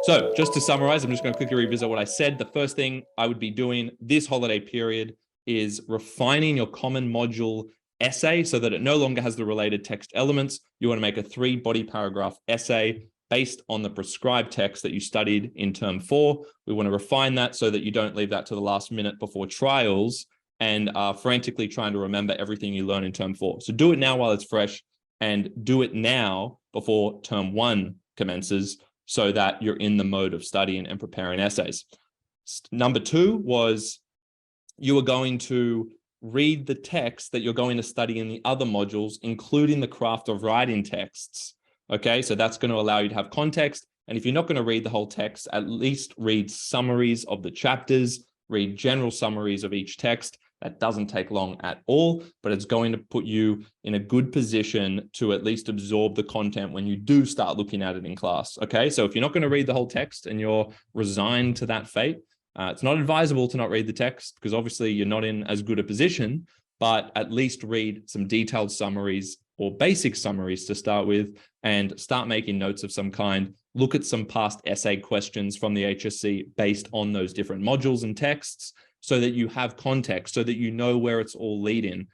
So just to summarize, I'm just going to quickly revisit what I said. The first thing I would be doing this holiday period is refining your common module essay so that it no longer has the related text elements. You want to make a 3 body paragraph essay based on the prescribed text that you studied in term 4. We want to refine that so that you don't leave that to the last minute before trials and are frantically trying to remember everything you learn in term 4. So do it now while it's fresh, and do it now before term 1 commences, so that you're in the mode of studying and preparing essays. Number 2 was you are going to read the text that you're going to study in the other modules, including the craft of writing texts. Okay, so that's going to allow you to have context. And if you're not going to read the whole text, at least read summaries of the chapters, read general summaries of each text. That doesn't take long at all, but it's going to put you in a good position to at least absorb the content when you do start looking at it in class. Okay, so if you're not going to read the whole text and you're resigned to that fate, it's not advisable to not read the text because obviously you're not in as good a position, but at least read some detailed summaries or basic summaries to start with and start making notes of some kind. Look at some past essay questions from the HSC based on those different modules and texts, so that you have context, so that you know where it's all leading,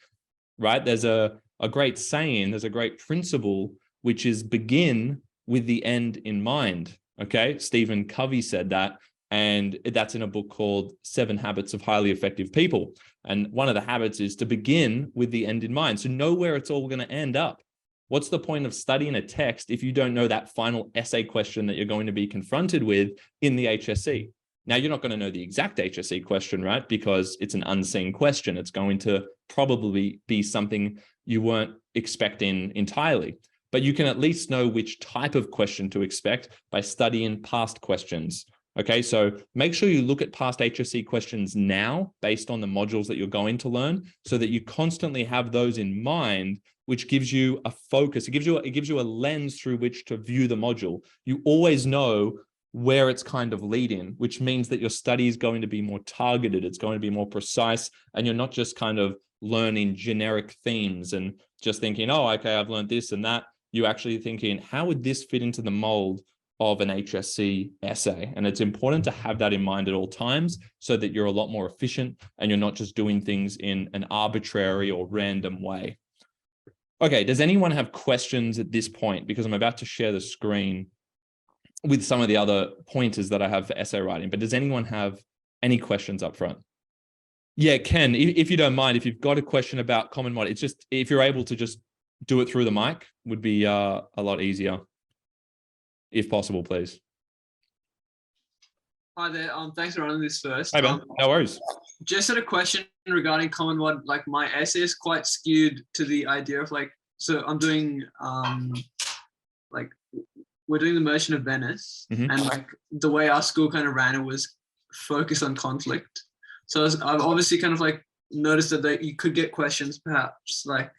right? There's a great saying, there's a great principle, which is begin with the end in mind, okay? Stephen Covey said that, and that's in a book called 7 Habits of Highly Effective People. And one of the habits is to begin with the end in mind. So know where it's all going to end up. What's the point of studying a text if you don't know that final essay question that you're going to be confronted with in the HSC? Now, you're not going to know the exact HSC question, right? Because it's an unseen question. It's going to probably be something you weren't expecting entirely. But you can at least know which type of question to expect by studying past questions. Okay, so make sure you look at past HSC questions now based on the modules that you're going to learn, so that you constantly have those in mind, which gives you a focus. It gives you a lens through which to view the module. You always know where it's kind of leading, which means that your study is going to be more targeted. It's going to be more precise, and you're not just kind of learning generic themes and just thinking, oh, okay, I've learned this and that. You're actually thinking, how would this fit into the mold of an HSC essay? And it's important to have that in mind at all times so that you're a lot more efficient and you're not just doing things in an arbitrary or random way. Okay, does anyone have questions at this point? Because I'm about to share the screen with some of the other pointers that I have for essay writing, but does anyone have any questions up front? Yeah, Ken, if you don't mind, if you've got a question about common mod, it's just, if you're able to just do it through the mic, would be a lot easier, if possible, please. Hi there. Thanks for running this first. Hey, man, no worries. Just had a question regarding common mod. Like, my essay is quite skewed to the idea of like, so I'm doing like, we're doing the Merchant of Venice, and like the way our school kind of ran it was focused on conflict. So I've obviously kind of like noticed that you could get questions perhaps like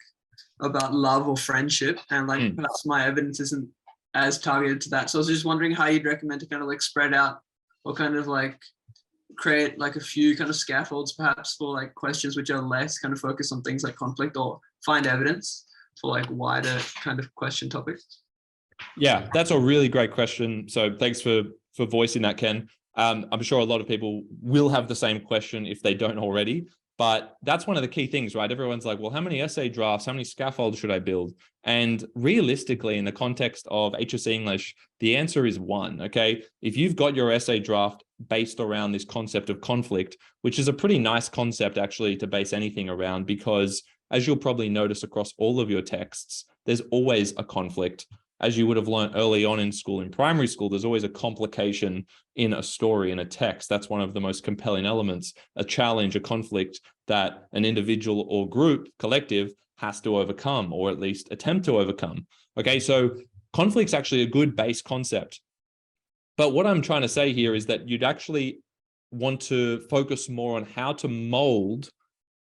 about love or friendship, and like perhaps my evidence isn't as targeted to that. So I was just wondering how you'd recommend to kind of like spread out or kind of like create like a few kind of scaffolds perhaps for like questions which are less kind of focused on things like conflict, or find evidence for like wider kind of question topics. Yeah, that's a really great question. So thanks for voicing that, Ken. I'm sure a lot of people will have the same question if they don't already, but that's one of the key things, right? Everyone's like, well, how many essay drafts, how many scaffolds should I build? And realistically, in the context of HSC English, the answer is 1, okay? If you've got your essay draft based around this concept of conflict, which is a pretty nice concept actually to base anything around, because as you'll probably notice across all of your texts, there's always a conflict. As you would have learned early on in school, in primary school, there's always a complication in a story, in a text. That's one of the most compelling elements, a challenge, a conflict that an individual or group, collective, has to overcome, or at least attempt to overcome. Okay, so conflict's actually a good base concept. But what I'm trying to say here is that you'd actually want to focus more on how to mold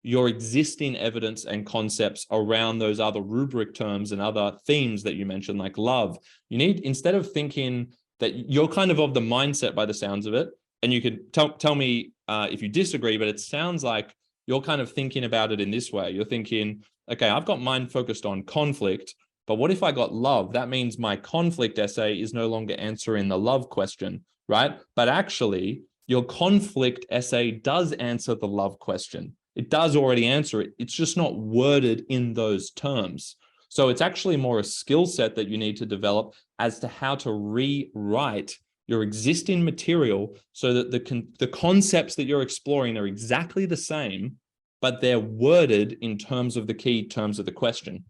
your existing evidence and concepts around those other rubric terms and other themes that you mentioned, like love. You need, instead of thinking that you're kind of the mindset by the sounds of it, and you can tell me if you disagree, but it sounds like you're kind of thinking about it in this way. You're thinking, okay, I've got mine focused on conflict, but what if I got love? That means my conflict essay is no longer answering the love question. right? But actually, your conflict essay does answer the love question. It does already answer it. It's just not worded in those terms. So it's actually more a skill set that you need to develop as to how to rewrite your existing material so that the concepts that you're exploring are exactly the same, but they're worded in terms of the key terms of the question.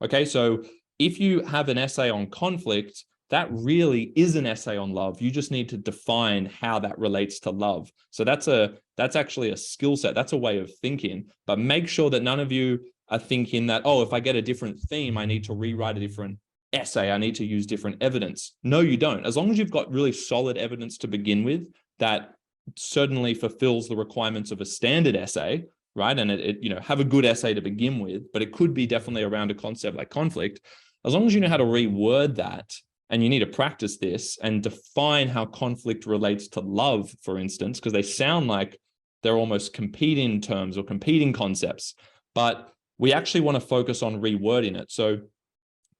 Okay, so if you have an essay on conflict, that really is an essay on love. You just need to define how that relates to love. So that's actually a skill set. That's a way of thinking. But make sure that none of you are thinking that, oh, if I get a different theme, I need to rewrite a different essay. I need to use different evidence. No, you don't. As long as you've got really solid evidence to begin with, that certainly fulfills the requirements of a standard essay, right? And it have a good essay to begin with, but it could be definitely around a concept like conflict. As long as you know how to reword that, and you need to practice this and define how conflict relates to love, for instance, because they sound like they're almost competing terms or competing concepts, but we actually want to focus on rewording it. So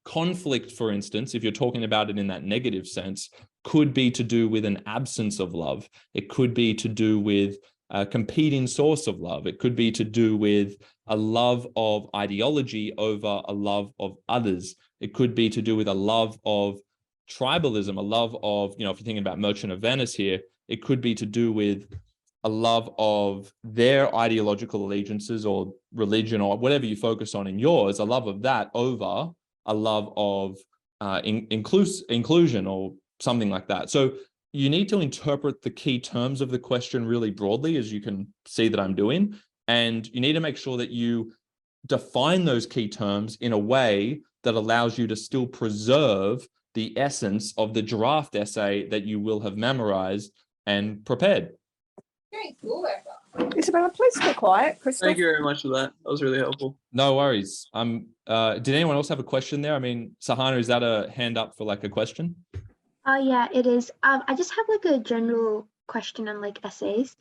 conflict, for instance, if you're talking about it in that negative sense, could be to do with an absence of love. It could be to do with a competing source of love. It could be to do with a love of ideology over a love of others. It could be to do with a love of tribalism, a love of, if you're thinking about Merchant of Venice here, it could be to do with a love of their ideological allegiances or religion or whatever you focus on in yours, a love of that over a love of inclusion or something like that. So you need to interpret the key terms of the question really broadly, as you can see that I'm doing. And you need to make sure that you define those key terms in a way that allows you to still preserve the essence of the draft essay that you will have memorized and prepared. Very cool, Isabella, please be quiet. Crystal. Thank you very much for that. That was really helpful. No worries. Did anyone else have a question there? I mean, Sahana, is that a hand up for like a question? Yeah, it is. I just have like a general question on like essays.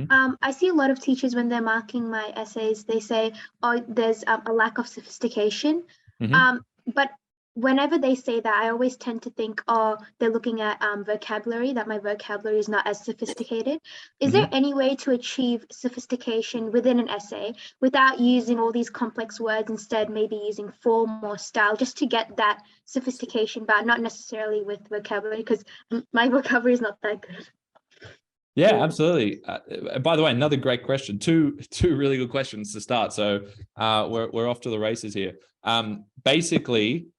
I see a lot of teachers when they're marking my essays, they say, oh, there's a lack of sophistication. But whenever they say that, I always tend to think, oh, they're looking at vocabulary, that my vocabulary is not as sophisticated. Is there any way to achieve sophistication within an essay without using all these complex words, instead maybe using form or style, just to get that sophistication, but not necessarily with vocabulary, because my vocabulary is not that good? Yeah, absolutely. By the way, another great question. Two really good questions to start. So we're off to the races here. Basically,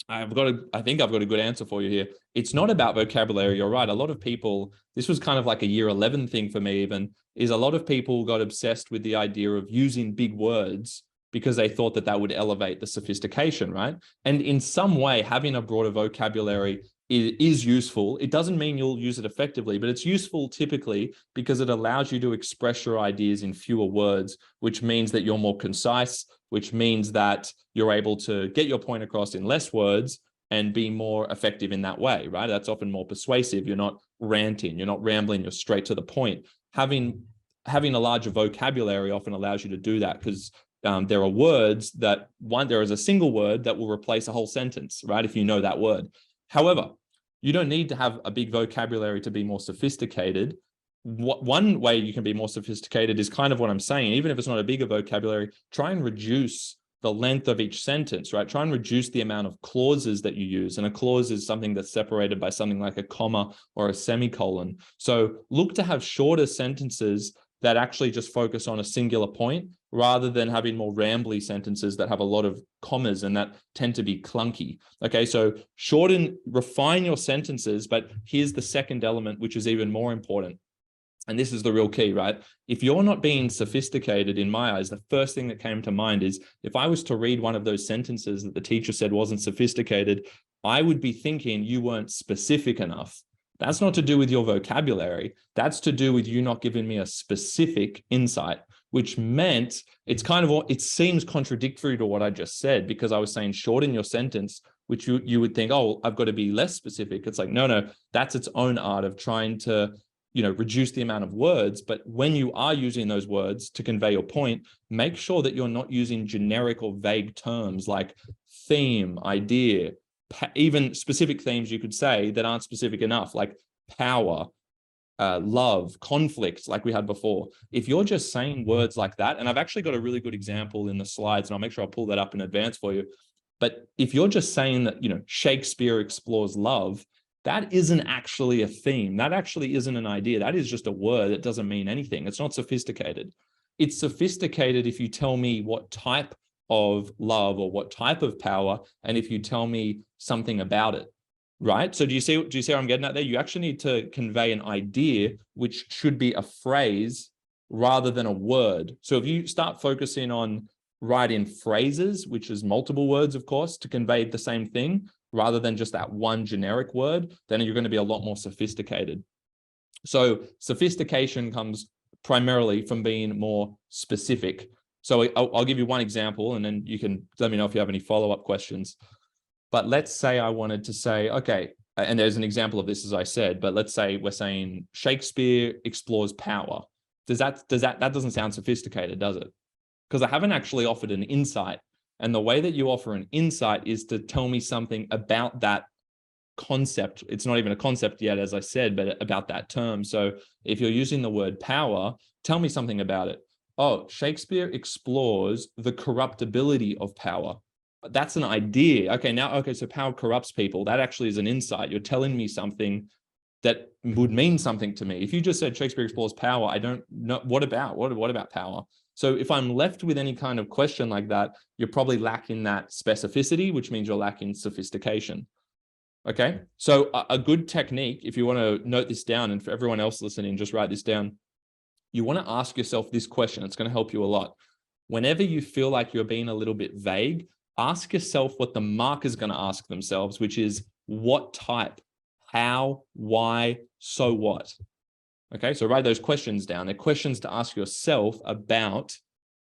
I think I've got a good answer for you here. It's not about vocabulary. You're right. A lot of people, this was kind of like a year 11 thing for me even, is a lot of people got obsessed with the idea of using big words because they thought that would elevate the sophistication, right? And in some way, having a broader vocabulary is useful. It doesn't mean you'll use it effectively, but it's useful typically because it allows you to express your ideas in fewer words, which means that you're more concise, which means that you're able to get your point across in less words and be more effective in that way, right? That's often more persuasive. You're not ranting, you're not rambling, you're straight to the point. Having a larger vocabulary often allows you to do that because there are words that there is a single word that will replace a whole sentence, right? If you know that word. However, you don't need to have a big vocabulary to be more sophisticated. One way you can be more sophisticated is kind of what I'm saying. Even if it's not a bigger vocabulary, try and reduce the length of each sentence, right? Try and reduce the amount of clauses that you use. And a clause is something that's separated by something like a comma or a semicolon. So look to have shorter sentences that actually just focus on a singular point rather than having more rambly sentences that have a lot of commas and that tend to be clunky. Okay, so refine your sentences, but here's the second element, which is even more important. And this is the real key, right? If you're not being sophisticated, in my eyes, the first thing that came to mind is if I was to read one of those sentences that the teacher said wasn't sophisticated, I would be thinking you weren't specific enough. That's not to do with your vocabulary. That's to do with you not giving me a specific insight, which meant it seems contradictory to what I just said, because I was saying shorten your sentence, which you would think, oh, I've got to be less specific. It's like, no, that's its own art of trying to, reduce the amount of words. But when you are using those words to convey your point, make sure that you're not using generic or vague terms like theme, idea, even specific themes you could say that aren't specific enough, like power, love, conflict, like we had before. If you're just saying words like that, and I've actually got a really good example in the slides, and I'll make sure I'll pull that up in advance for you. But if you're just saying that, Shakespeare explores love, that isn't actually a theme. That actually isn't an idea. That is just a word that doesn't mean anything. It's not sophisticated. It's sophisticated if you tell me what type of love or what type of power, and if you tell me something about it, right? So do you see what I'm getting at there? You actually need to convey an idea, which should be a phrase rather than a word. So if you start focusing on writing phrases, which is multiple words, of course, to convey the same thing, rather than just that one generic word, then you're going to be a lot more sophisticated. So sophistication comes primarily from being more specific. So I'll give you one example, and then you can let me know if you have any follow-up questions. But let's say I wanted to say, okay, and there's an example of this, as I said, but let's say we're saying Shakespeare explores power. That doesn't sound sophisticated, does it? Because I haven't actually offered an insight. And the way that you offer an insight is to tell me something about that concept. It's not even a concept yet, as I said, but about that term. So if you're using the word power, tell me something about it. Oh, Shakespeare explores the corruptibility of power. That's an idea. Okay, so power corrupts people. That actually is an insight. You're telling me something that would mean something to me. If you just said Shakespeare explores power, I don't know. What about power? So if I'm left with any kind of question like that, you're probably lacking that specificity, which means you're lacking sophistication. Okay, so a good technique, if you want to note this down, and for everyone else listening, just write this down. You want to ask yourself this question. It's going to help you a lot. Whenever you feel like you're being a little bit vague, ask yourself what the marker is going to ask themselves, which is what type, how, why, so what. Okay, so write those questions down. They're questions to ask yourself about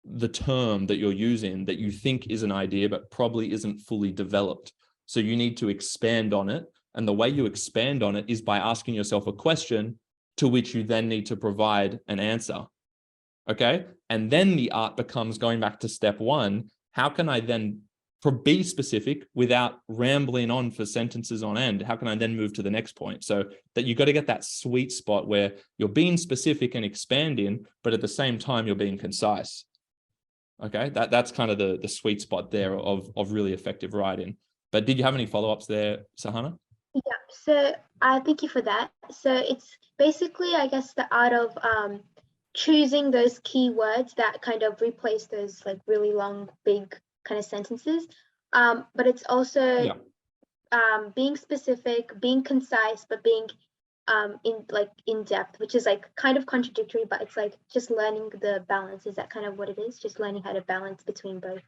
the term that you're using that you think is an idea, but probably isn't fully developed. So you need to expand on it. And the way you expand on it is by asking yourself a question to which you then need to provide an answer. Okay, and then the art becomes, going back to step one, how can I then be specific without rambling on for sentences on end? How can I then move to the next point? So that you've got to get that sweet spot where you're being specific and expanding, but at the same time, you're being concise. Okay, that's kind of the sweet spot there of really effective writing. But did you have any follow-ups there, Sahana? Yeah, so thank you for that. So it's basically, I guess, the art of choosing those key words that kind of replace those like really long, big kind of sentences. But it's also being specific, being concise, but being in depth, which is like kind of contradictory, but it's like just learning the balance. Is that kind of what it is? Just learning how to balance between both.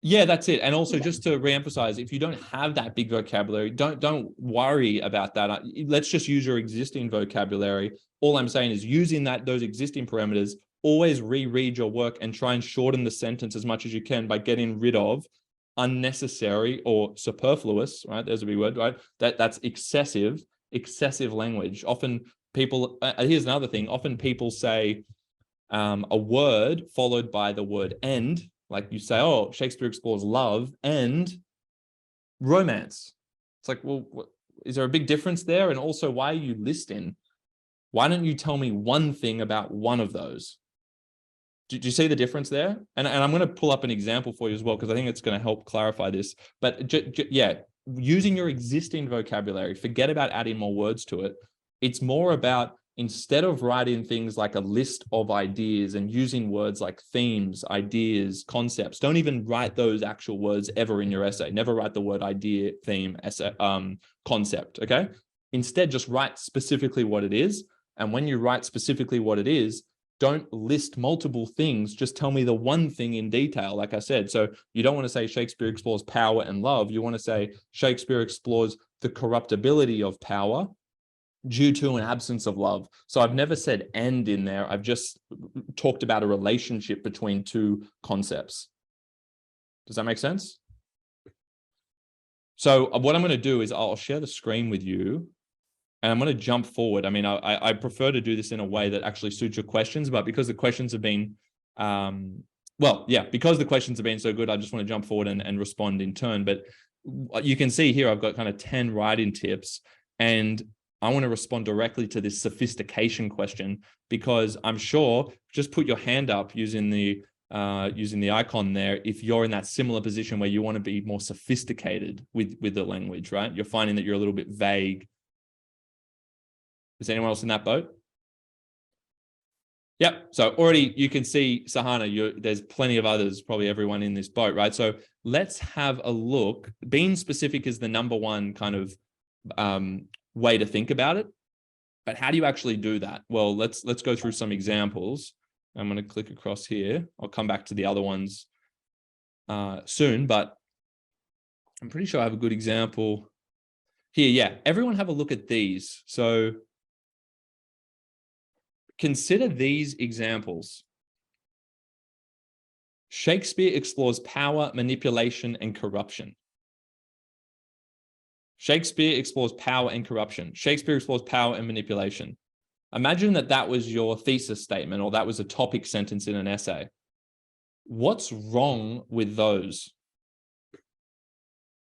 Yeah, that's it. And also just to reemphasize, if you don't have that big vocabulary, don't worry about that. Let's just use your existing vocabulary. All I'm saying is using those existing parameters, always reread your work and try and shorten the sentence as much as you can by getting rid of unnecessary or superfluous, right? There's a big word, right? That's excessive language. Often people, here's another thing. Often people say a word followed by the word "and." Like you say, oh, Shakespeare explores love and romance. It's like, well, is there a big difference there? And also, why are you listing? Why don't you tell me one thing about one of those? Do you see the difference there? And I'm going to pull up an example for you as well, because I think it's going to help clarify this. But yeah, using your existing vocabulary, forget about adding more words to it. It's more about, instead of writing things like a list of ideas and using words like themes, ideas, concepts, don't even write those actual words ever in your essay. Never write the word idea, theme, essay, concept, okay? Instead, just write specifically what it is. And when you write specifically what it is, don't list multiple things. Just tell me the one thing in detail, like I said. So you don't want to say Shakespeare explores power and love. You want to say Shakespeare explores the corruptibility of power due to an absence of love. So I've never said "and" in there. I've just talked about a relationship between two concepts. Does that make sense? So what I'm going to do is I'll share the screen with you, and I'm going to jump forward. I mean, I prefer to do this in a way that actually suits your questions, but because the questions have been, because the questions have been so good, I just want to jump forward and respond in turn. But you can see here, I've got kind of 10 writing tips, and I want to respond directly to this sophistication question, because I'm sure, just put your hand up using the icon there if you're in that similar position where you want to be more sophisticated with the language, right? You're finding that you're a little bit vague. Is anyone else in that boat? Yep. So already you can see, Sahana, there's plenty of others, probably everyone in this boat, right? So let's have a look. Being specific is the number one kind of way to think about it. But how do you actually do that? Well, let's go through some examples. I'm going to click across here. I'll come back to the other ones soon, but I'm pretty sure I have a good example here. Yeah, everyone have a look at these. So consider these examples. Shakespeare explores power, manipulation, and corruption. Shakespeare explores power and corruption. Shakespeare explores power and manipulation. Imagine that was your thesis statement, or that was a topic sentence in an essay. What's wrong with those?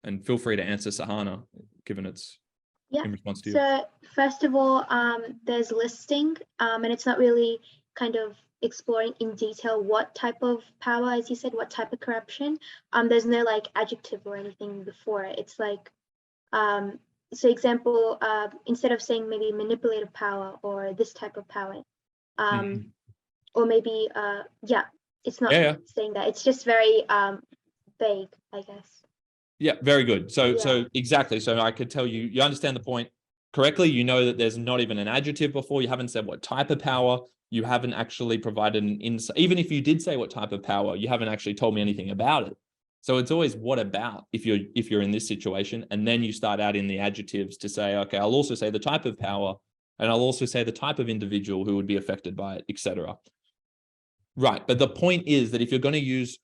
And feel free to answer, Sahana, given it's in response to you. So first of all, there's listing, and it's not really kind of exploring in detail what type of power, as you said, what type of corruption. There's no like adjective or anything before it. It's like, so example, instead of saying maybe manipulative power or this type of power, or maybe, it's not saying that. It's just very vague, I guess. Yeah, very good. So exactly. So I could tell you understand the point correctly. You know that there's not even an adjective before. You haven't said what type of power. You haven't actually provided an insight. Even if you did say what type of power, you haven't actually told me anything about it. So it's always what about if you're in this situation, and then you start out in the adjectives to say, okay, I'll also say the type of power, and I'll also say the type of individual who would be affected by it, etc. Right. But the point is that if you're going to use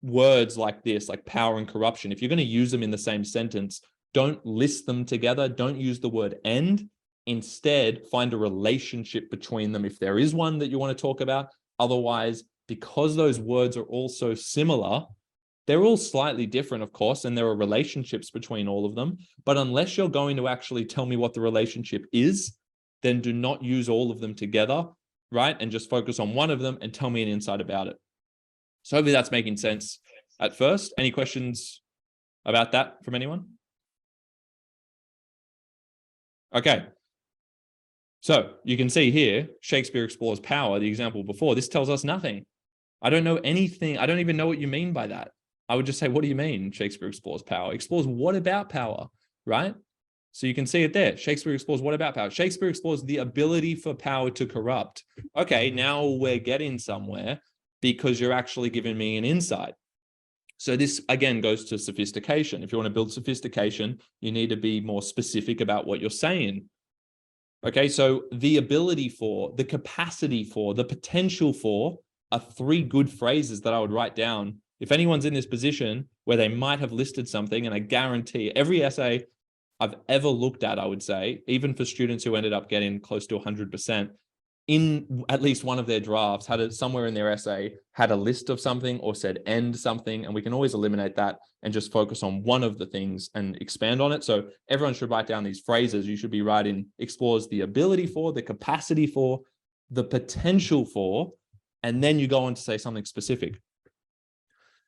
words like this, like power and corruption, if you're going to use them in the same sentence, don't list them together. Don't use the word and. Instead, find a relationship between them if there is one that you want to talk about. Otherwise, because those words are all so similar, they're all slightly different, of course, and there are relationships between all of them. But unless you're going to actually tell me what the relationship is, then do not use all of them together, right? And just focus on one of them and tell me an insight about it. So hopefully that's making sense at first. Any questions about that from anyone? Okay. So you can see here, Shakespeare explores power, the example before. This tells us nothing. I don't know anything. I don't even know what you mean by that. I would just say, what do you mean Shakespeare explores power? Explores what about power, right? So you can see it there. Shakespeare explores what about power? Shakespeare explores the ability for power to corrupt. Okay, now we're getting somewhere because you're actually giving me an insight. So this, again, goes to sophistication. If you want to build sophistication, you need to be more specific about what you're saying. Okay, so the ability for, the capacity for, the potential for are three good phrases that I would write down. If anyone's in this position where they might have listed something, and I guarantee every essay I've ever looked at, I would say, even for students who ended up getting close to 100%, in at least one of their drafts, had it somewhere in their essay, had a list of something or said end something, and we can always eliminate that and just focus on one of the things and expand on it. So everyone should write down these phrases. You should be writing explores the ability for, the capacity for, the potential for, and then you go on to say something specific.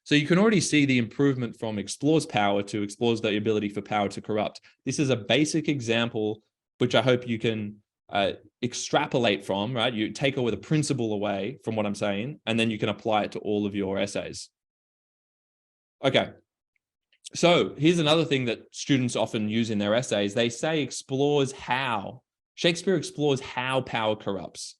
So you can already see the improvement from explores power to explores the ability for power to corrupt. This is a basic example, which I hope you can extrapolate from, right? You take away the principle away from what I'm saying, and then you can apply it to all of your essays. Okay. So here's another thing that students often use in their essays. They say explores how. Shakespeare explores how power corrupts,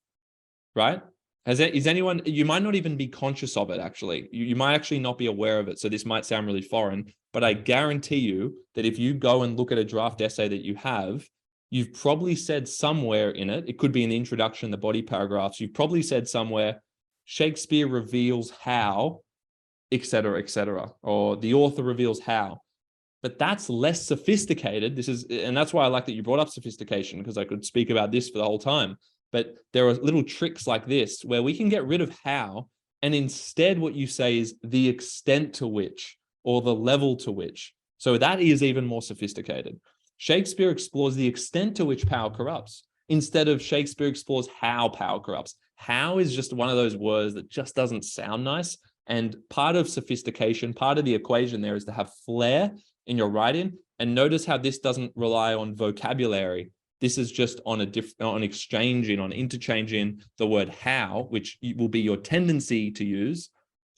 right? Is anyone, you might not even be conscious of it, actually. You might actually not be aware of it. So this might sound really foreign, but I guarantee you that if you go and look at a draft essay that you have, you've probably said somewhere in it, it could be in the introduction, the body paragraphs, you've probably said somewhere, Shakespeare reveals how, etc., or the author reveals how. But that's less sophisticated. And that's why I like that you brought up sophistication, because I could speak about this for the whole time. But there are little tricks like this where we can get rid of how, and instead what you say is the extent to which, or the level to which. So that is even more sophisticated. Shakespeare explores the extent to which power corrupts instead of Shakespeare explores how power corrupts. How is just one of those words that just doesn't sound nice. And part of sophistication, part of the equation there is to have flair in your writing. And notice how this doesn't rely on vocabulary. This is just on on exchanging, on interchanging the word how, which will be your tendency to use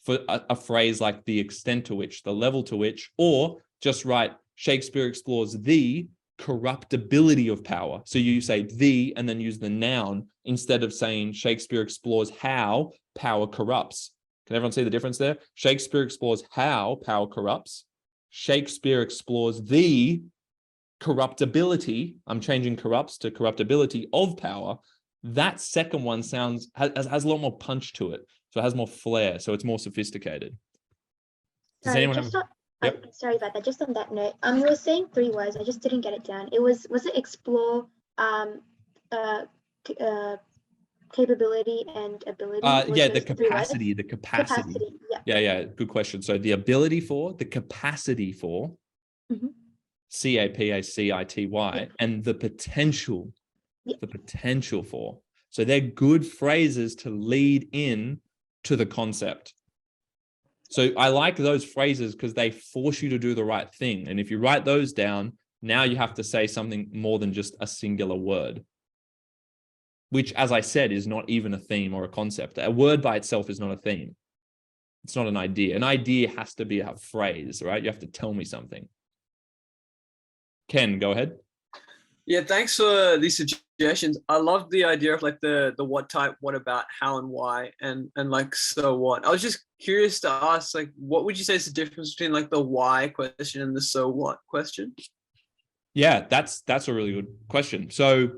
for a phrase like the extent to which, the level to which, or just write Shakespeare explores the corruptibility of power. So you say the and then use the noun instead of saying Shakespeare explores how power corrupts. Can everyone see the difference there? Shakespeare explores how power corrupts. Shakespeare explores the corruptibility. I'm changing corrupts to corruptibility of power. That second one has a lot more punch to it. So it has more flair. So it's more sophisticated. Does anyone have? Yep. Sorry about that. Just on that note, you were saying 3 words. I just didn't get it down. Was it explore, capability and ability? Yeah, the capacity, the capacity. Capacity, Yeah, good question. So the ability for, the capacity for, C-A-P-A-C-I-T-Y, and the potential, the potential for. So they're good phrases to lead in to the concept. So I like those phrases because they force you to do the right thing. And if you write those down, now you have to say something more than just a singular word, which, as I said, is not even a theme or a concept. A word by itself is not a theme. It's not an idea. An idea has to be a phrase, right? You have to tell me something. Ken, go ahead. Yeah, thanks for these suggestions. I love the idea of like the what type, what about, how and why, and like so what. I was just curious to ask, like, what would you say is the difference between like the why question and the so what question? Yeah, that's a really good question. So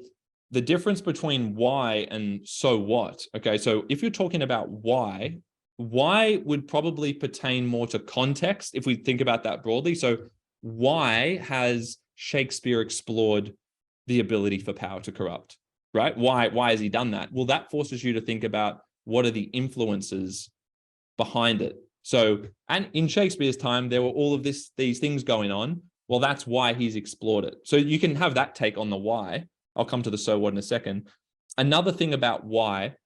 the difference between why and so what. Okay, so if you're talking about why would probably pertain more to context if we think about that broadly. So why has Shakespeare explored the ability for power to corrupt, right? Why has he done that? Well, that forces you to think about what are the influences behind it. So, and in Shakespeare's time, there were all of these things going on. Well, that's why he's explored it. So you can have that take on the why. I'll come to the so what in a second. Another thing about why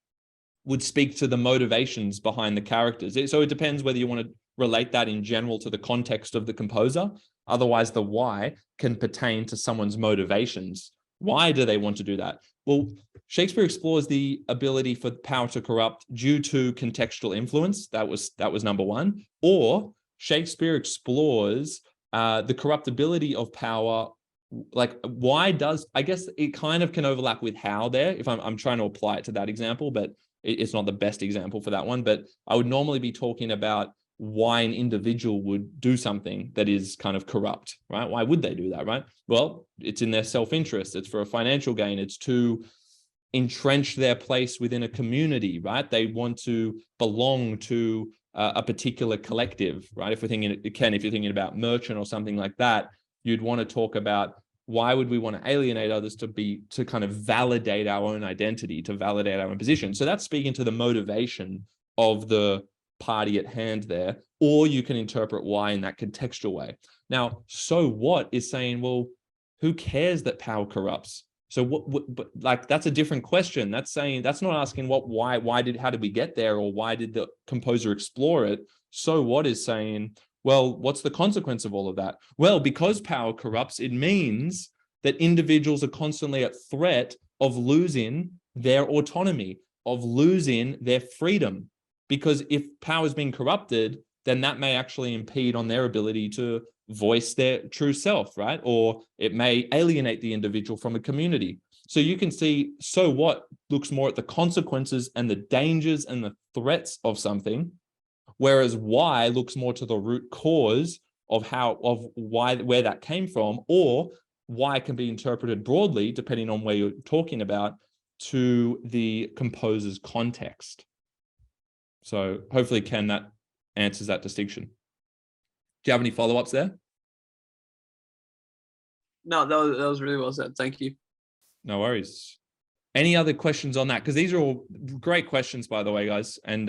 would speak to the motivations behind the characters. So it depends whether you want to relate that in general to the context of the composer. Otherwise, the why can pertain to someone's motivations. Why do they want to do that? Well, Shakespeare explores the ability for power to corrupt due to contextual influence. That was number one. Or Shakespeare explores the corruptibility of power. Like, why does, I guess it kind of can overlap with how there, if I'm trying to apply it to that example, but it's not the best example for that one. But I would normally be talking about why an individual would do something that is kind of corrupt, right? Why would they do that, right? Well, it's in their self-interest. It's for a financial gain. It's to entrench their place within a community, right? They want to belong to a particular collective, right? If you're thinking about merchant or something like that, you'd want to talk about why would we want to alienate others to kind of validate our own identity, to validate our own position. So that's speaking to the motivation of the party at hand there, or you can interpret why in that contextual way. Now, so what is saying, well, who cares that power corrupts? So but like, that's a different question. That's saying, that's not asking how did we get there, or why did the composer explore it? So what is saying, well, what's the consequence of all of that? Well, because power corrupts, it means that individuals are constantly at threat of losing their autonomy, of losing their freedom. Because if power is being corrupted, then that may actually impede on their ability to voice their true self, right? Or it may alienate the individual from a community. So you can see, so what looks more at the consequences and the dangers and the threats of something, whereas why looks more to the root cause of where that came from, or why can be interpreted broadly, depending on where you're talking about, to the composer's context. So hopefully, Ken, that answers that distinction. Do you have any follow-ups there? No, that was really well said. Thank you. No worries. Any other questions on that? Because these are all great questions, by the way, guys. And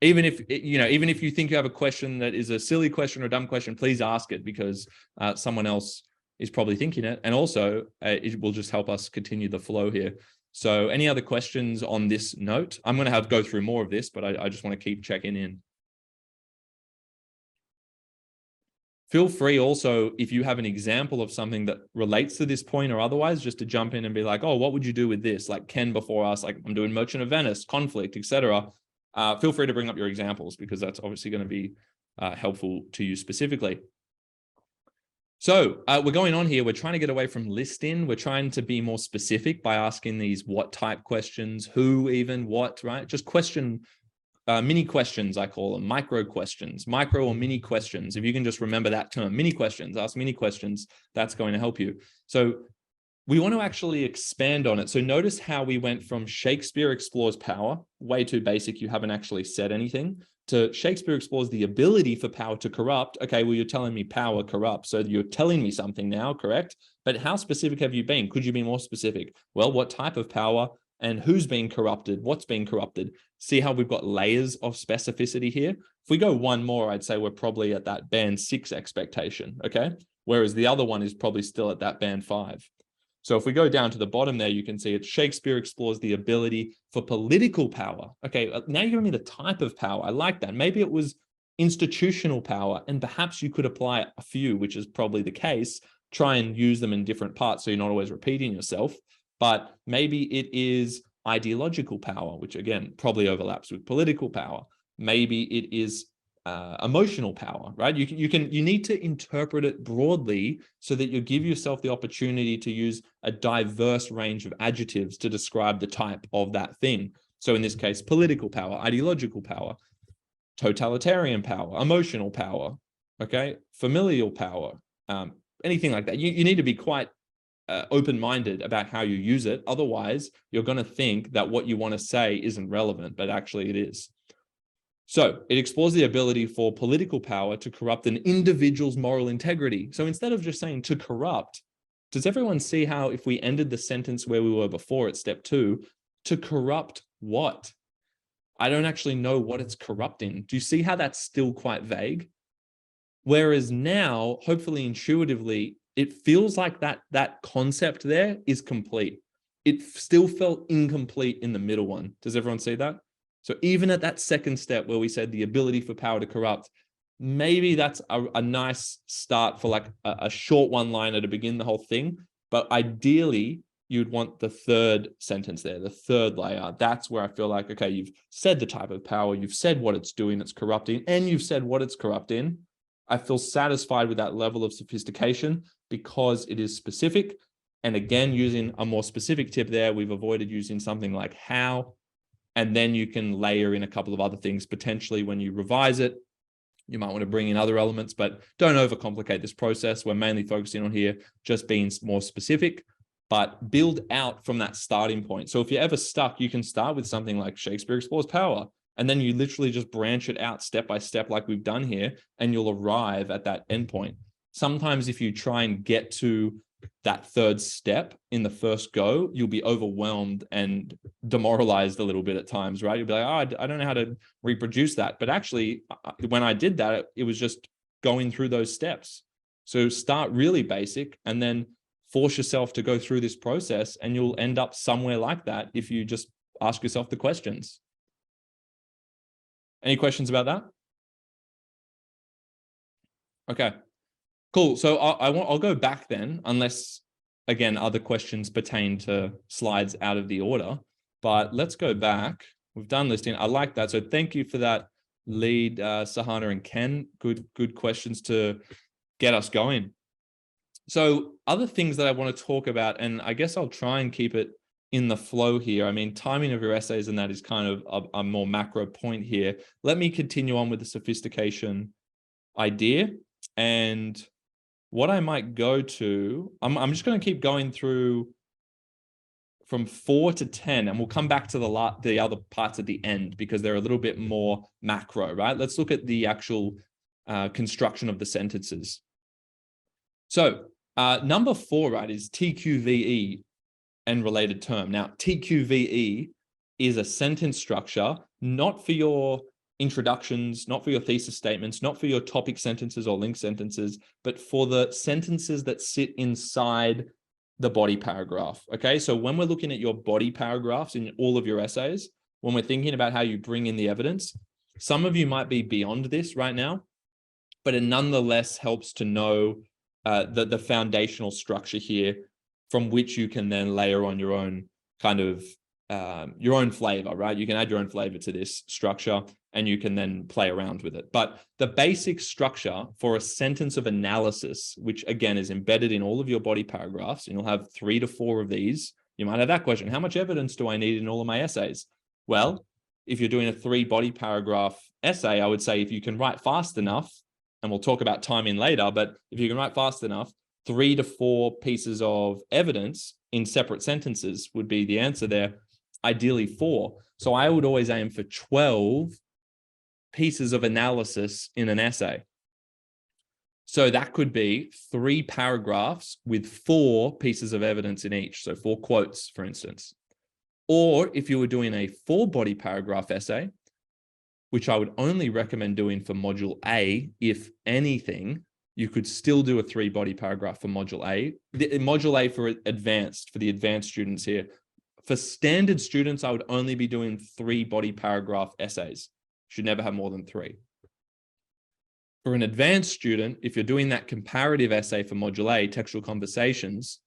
even if you think you have a question that is a silly question or a dumb question, please ask it, because someone else is probably thinking it. And also it will just help us continue the flow here. So any other questions on this note? I'm going to go through more of this, but I just want to keep checking in. Feel free also, if you have an example of something that relates to this point or otherwise, just to jump in and be like, oh, what would you do with this? Like Ken before us, like I'm doing Merchant of Venice, conflict, etc. Feel free to bring up your examples because that's obviously going to be helpful to you specifically. So we're going on here. We're trying to get away from listing. We're trying to be more specific by asking these what type questions, who even, what, right? Just question, mini questions, I call them, micro questions, micro or mini questions. If you can just remember that term, mini questions, ask mini questions, that's going to help you. So we want to actually expand on it. So notice how we went from Shakespeare explores power, way too basic, you haven't actually said anything, to Shakespeare explores the ability for power to corrupt. Okay, well, you're telling me power corrupts, so you're telling me something now, correct? But how specific have you been? Could you be more specific? Well, what type of power and who's being corrupted? What's being corrupted? See how we've got layers of specificity here? If we go one more, I'd say we're probably at that band 6 expectation, okay? Whereas the other one is probably still at that band 5. So if we go down to the bottom there, you can see it. Shakespeare explores the ability for political power. Okay, now you're giving me the type of power. I like that. Maybe it was institutional power, and perhaps you could apply a few, which is probably the case. Try and use them in different parts so you're not always repeating yourself. But maybe it is ideological power, which again, probably overlaps with political power. Maybe it is emotional power, right? You need to interpret it broadly so that you give yourself the opportunity to use a diverse range of adjectives to describe the type of that thing. So in this case, political power, ideological power, totalitarian power, emotional power, okay, familial power, anything like that. You need to be quite open-minded about how you use it. Otherwise, you're going to think that what you want to say isn't relevant, but actually it is. So it explores the ability for political power to corrupt an individual's moral integrity. So instead of just saying to corrupt, does everyone see how if we ended the sentence where we were before at step 2, to corrupt what? I don't actually know what it's corrupting. Do you see how that's still quite vague? Whereas now, hopefully intuitively, it feels like that concept there is complete. It still felt incomplete in the middle one. Does everyone see that? So even at that second step where we said the ability for power to corrupt, maybe that's a nice start for like a short one-liner to begin the whole thing. But ideally, you'd want the third sentence there, the third layer. That's where I feel like, okay, you've said the type of power, you've said what it's doing, it's corrupting, and you've said what it's corrupting. I feel satisfied with that level of sophistication because it is specific. And again, using a more specific tip there, we've avoided using something like how. And then you can layer in a couple of other things. Potentially when you revise it, you might want to bring in other elements, but don't overcomplicate this process. We're mainly focusing on here just being more specific, but build out from that starting point. So if you're ever stuck, you can start with something like Shakespeare explores power, and then you literally just branch it out step by step like we've done here, and you'll arrive at that endpoint. Sometimes if you try and get to that third step in the first go, you'll be overwhelmed and demoralized a little bit at times, right? You'll be like, oh, I don't know how to reproduce that. But actually, when I did that, it was just going through those steps. So start really basic and then force yourself to go through this process, and you'll end up somewhere like that if you just ask yourself the questions. Any questions about that? Okay. Cool. So I'll go back then, unless, again, other questions pertain to slides out of the order. But let's go back. We've done listing. I like that. So thank you for that lead, Sahana and Ken. Good questions to get us going. So other things that I want to talk about, and I guess I'll try and keep it in the flow here. I mean, timing of your essays and that is kind of a more macro point here. Let me continue on with the sophistication idea. And what I might go to, I'm just going to keep going through from 4 to 10, and we'll come back to the other parts at the end because they're a little bit more macro, right? Let's look at the actual construction of the sentences. So number 4, right, is TQVE and related term. Now, TQVE is a sentence structure, not for your introductions, not for your thesis statements, not for your topic sentences or link sentences, but for the sentences that sit inside the body paragraph. Okay, so when we're looking at your body paragraphs in all of your essays, when we're thinking about how you bring in the evidence, some of you might be beyond this right now, but it nonetheless helps to know the foundational structure here from which you can then layer on your own kind of your own flavor, right? You can add your own flavor to this structure and you can then play around with it. But the basic structure for a sentence of analysis, which again is embedded in all of your body paragraphs, and you'll have 3 to 4 of these. You might have that question: how much evidence do I need in all of my essays? Well, if you're doing a 3 body paragraph essay, I would say if you can write fast enough, and we'll talk about timing later, but if you can write fast enough, 3 to 4 pieces of evidence in separate sentences would be the answer there. Ideally 4. So I would always aim for 12 pieces of analysis in an essay. So that could be 3 paragraphs with 4 pieces of evidence in each. So 4 quotes, for instance. Or if you were doing a 4 body paragraph essay, which I would only recommend doing for module A, if anything, you could still do a 3 body paragraph for module A. Module A for the advanced students here. For standard students, I would only be doing 3 body paragraph essays. Should never have more than 3. For an advanced student, if you're doing that comparative essay for module A, textual conversations,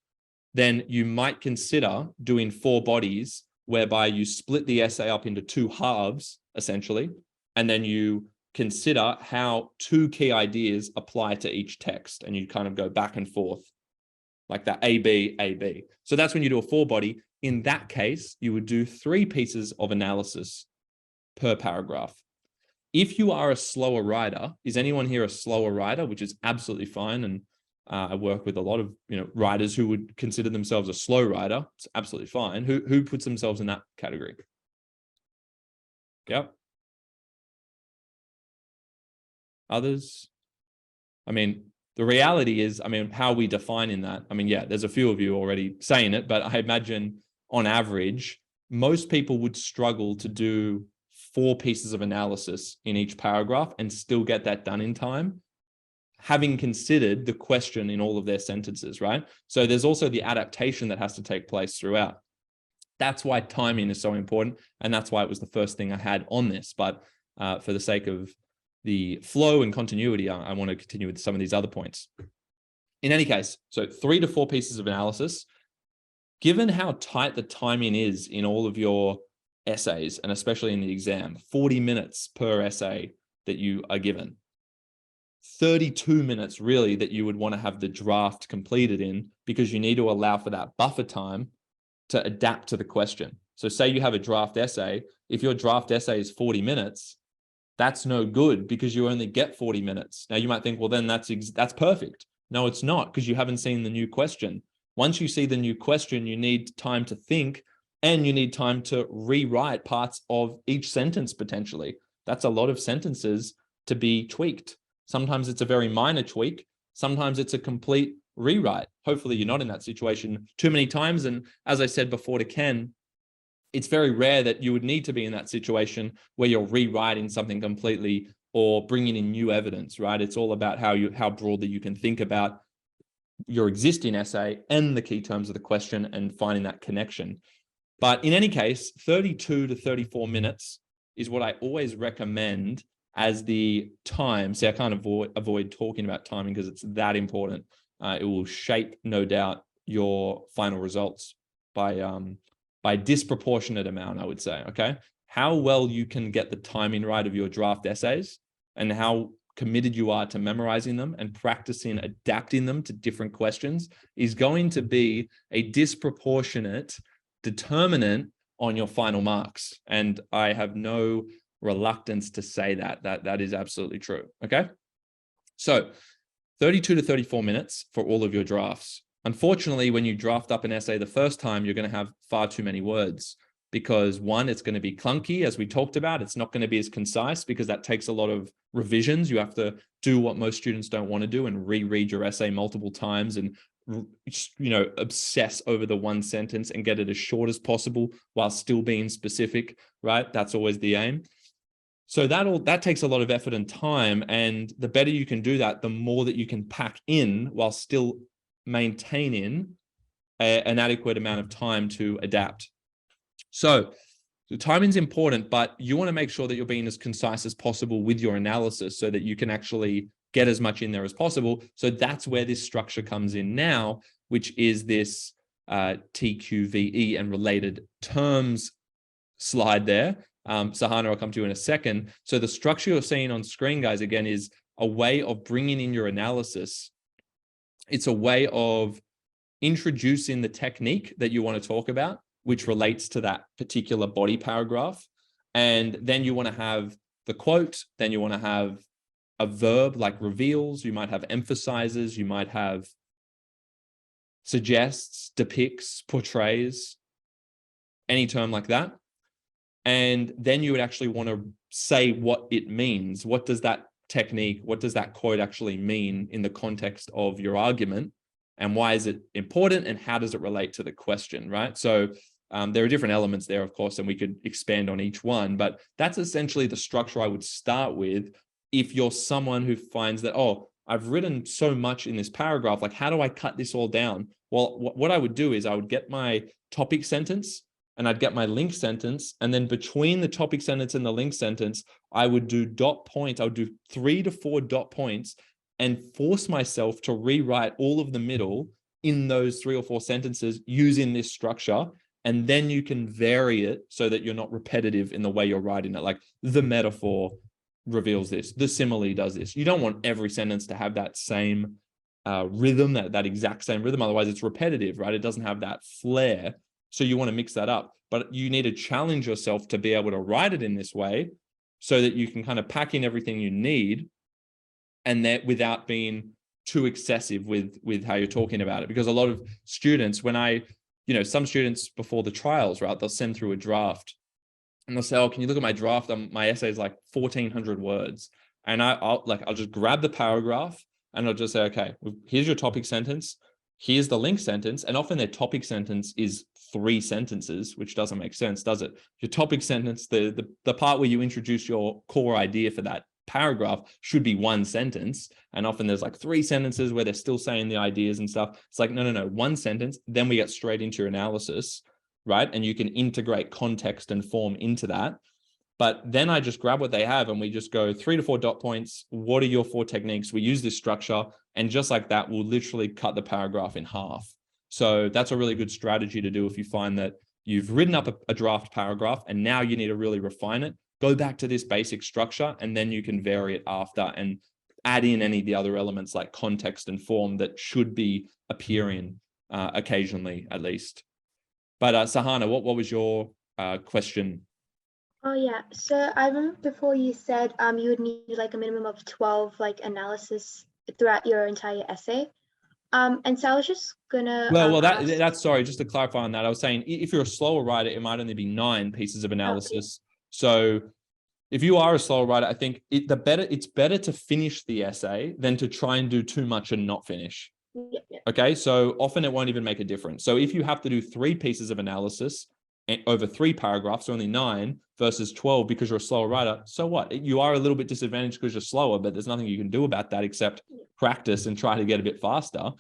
then you might consider doing 4 bodies whereby you split the essay up into 2 halves, essentially, and then you consider how 2 key ideas apply to each text, and you kind of go back and forth like that, A, B, A, B. So that's when you do a 4 body. In that case, you would do 3 pieces of analysis per paragraph. If you are a slower writer, is anyone here a slower writer, which is absolutely fine. And I work with a lot of writers who would consider themselves a slow writer. It's absolutely fine. Who puts themselves in that category? Yep. Others? I mean, the reality is, how are we defining that? Yeah, there's a few of you already saying it, but I imagine on average, most people would struggle to do 4 pieces of analysis in each paragraph and still get that done in time, having considered the question in all of their sentences, right? So there's also the adaptation that has to take place throughout. That's why timing is so important. And that's why it was the first thing I had on this. But for the sake of the flow and continuity, I want to continue with some of these other points. In any case, so 3 to 4 pieces of analysis. Given how tight the timing is in all of your essays, and especially in the exam, 40 minutes per essay that you are given, 32 minutes really that you would want to have the draft completed in, because you need to allow for that buffer time to adapt to the question. So say you have a draft essay. If your draft essay is 40 minutes, that's no good because you only get 40 minutes. Now you might think, well, then that's perfect. No, it's not, because you haven't seen the new question. Once you see the new question, you need time to think, and you need time to rewrite parts of each sentence potentially. That's a lot of sentences to be tweaked. Sometimes it's a very minor tweak. Sometimes it's a complete rewrite. Hopefully you're not in that situation too many times. And as I said before to Ken, it's very rare that you would need to be in that situation where you're rewriting something completely or bringing in new evidence, right? It's all about how broadly you can think about your existing essay and the key terms of the question and finding that connection. But in any case, 32 to 34 minutes is what I always recommend as the time. See, I can't avoid talking about timing because it's that important. It will shape, no doubt, your final results by disproportionate amount, I would say, okay? How well you can get the timing right of your draft essays and how committed you are to memorizing them and practicing adapting them to different questions is going to be a disproportionate determinant on your final marks. And I have no reluctance to say that is absolutely true, okay? So 32 to 34 minutes for all of your drafts. Unfortunately, when you draft up an essay the first time, you're going to have far too many words because, one, it's going to be clunky, as we talked about. It's not going to be as concise because that takes a lot of revisions. You have to do what most students don't want to do and reread your essay multiple times and obsess over the one sentence and get it as short as possible while still being specific, right? That's always the aim. So that takes a lot of effort and time. And the better you can do that, the more that you can pack in while still maintaining an adequate amount of time to adapt. So the timing's important, but you want to make sure that you're being as concise as possible with your analysis so that you can actually get as much in there as possible. So that's where this structure comes in now, which is this TQVE and related terms slide there. Sahana, I'll come to you in a second. So the structure you're seeing on screen, guys, again, is a way of bringing in your analysis. It's a way of introducing the technique that you want to talk about, which relates to that particular body paragraph. And then you want to have the quote, then you want to have a verb like reveals, you might have emphasizes, you might have suggests, depicts, portrays, any term like that. And then you would actually want to say what it means. What does that technique, what does that quote actually mean in the context of your argument? And why is it important? And how does it relate to the question, right? So there are different elements there, of course, and we could expand on each one, but that's essentially the structure I would start with if you're someone who finds that, oh, I've written so much in this paragraph, like how do I cut this all down? Well, what I would do is I would get my topic sentence and I'd get my link sentence. And then between the topic sentence and the link sentence, I would do dot points. I would do 3 to 4 dot points and force myself to rewrite all of the middle in those 3 or 4 sentences using this structure. And then you can vary it so that you're not repetitive in the way you're writing it. Like the metaphor reveals this, the simile does this. You don't want every sentence to have that same rhythm, that exact same rhythm. Otherwise it's repetitive, right? It doesn't have that flair. So you want to mix that up, but you need to challenge yourself to be able to write it in this way so that you can kind of pack in everything you need and that without being too excessive with how you're talking about it. Because a lot of students, when some students before the trials, right, they'll send through a draft and they'll say, oh, can you look at my draft? My essay is like 1,400 words. And I'll just grab the paragraph and I'll just say, okay, here's your topic sentence. Here's the link sentence. And often their topic sentence is 3 sentences, which doesn't make sense, does it? Your topic sentence, the part where you introduce your core idea for that paragraph should be 1 sentence. And often there's like 3 sentences where they're still saying the ideas and stuff. It's like, no, 1 sentence. Then we get straight into your analysis, right? And you can integrate context and form into that. But then I just grab what they have and we just go 3 to 4 dot points. What are your 4 techniques? We use this structure. And just like that, we'll literally cut the paragraph in half. So that's a really good strategy to do if you find that you've written up a draft paragraph and now you need to really refine it. Go back to this basic structure and then you can vary it after and add in any of the other elements like context and form that should be appearing occasionally at least. But Sahana, what was your question? Oh yeah, so I remember before you said you would need like a minimum of 12 like analysis throughout your entire essay. And so I was just gonna that's sorry, just to clarify on that, I was saying if you're a slower writer, it might only be 9 pieces of analysis. Okay. So if you are a slower writer, I think it's better to finish the essay than to try and do too much and not finish. Yeah. Okay, so often it won't even make a difference. So if you have to do 3 pieces of analysis over 3 paragraphs, only 9 versus 12 because you're a slower writer, so what? You are a little bit disadvantaged because you're slower, but there's nothing you can do about that except practice and try to get a bit faster.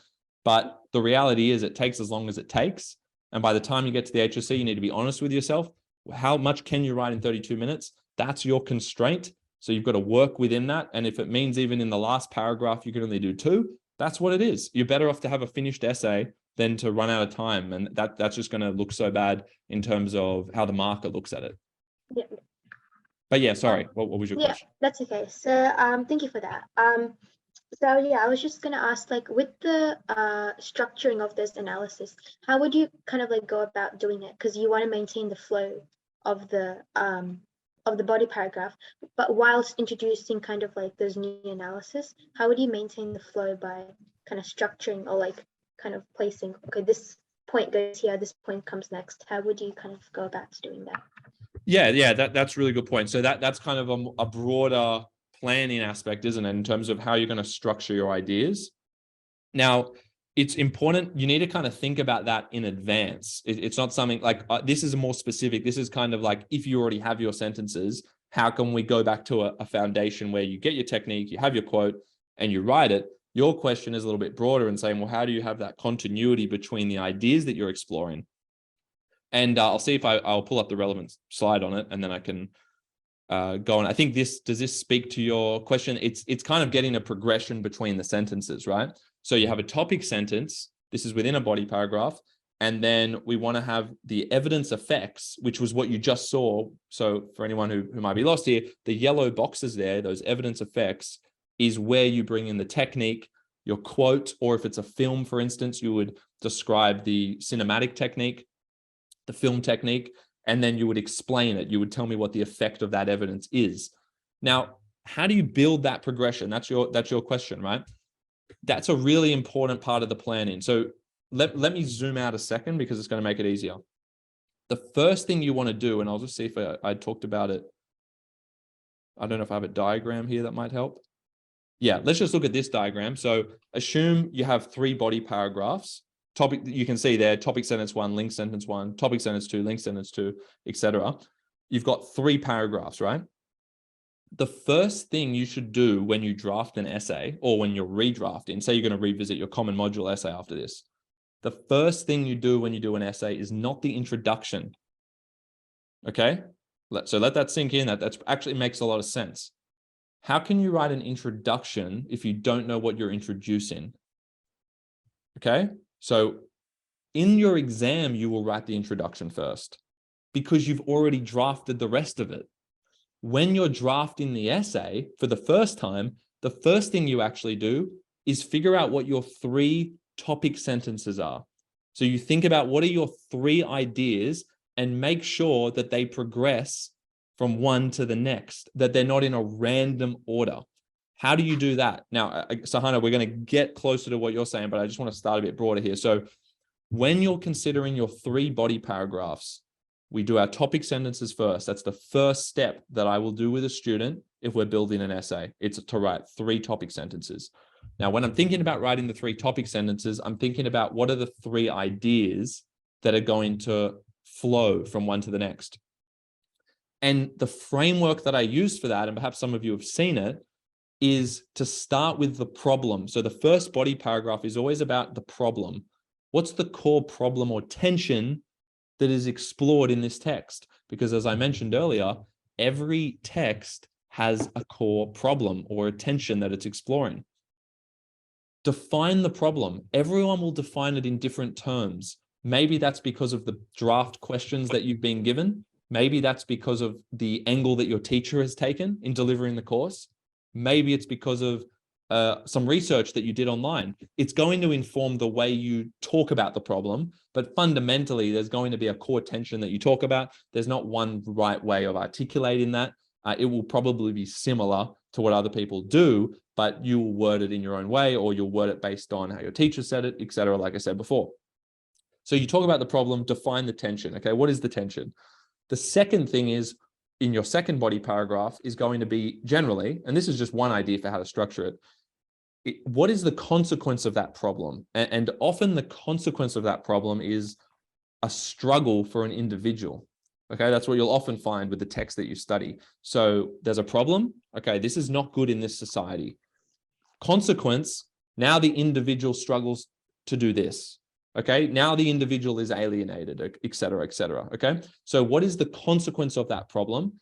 But the reality is it takes as long as it takes. And by the time you get to the HSC, you need to be honest with yourself. How much can you write in 32 minutes? That's your constraint. So you've got to work within that. And if it means even in the last paragraph, you can only do 2, that's what it is. You're better off to have a finished essay than to run out of time. And that's just going to look so bad in terms of how the marker looks at it. Yeah. But yeah, sorry, what was your question? Yeah, that's okay. So thank you for that. So yeah, I was just gonna ask, like, with the structuring of this analysis, how would you kind of like go about doing it? Because you want to maintain the flow of the body paragraph, but whilst introducing kind of like those new analysis, how would you maintain the flow by kind of structuring or like kind of placing, okay, this point goes here, this point comes next. How would you kind of go about doing that? Yeah, that's a really good point. So that's kind of a broader planning aspect, isn't it, in terms of how you're going to structure your ideas. Now, it's important, you need to kind of think about that in advance. It's not something like, this is more specific. This is kind of like, if you already have your sentences, how can we go back to a foundation where you get your technique, you have your quote, and you write it? Your question is a little bit broader and saying, well, how do you have that continuity between the ideas that you're exploring? And I'll see if I'll pull up the relevant slide on it, and then I can go on. I think does this speak to your question? It's kind of getting a progression between the sentences, right? So you have a topic sentence. This is within a body paragraph. And then we want to have the evidence effects, which was what you just saw. So for anyone who might be lost here, the yellow boxes there, those evidence effects, is where you bring in the technique, your quote, or if it's a film, for instance, you would describe the cinematic technique, the film technique, and then you would explain it. You would tell me what the effect of that evidence is. Now, how do you build that progression? That's your question, right? That's a really important part of the planning. So let me zoom out a second because it's going to make it easier. The first thing you want to do, and I'll just see if I talked about it. I don't know if I have a diagram here that might help. Yeah, let's just look at this diagram. So assume you have 3 body paragraphs. Topic, you can see there, topic sentence 1, link sentence 1, topic sentence 2, link sentence 2, etc. You've got 3 paragraphs, right? The first thing you should do when you draft an essay, or when you're redrafting, say you're going to revisit your common module essay after this, the first thing you do when you do an essay is not the introduction. Okay? So let that sink in. That actually makes a lot of sense. How can you write an introduction if you don't know what you're introducing? Okay? So in your exam, you will write the introduction first because you've already drafted the rest of it. When you're drafting the essay for the first time, the first thing you actually do is figure out what your 3 topic sentences are. So you think about what are your 3 ideas and make sure that they progress from one to the next, that they're not in a random order. How do you do that? Now, Sahana, we're going to get closer to what you're saying, but I just want to start a bit broader here. So when you're considering your 3 body paragraphs, we do our topic sentences first. That's the first step that I will do with a student if we're building an essay. It's to write 3 topic sentences. Now, when I'm thinking about writing the 3 topic sentences, I'm thinking about what are the 3 ideas that are going to flow from one to the next. And the framework that I use for that, and perhaps some of you have seen it, is to start with the problem. So the first body paragraph is always about the problem. What's the core problem or tension that is explored in this text? Because as I mentioned earlier, every text has a core problem or a tension that it's exploring. Define the problem. Everyone will define it in different terms. Maybe that's because of the draft questions that you've been given. Maybe that's because of the angle that your teacher has taken in delivering the course. Maybe it's because of some research that you did online. It's going to inform the way you talk about the problem, but fundamentally, there's going to be a core tension that you talk about. There's not one right way of articulating that. It will probably be similar to what other people do, but you will word it in your own way, or you'll word it based on how your teacher said it, etc., like I said before. So you talk about the problem, define the tension. Okay, what is the tension? The second thing is, in your second body paragraph, is going to be generally, and this is just one idea for how to structure it, what is the consequence of that problem? And often the consequence of that problem is a struggle for an individual. Okay, that's what you'll often find with the text that you study. So there's a problem. Okay, this is not good in this society. Consequence, now the individual struggles to do this. Okay, now the individual is alienated, et cetera, et cetera. Okay, so what is the consequence of that problem?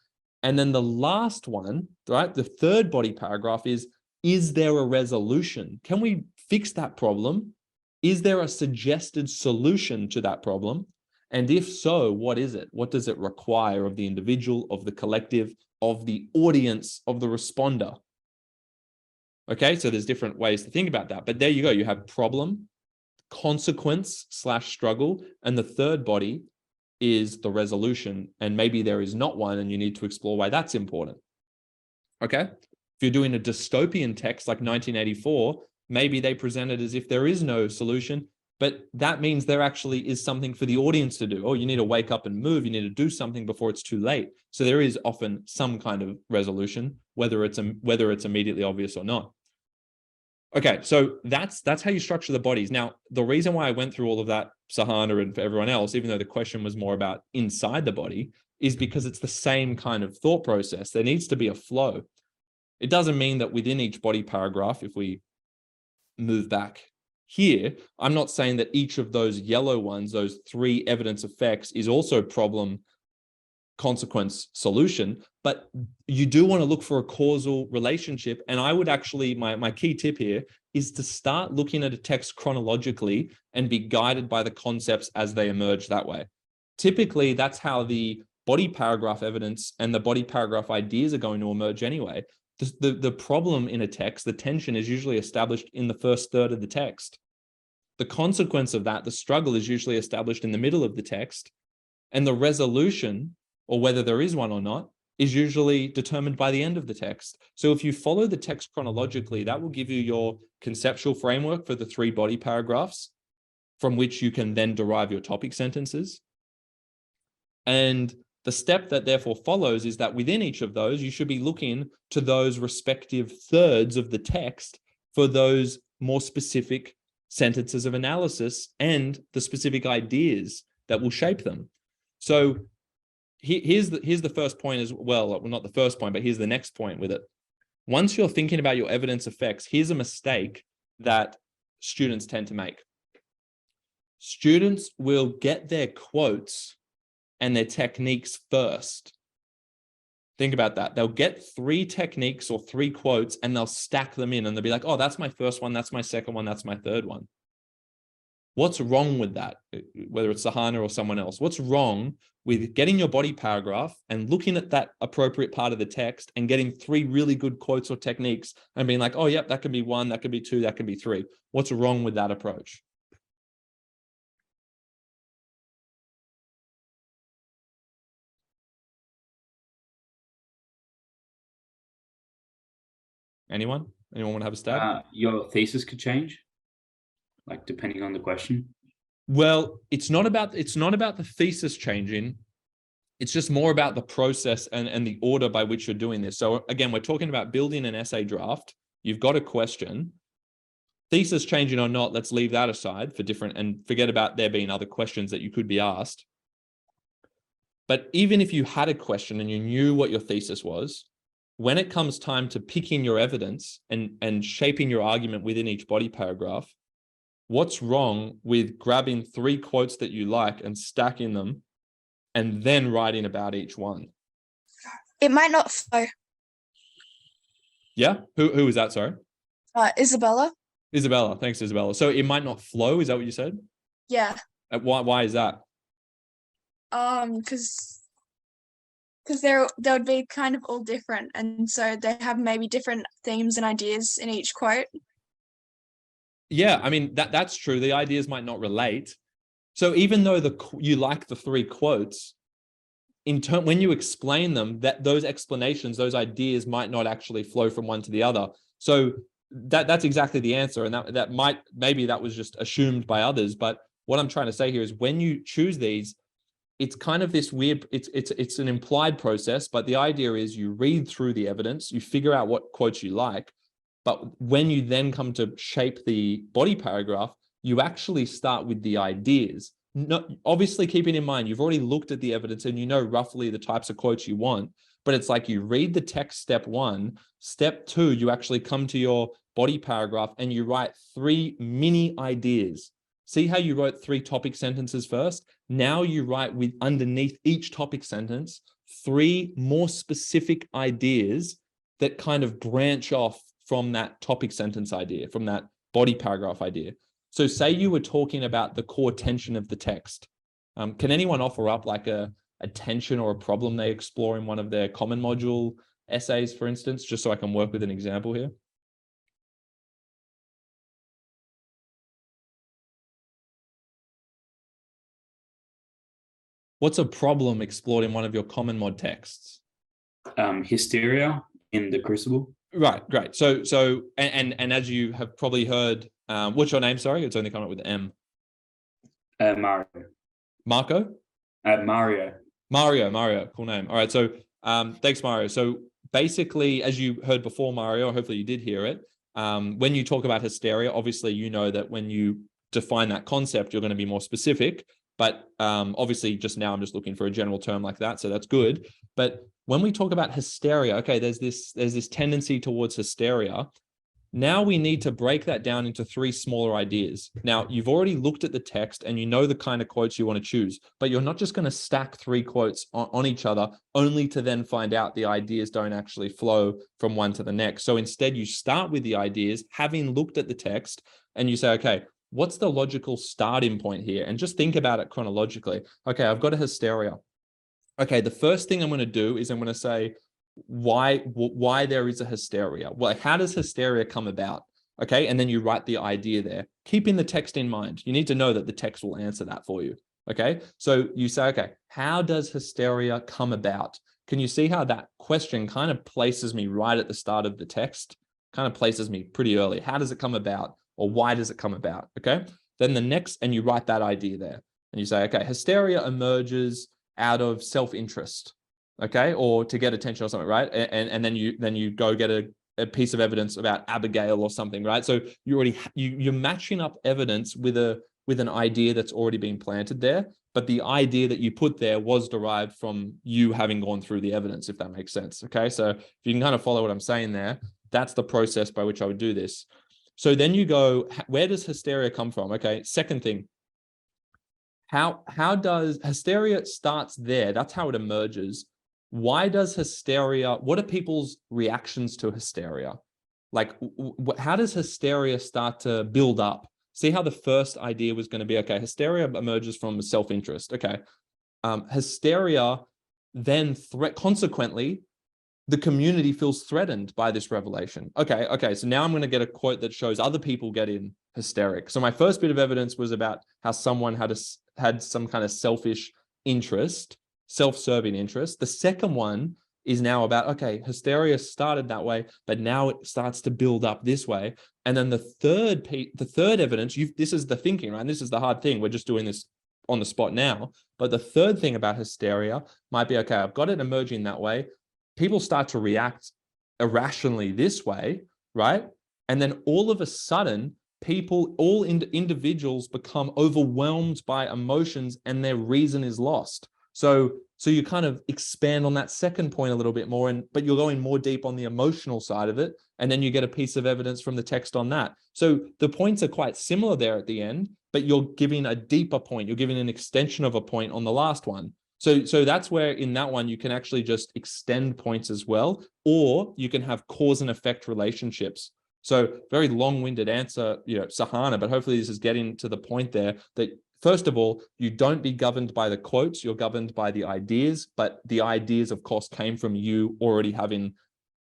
And then the last one, right, the third body paragraph is there a resolution? Can we fix that problem? Is there a suggested solution to that problem? And if so, what is it? What does it require of the individual, of the collective, of the audience, of the responder? Okay, so there's different ways to think about that. But there you go. You have problem, consequence / struggle, and the third body is the resolution. And maybe there is not one, and you need to explore why that's important. Okay, if you're doing a dystopian text like 1984, maybe they present it as if there is no solution, but that means there actually is something for the audience to do. Oh, you need to wake up and move. You need to do something before it's too late. So there is often some kind of resolution, whether it's immediately obvious or not. Okay, so that's how you structure the bodies. Now, the reason why I went through all of that, Sahana, and for everyone else, even though the question was more about inside the body, is because it's the same kind of thought process. There needs to be a flow. It doesn't mean that within each body paragraph, if we move back here, I'm not saying that each of those yellow ones, those 3 evidence effects, is also problem, consequence, solution, but you do want to look for a causal relationship. And I would actually, my key tip here is to start looking at a text chronologically and be guided by the concepts as they emerge that way. Typically, that's how the body paragraph evidence and the body paragraph ideas are going to emerge anyway. The problem in a text, the tension, is usually established in the first third of the text. The consequence of that, the struggle, is usually established in the middle of the text, and the resolution, or whether there is one or not, is usually determined by the end of the text. So if you follow the text chronologically, that will give you your conceptual framework for the 3 body paragraphs, from which you can then derive your topic sentences. And the step that therefore follows is that within each of those, you should be looking to those respective thirds of the text for those more specific sentences of analysis and the specific ideas that will shape them. So here's the first point as well. Well, not the first point, but here's the next point with it. Once you're thinking about your evidence effects, here's a mistake that students tend to make. Students will get their quotes and their techniques first. Think about that. They'll get 3 techniques or 3 quotes and they'll stack them in and they'll be like, oh, that's my first one, that's my second one, that's my third one. What's wrong with that? Whether it's Sahana or someone else, what's wrong with getting your body paragraph and looking at that appropriate part of the text and getting 3 really good quotes or techniques and being like, oh, yep, that can be 1, that can be 2, that can be 3. What's wrong with that approach? Anyone? Anyone want to have a stab? Your thesis could change, like depending on the question. Well, it's not about the thesis changing. It's just more about the process and the order by which you're doing this. So again, we're talking about building an essay draft. You've got a question. Thesis changing or not, let's leave that aside for different and forget about there being other questions that you could be asked. But even if you had a question and you knew what your thesis was, when it comes time to picking your evidence and shaping your argument within each body paragraph, what's wrong with grabbing 3 quotes that you like and stacking them and then writing about each one? It might not flow. Yeah? Who is that, sorry? Isabella. Isabella. Thanks, Isabella. So it might not flow, is that what you said? Yeah. Why is that? Because they would be kind of all different, and so they have maybe different themes and ideas in each quote. Yeah, I mean, that's true. The ideas might not relate. So even though you like the 3 quotes, when you explain them, that those explanations, those ideas might not actually flow from one to the other. So that's exactly the answer. And maybe that was just assumed by others. But what I'm trying to say here is when you choose these, it's kind of this weird, it's an implied process, but the idea is you read through the evidence, you figure out what quotes you like, but when you then come to shape the body paragraph, you actually start with the ideas. Obviously keeping in mind, you've already looked at the evidence and you know roughly the types of quotes you want, but it's like you read the text step 1, step 2, you actually come to your body paragraph and you write 3 mini ideas. See how you wrote 3 topic sentences first? Now you write with underneath each topic sentence 3 more specific ideas that kind of branch off from that topic sentence idea, from that body paragraph idea. So say you were talking about the core tension of the text. Can anyone offer up like a tension or a problem they explore in one of their common module essays, for instance, just so I can work with an example here? What's a problem explored in one of your common mod texts? Hysteria in the Crucible. Right, great. So as you have probably heard, what's your name? Sorry, it's only coming up with M. Mario. Marco? Mario. Mario, cool name. All right, so thanks, Mario. So basically, as you heard before, Mario, hopefully you did hear it, when you talk about hysteria, obviously you know that when you define that concept, you're going to be more specific. But obviously just now I'm just looking for a general term like that. So that's good. But when we talk about hysteria, okay, there's this tendency towards hysteria. Now we need to break that down into 3 smaller ideas. Now, you've already looked at the text and you know the kind of quotes you want to choose, but you're not just going to stack 3 quotes on each other only to then find out the ideas don't actually flow from one to the next. So instead, you start with the ideas, having looked at the text, and you say, okay, what's the logical starting point here? And just think about it chronologically. Okay, I've got a hysteria. Okay, the first thing I'm going to do is I'm going to say, why there is a hysteria. Well, how does hysteria come about? Okay, and then you write the idea there, keeping the text in mind. You need to know that the text will answer that for you. Okay, so you say, okay, how does hysteria come about? Can you see how that question kind of places me right at the start of the text? Kind of places me pretty early. How does it come about? Or why does it come about? Okay, then the next, and you write that idea there, and you say, okay, hysteria emerges out of self-interest. Okay, or to get attention or something, right? And then you go get a piece of evidence about Abigail or something, right? So you're matching up evidence with an idea that's already been planted there, but the idea that you put there was derived from you having gone through the evidence, if that makes sense. Okay, so if you can kind of follow what I'm saying there, that's the process by which I would do this. So then you go, where does hysteria come from? Okay, second thing, how does hysteria starts there? That's how it emerges. Why does hysteria, what are people's reactions to hysteria? Like, how does hysteria start to build up? See how the first idea was going to be, okay, hysteria emerges from self-interest. Okay. Hysteria then consequently, the community feels threatened by this revelation. Okay. So now I'm going to get a quote that shows other people getting hysteric. So my first bit of evidence was about how someone had some kind of selfish interest, self-serving interest. The second one is now about, okay, hysteria started that way, but now it starts to build up this way. And then the third evidence, this is the thinking, right? And this is the hard thing. We're just doing this on the spot now. But the third thing about hysteria might be, okay, I've got it emerging that way. People start to react irrationally this way, right? And then all of a sudden, individuals become overwhelmed by emotions and their reason is lost. So you kind of expand on that second point a little bit more, but you're going more deep on the emotional side of it. And then you get a piece of evidence from the text on that. So the points are quite similar there at the end, but you're giving a deeper point. You're giving an extension of a point on the last one. So that's where in that one, you can actually just extend points as well, or you can have cause and effect relationships. So very long-winded answer, Sahana, but hopefully this is getting to the point there that first of all, you don't be governed by the quotes, you're governed by the ideas, but the ideas, of course, came from you already having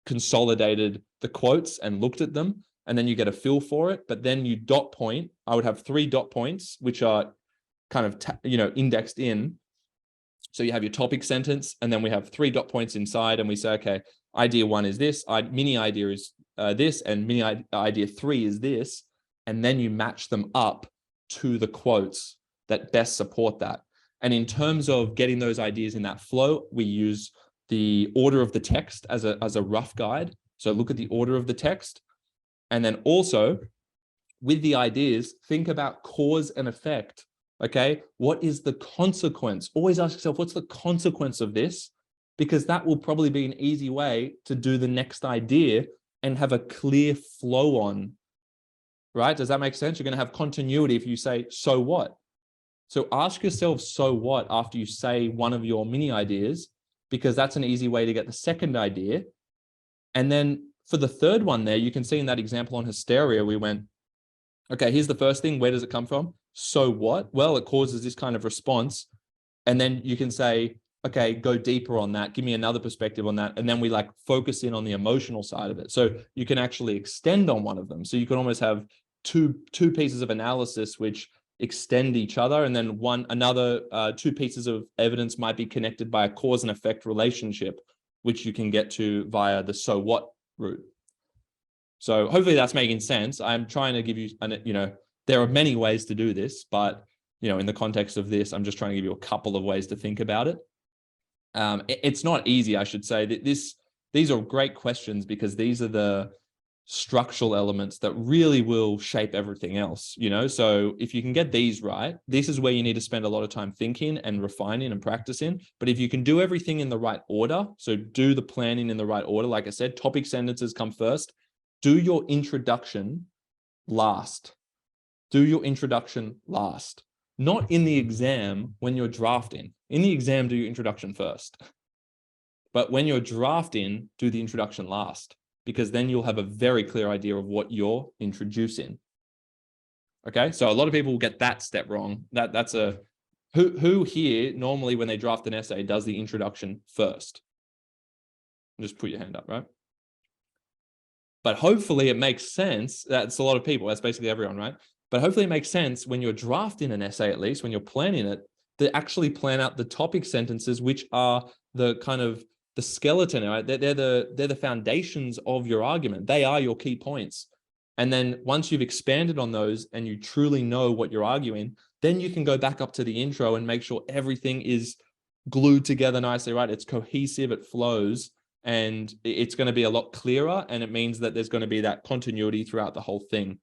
consolidated the quotes and looked at them, and then you get a feel for it, but then you dot point. I would have 3 dot points, which are kind of, indexed in. So you have your topic sentence, and then we have 3 dot points inside, and we say, okay, idea 1 is this, mini idea is this, and mini idea 3 is this, and then you match them up to the quotes that best support that. And in terms of getting those ideas in that flow, we use the order of the text as a rough guide. So look at the order of the text. And then also with the ideas, think about cause and effect. Okay, what is the consequence? Always ask yourself, what's the consequence of this? Because that will probably be an easy way to do the next idea and have a clear flow on, right? Does that make sense? You're going to have continuity if you say, so what? So ask yourself, so what, after you say one of your mini ideas, because that's an easy way to get the second idea. And then for the third one there, you can see in that example on hysteria, we went, okay, here's the first thing. Where does it come from? So what? Well, it causes this kind of response. And then you can say, okay, go deeper on that. Give me another perspective on that. And then we focus in on the emotional side of it. So you can actually extend on one of them. So you can almost have two pieces of analysis which extend each other. And then another 2 pieces of evidence might be connected by a cause and effect relationship, which you can get to via the so what route. So hopefully that's making sense. I'm trying to give you, there are many ways to do this, but, in the context of this, I'm just trying to give you a couple of ways to think about it. It's not easy, I should say. These are great questions because these are the structural elements that really will shape everything else, you know? So if you can get these right, this is where you need to spend a lot of time thinking and refining and practicing. But if you can do everything in the right order, so do the planning in the right order, like I said, topic sentences come first, do your introduction last. Do your introduction last. Not in the exam when you're drafting. In the exam, do your introduction first. But when you're drafting, do the introduction last, because then you'll have a very clear idea of what you're introducing. Okay, so a lot of people will get that step wrong. That's a who here normally when they draft an essay does the introduction first? Just put your hand up, right? But hopefully it makes sense. That's a lot of people. That's basically everyone, right? But hopefully it makes sense when you're drafting an essay, at least when you're planning it, to actually plan out the topic sentences, which are the kind of the skeleton, right? They're the foundations of your argument. They are your key points. And then once you've expanded on those and you truly know what you're arguing, then you can go back up to the intro and make sure everything is glued together nicely, right? It's cohesive, it flows, and it's going to be a lot clearer. And it means that there's going to be that continuity throughout the whole thing.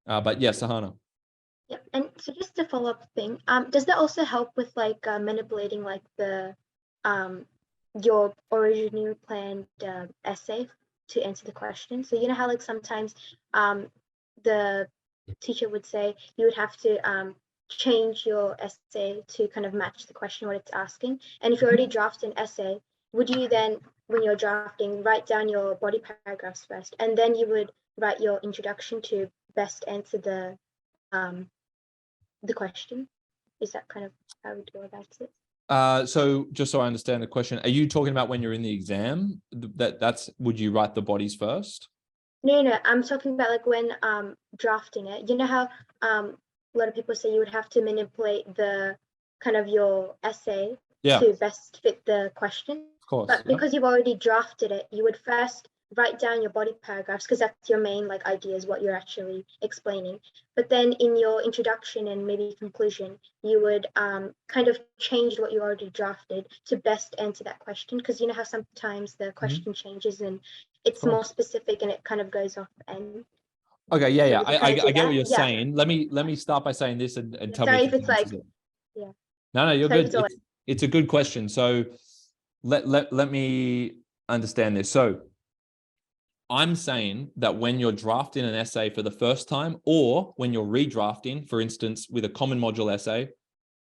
But yeah, Sahana. Yeah, and so just a follow-up thing, does that also help with like manipulating like the your originally planned essay to answer the question? So you know how like sometimes the teacher would say you would have to change your essay to kind of match the question what it's asking, and if you already draft an essay, would you then when you're drafting write down your body paragraphs first and then you would write your introduction to best answer the question? Is that kind of how we go about it? So just so I understand the question, are you talking about when you're in the exam? That's would you write the bodies first? No, I'm talking about like when drafting it. You know how a lot of people say you would have to manipulate the kind of your essay to best fit the question. Of course. But because you've already drafted it, you would first write down your body paragraphs because that's your main like ideas, what you're actually explaining. But then in your introduction and maybe conclusion, you would kind of change what you already drafted to best answer that question, because you know how sometimes the question changes and it's more specific and it kind of goes off. And okay, yeah, I get what you're saying. Let me start by saying this and tell me if it's like No, you're good. It's a good question. So let me understand this. So I'm saying that when you're drafting an essay for the first time, or when you're redrafting, for instance, with a common module essay,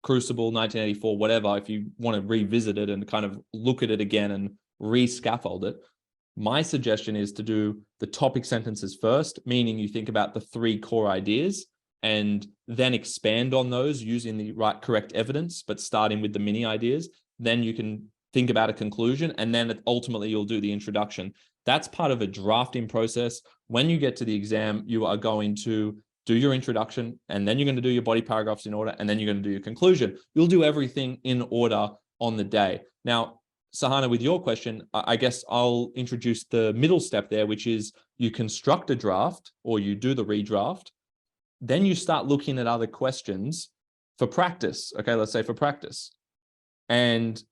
Crucible, 1984, whatever, if you want to revisit it and kind of look at it again and re-scaffold it, my suggestion is to do the topic sentences first, meaning you think about the 3 core ideas and then expand on those using the correct evidence, but starting with the mini ideas. Then you can think about a conclusion, and then ultimately you'll do the introduction. That's part of a drafting process. When you get to the exam, you are going to do your introduction, and then you're going to do your body paragraphs in order, and then you're going to do your conclusion. You'll do everything in order on the day. Now, Sahana, with your question, I guess I'll introduce the middle step there, which is you construct a draft or you do the redraft. Then you start looking at other questions for practice. Okay, let's say for practice. And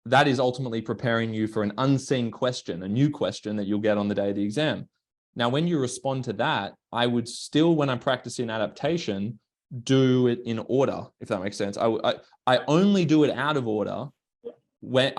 that is ultimately preparing you for an unseen question, a new question that you'll get on the day of the exam. Now, when you respond to that, I would still, when I'm practicing adaptation, do it in order, if that makes sense. I only do it out of order when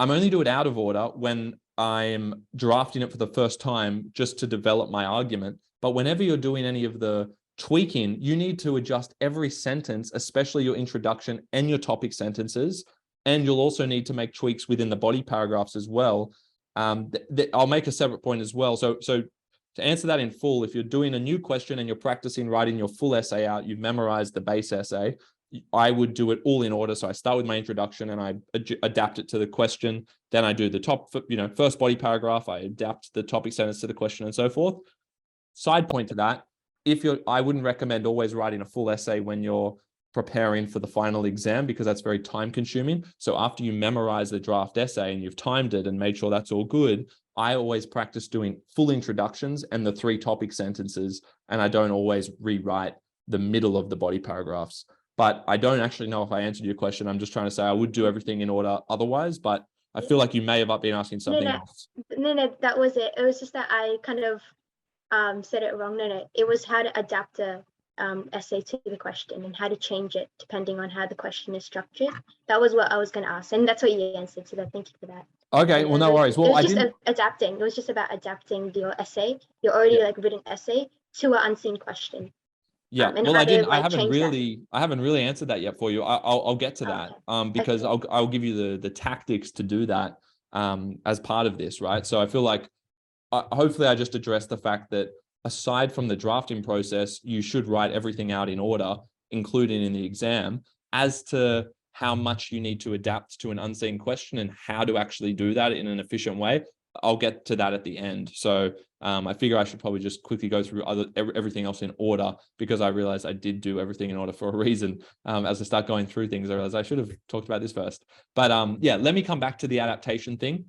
I'm drafting it for the first time, just to develop my argument. But whenever you're doing any of the tweaking, you need to adjust every sentence, especially your introduction and your topic sentences. And you'll also need to make tweaks within the body paragraphs as well. I'll make a separate point as well. So to answer that in full, if you're doing a new question and you're practicing writing your full essay out, you've memorized the base essay, I would do it all in order. So I start with my introduction and I adapt it to the question. Then I do the first body paragraph. I adapt the topic sentence to the question and so forth. Side point to that, I wouldn't recommend always writing a full essay when you're preparing for the final exam, because that's very time consuming. So after you memorize the draft essay and you've timed it and made sure that's all good, I always practice doing full introductions and the 3 topic sentences. And I don't always rewrite the middle of the body paragraphs. But I don't actually know if I answered your question. I'm just trying to say I would do everything in order otherwise, but I feel like you may have been asking something else. No, that was it. It was just that I kind of said it wrong. No, it was how to adapt a essay to the question and how to change it depending on how the question is structured. That was what I was going to ask, and that's what you answered. So thank you for that. Okay, well, no worries. Well, it was just adapting. It was just about adapting your essay, your already like written essay, to an unseen question. Yeah, well, I haven't really answered that yet for you. I'll get to that. Okay. Because okay. I'll give you the tactics to do that as part of this, right? So I feel like hopefully I just addressed the fact that aside from the drafting process, you should write everything out in order, including in the exam. As to how much you need to adapt to an unseen question and how to actually do that in an efficient way, I'll get to that at the end. So I figure I should probably just quickly go through everything else in order, because I realized I did do everything in order for a reason. As I start going through things, I realized I should have talked about this first. But yeah, let me come back to the adaptation thing.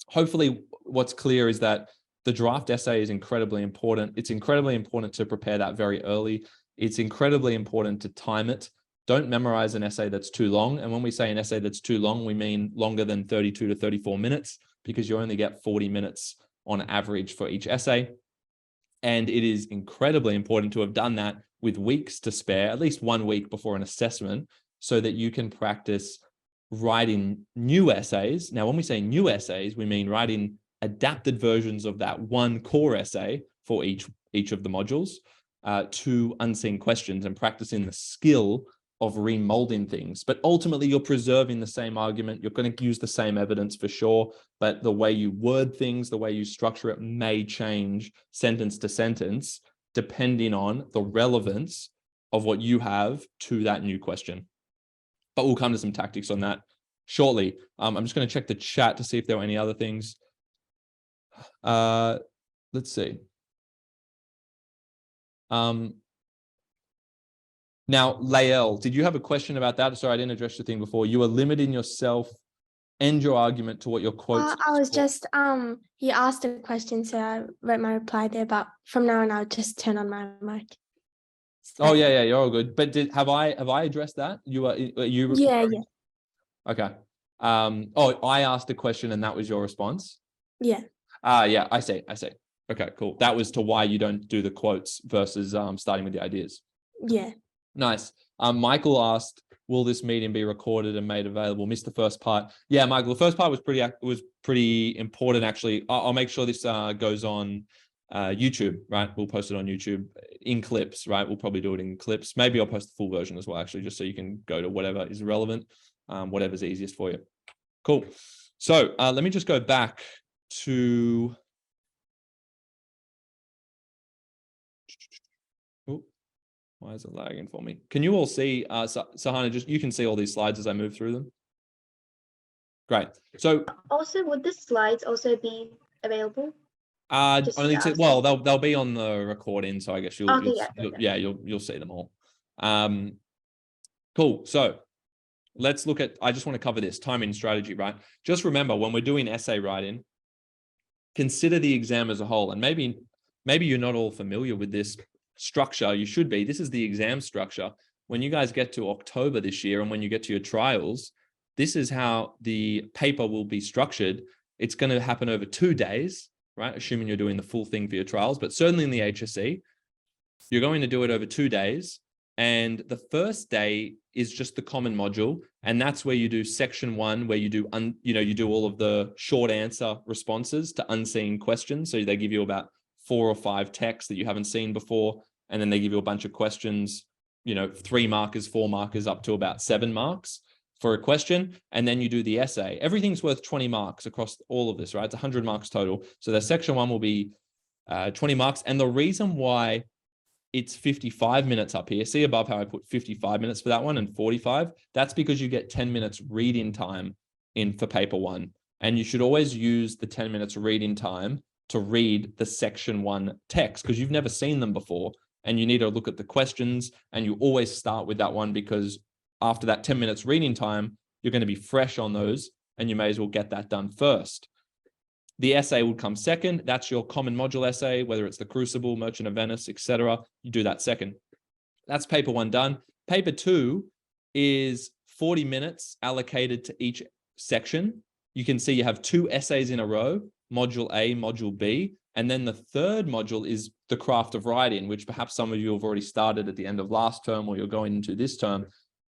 Hopefully what's clear is that the draft essay is incredibly important. It's incredibly important to prepare that very early. It's incredibly important to time it. Don't memorize an essay that's too long. And when we say an essay that's too long, we mean longer than 32 to 34 minutes, because you only get 40 minutes on average for each essay. And it is incredibly important to have done that with weeks to spare, at least 1 week before an assessment, so that you can practice writing new essays. Now, when we say new essays, we mean writing adapted versions of that one core essay for each of the modules to unseen questions, and practicing the skill of remolding things. But ultimately, you're preserving the same argument. You're going to use the same evidence for sure, but the way you word things, the way you structure it may change sentence to sentence, depending on the relevance of what you have to that new question. But we'll come to some tactics on that shortly. I'm just going to check the chat to see if there were any other things. Let's see. Now, Lael, did you have a question about that? Sorry, I didn't address your thing before. You were limiting yourself and your argument to what your quotes. I was just you asked a question, so I wrote my reply there. But from now on, I'll just turn on my mic. So, oh yeah, you're all good. But have I addressed that? You yeah. Okay. Oh, I asked a question and that was your response? Yeah. Yeah, I see. Okay, cool. That was to why you don't do the quotes versus starting with the ideas. Yeah. Nice. Michael asked, will this meeting be recorded and made available? Missed the first part. Yeah, Michael, the first part was pretty important, actually. I'll make sure this goes on YouTube, right? We'll post it on YouTube in clips, right? We'll probably do it in clips. Maybe I'll post the full version as well, actually, just so you can go to whatever is relevant, whatever's easiest for you. Cool. So let me just go back to... Why is it lagging for me? Can you all see, Sahana, just you can see all these slides as I move through them? Great. So also, would the slides also be available? Well, they'll be on the recording, so I guess you'll see them all. Cool. So let's look at, I just want to cover this timing strategy, right? Just remember, when we're doing essay writing, consider the exam as a whole. And maybe you're not all familiar with this structure. You should be. This is the exam structure. When you guys get to October this year and when you get to your trials, this is how the paper will be structured. It's going to happen over 2 days, right? Assuming you're doing the full thing for your trials, but certainly in the HSC, you're going to do it over 2 days. And the first day is just the common module. And that's where you do section 1, where you do, you do all of the short answer responses to unseen questions. So they give you about 4 or 5 texts that you haven't seen before. And then they give you a bunch of questions, 3 markers, 4 markers, up to about 7 marks for a question. And then you do the essay. Everything's worth 20 marks across all of this, right? It's 100 marks total. So the section 1 will be 20 marks. And the reason why it's 55 minutes up here, see above how I put 55 minutes for that one and 45, that's because you get 10 minutes reading time in for paper 1. And you should always use the 10 minutes reading time to read the section 1 text, because you've never seen them before. And you need to look at the questions, and you always start with that one, because after that 10 minutes reading time, you're going to be fresh on those, and you may as well get that done first. The essay would come second. That's your common module essay, whether it's the Crucible, Merchant of Venice, etc. You do that second. That's paper 1 done. Paper 2 is 40 minutes allocated to each section. You can see you have 2 essays in a row. module A, module B. And then the third module is the craft of writing, which perhaps some of you have already started at the end of last term or you're going into this term.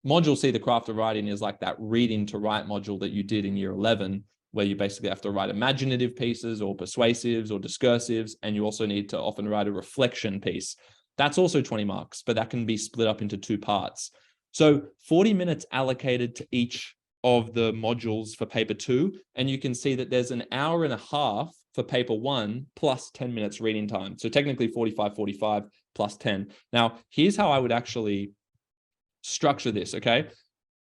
Module C, the craft of writing, is like that reading to write module that you did in year 11, where you basically have to write imaginative pieces or persuasives or discursives. And you also need to often write a reflection piece. That's also 20 marks, but that can be split up into 2 parts. So 40 minutes allocated to each of the modules for paper 2. And you can see that there's an hour and a half for paper 1 plus 10 minutes reading time. So technically 45 plus 10. Now, here's how I would actually structure this, okay?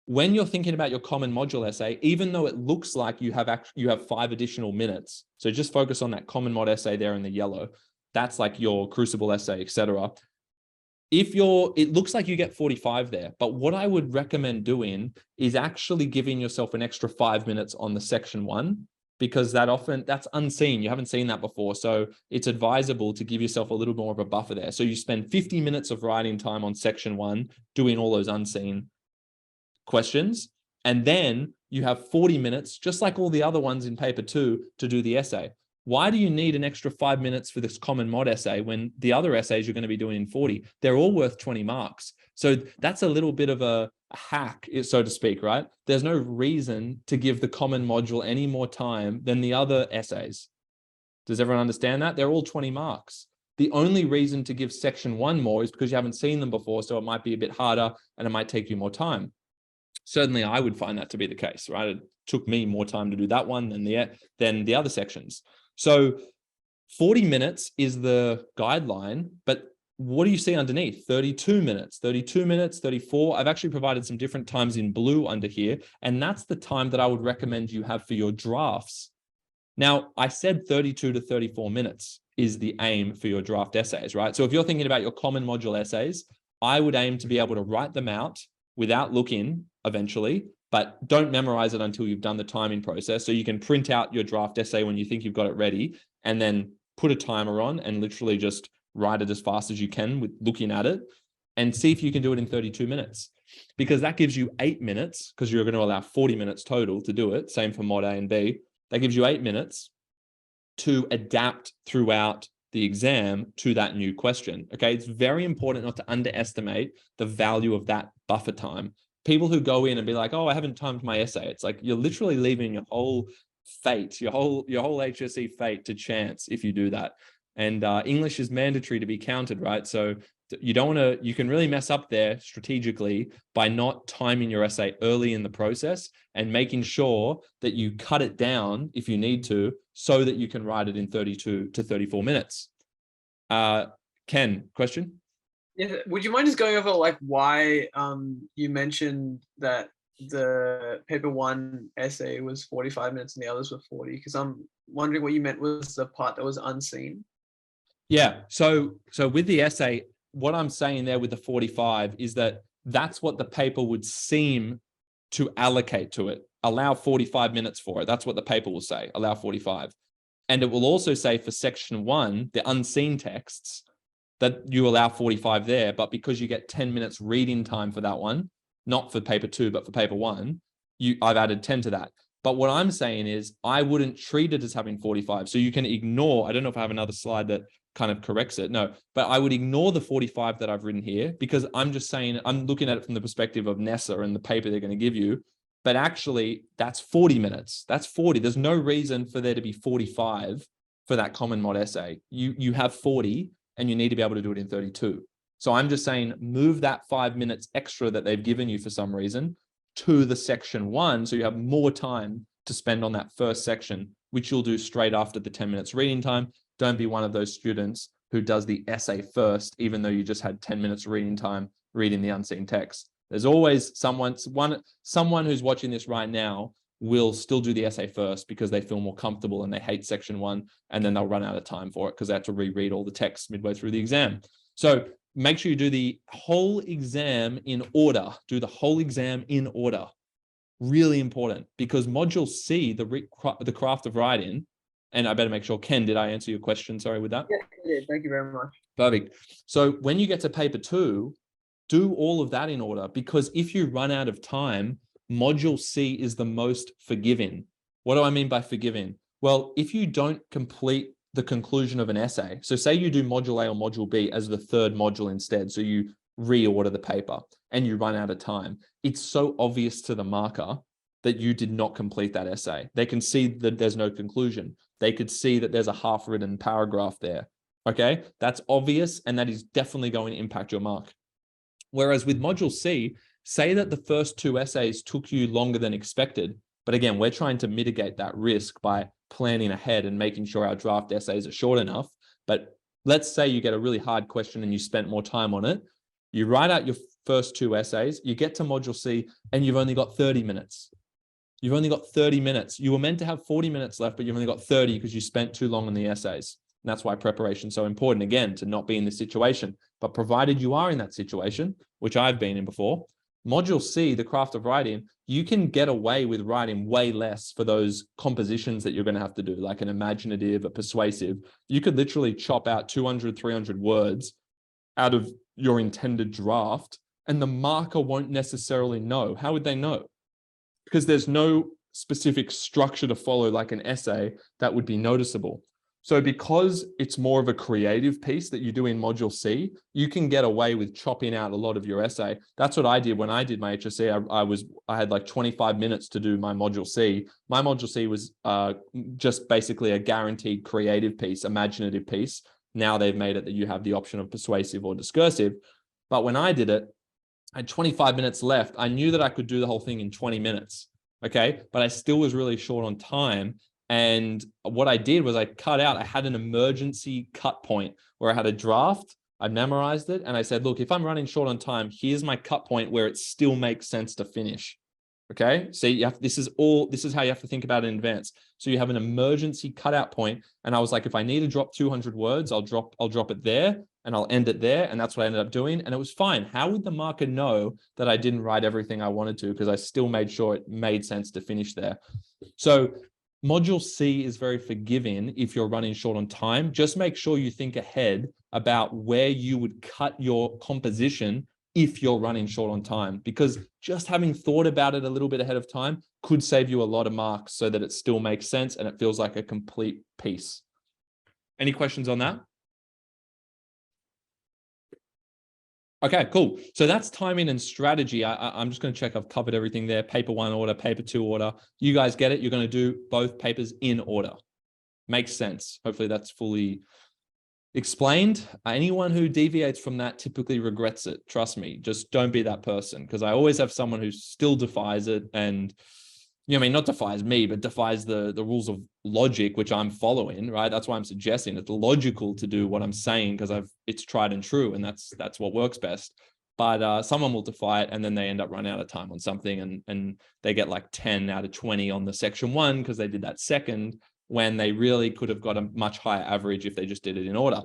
When you're thinking about your common module essay, even though it looks like you have 5 additional minutes, so just focus on that common mod essay there in the yellow. That's like your crucible essay, etc. It looks like you get 45 there, but what I would recommend doing is actually giving yourself an extra 5 minutes on the section 1, because that's unseen. You haven't seen that before. So it's advisable to give yourself a little more of a buffer there. So you spend 50 minutes of writing time on section 1, doing all those unseen questions. And then you have 40 minutes, just like all the other ones in paper 2, to do the essay. Why do you need an extra 5 minutes for this common mod essay when the other essays you're going to be doing in 40? They're all worth 20 marks. So that's a little bit of a hack, so to speak, right? There's no reason to give the common module any more time than the other essays. Does everyone understand that? They're all 20 marks. The only reason to give section 1 more is because you haven't seen them before, so it might be a bit harder and it might take you more time. Certainly, I would find that to be the case, right? It took me more time to do that one than the other sections. So 40 minutes is the guideline, but what do you see underneath? 32 minutes, 34. I've actually provided some different times in blue under here, and that's the time that I would recommend you have for your drafts. Now, I said 32 to 34 minutes is the aim for your draft essays, right? So if you're thinking about your common module essays, I would aim to be able to write them out without looking eventually, but don't memorize it until you've done the timing process. So you can print out your draft essay when you think you've got it ready, and then put a timer on and literally just write it as fast as you can with looking at it, and see if you can do it in 32 minutes, because that gives you 8 minutes, because you're going to allow 40 minutes total to do it. Same for mod A and B. That gives you 8 minutes to adapt throughout the exam to that new question. Okay. It's very important not to underestimate the value of that buffer time. People who go in and be like, oh, I haven't timed my essay. It's like, you're literally leaving your whole fate, your whole HSC fate to chance if you do that. And English is mandatory to be counted, right? So you don't want to, you can really mess up there strategically by not timing your essay early in the process and making sure that you cut it down if you need to, so that you can write it in 32 to 34 minutes. Ken, question? Yeah, would you mind just going over like why you mentioned that the paper 1 essay was 45 minutes and the others were 40? Because I'm wondering what you meant was the part that was unseen. Yeah, so with the essay, what I'm saying there with the 45 is that that's what the paper would seem to allocate to it. Allow 45 minutes for it. That's what the paper will say, allow 45. And it will also say for section 1, the unseen texts, that you allow 45 there, but because you get 10 minutes reading time for that one, not for paper 2, but for paper 1, I've added 10 to that. But what I'm saying is I wouldn't treat it as having 45. So you can ignore, I don't know if I have another slide that kind of corrects it. No, but I would ignore the 45 that I've written here, because I'm just saying, I'm looking at it from the perspective of NESA and the paper they're going to give you. But actually that's 40 minutes. That's 40. There's no reason for there to be 45 for that common mod essay. You have 40 and you need to be able to do it in 32. So I'm just saying, move that 5 minutes extra that they've given you for some reason to the section 1. So you have more time to spend on that first section, which you'll do straight after the 10 minutes reading time. Don't be one of those students who does the essay first, even though you just had 10 minutes reading time reading the unseen text. There's always someone who's watching this right now will still do the essay first because they feel more comfortable and they hate section 1, and then they'll run out of time for it because they have to reread all the text midway through the exam. So make sure you do the whole exam in order. Do the whole exam in order. Really important, because module C, the craft of writing, and I better make sure, Ken, did I answer your question? Sorry with that. Yeah, you did. Thank you very much. Perfect. So when you get to paper 2, do all of that in order, because if you run out of time, module C is the most forgiving. What do I mean by forgiving? Well, if you don't complete the conclusion of an essay, so say you do module A or module B as the third module instead, so you reorder the paper and you run out of time, it's so obvious to the marker that you did not complete that essay. They can see that there's no conclusion. They could see that there's a half-written paragraph there. Okay, that's obvious, and that is definitely going to impact your mark. Whereas with module C, say that the first 2 essays took you longer than expected. But again, we're trying to mitigate that risk by planning ahead and making sure our draft essays are short enough. But let's say you get a really hard question and you spent more time on it. You write out your first 2 essays, you get to module C, and you've only got 30 minutes. You've only got 30 minutes. You were meant to have 40 minutes left, but you've only got 30 because you spent too long on the essays. And that's why preparation is so important, again, to not be in this situation. But provided you are in that situation, which I've been in before, module C, the craft of writing, you can get away with writing way less for those compositions that you're going to have to do, like an imaginative, a persuasive. You could literally chop out 200, 300 words out of your intended draft, and the marker won't necessarily know. How would they know? Because there's no specific structure to follow like an essay that would be noticeable. So because it's more of a creative piece that you do in module C, you can get away with chopping out a lot of your essay. That's what I did when I did my HSC. I had like 25 minutes to do my module C. My module C was just basically a guaranteed creative piece, imaginative piece. Now they've made it that you have the option of persuasive or discursive. But when I did it, I had 25 minutes left. I knew that I could do the whole thing in 20 minutes. Okay. But I still was really short on time. And what I did was I had an emergency cut point where I had a draft, I memorized it, and I said, look, if I'm running short on time, here's my cut point where it still makes sense to finish. Okay. So this is how you have to think about it in advance. So you have an emergency cutout point. And I was like, if I need to drop 200 words, I'll drop it there and I'll end it there. And that's what I ended up doing. And it was fine. How would the marker know that I didn't write everything I wanted to? Because I still made sure it made sense to finish there. So module C is very forgiving if you're running short on time. Just make sure you think ahead about where you would cut your composition if you're running short on time, because just having thought about it a little bit ahead of time could save you a lot of marks so that it still makes sense and it feels like a complete piece. Any questions on that? Okay, cool. So that's timing and strategy. I'm just going to check I've covered everything there. Paper 1 order, paper 2 order. You guys get it. You're going to do both papers in order. Makes sense. Hopefully that's fully explained. Anyone who deviates from that typically regrets it. Trust me, just don't be that person, because I always have someone who still defies it and, you know, I mean, not defies me, but defies the rules of logic, which I'm following, right? That's why I'm suggesting it's logical to do what I'm saying, because it's tried and true, and that's what works best. But someone will defy it, and then they end up running out of time on something, and they get like 10 out of 20 on the section 1 because they did that second, when they really could have got a much higher average if they just did it in order.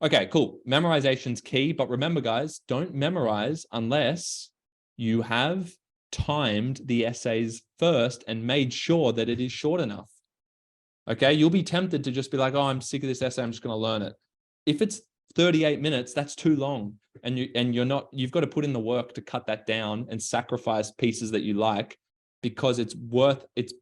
Okay, cool. Memorization's key, but remember, guys, don't memorize unless you have timed the essays first and made sure that it is short enough. Okay, you'll be tempted to just be like, oh, I'm sick of this essay, I'm just going to learn it. If it's 38 minutes, that's too long. And you've got to put in the work to cut that down and sacrifice pieces that you like, because it's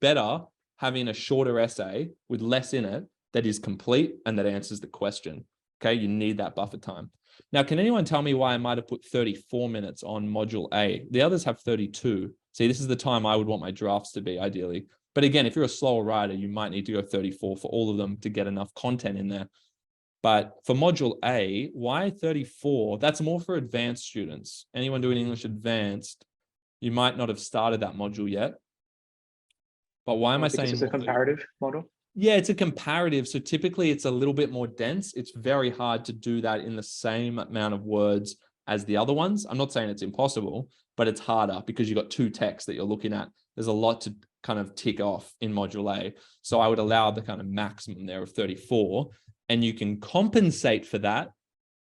better having a shorter essay with less in it that is complete and that answers the question. Okay, you need that buffer time. Now, can anyone tell me why I might have put 34 minutes on module A? The others have 32. See, this is the time I would want my drafts to be ideally. But again, if you're a slower writer, you might need to go 34 for all of them to get enough content in there. But for module A, why 34? That's more for advanced students. Anyone doing English advanced, you might not have started that module yet. But why am I saying it's a comparative model? Yeah, it's a comparative. So typically it's a little bit more dense. It's very hard to do that in the same amount of words as the other ones. I'm not saying it's impossible, but it's harder because you've got 2 texts that you're looking at. There's a lot to kind of tick off in module A. So I would allow the kind of maximum there of 34. And you can compensate for that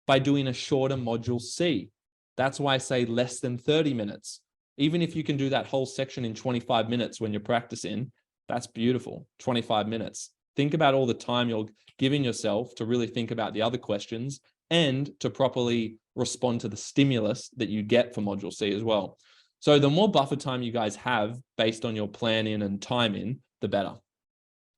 by doing a shorter module C. That's why I say less than 30 minutes. Even if you can do that whole section in 25 minutes when you're practicing, that's beautiful. 25 minutes. Think about all the time you're giving yourself to really think about the other questions and to properly respond to the stimulus that you get for module C as well. So the more buffer time you guys have based on your planning and timing, the better.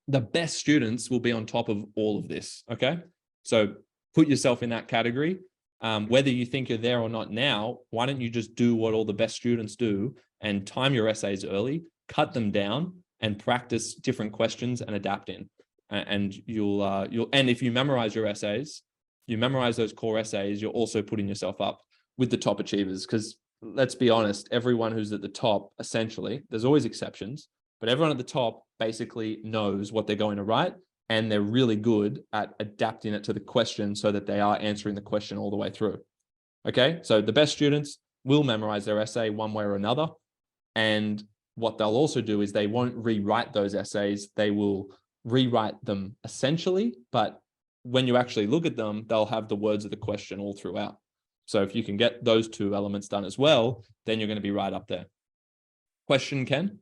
The best students will be on top of all of this. Okay. So put yourself in that category. Whether you think you're there or not now, why don't you just do what all the best students do and time your essays early, cut them down, and practice different questions and adapt in. And and if you memorize your essays, you memorize those core essays, you're also putting yourself up with the top achievers. Because let's be honest, everyone who's at the top, essentially, there's always exceptions, but everyone at the top basically knows what they're going to write, and they're really good at adapting it to the question so that they are answering the question all the way through. Okay, so the best students will memorize their essay one way or another. And what they'll also do is they won't rewrite those essays. They will rewrite them essentially, but when you actually look at them, they'll have the words of the question all throughout. So if you can get those two elements done as well, then you're going to be right up there. Question, Ken?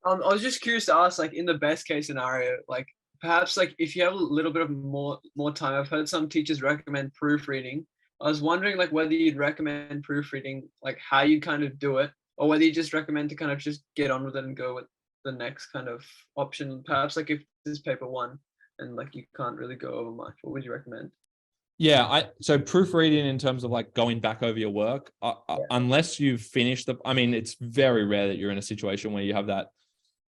I was just curious to ask, like, in the best case scenario, like, perhaps, like, if you have a little bit of more time, I've heard some teachers recommend proofreading. I was wondering, like, whether you'd recommend proofreading, like, how you kind of do it, or whether you just recommend to kind of just get on with it and go with the next kind of option. Perhaps, like, if this is paper 1 and, like, you can't really go over much, what would you recommend? Yeah, so proofreading in terms of like going back over your work, unless you've finished I mean, it's very rare that you're in a situation where you have that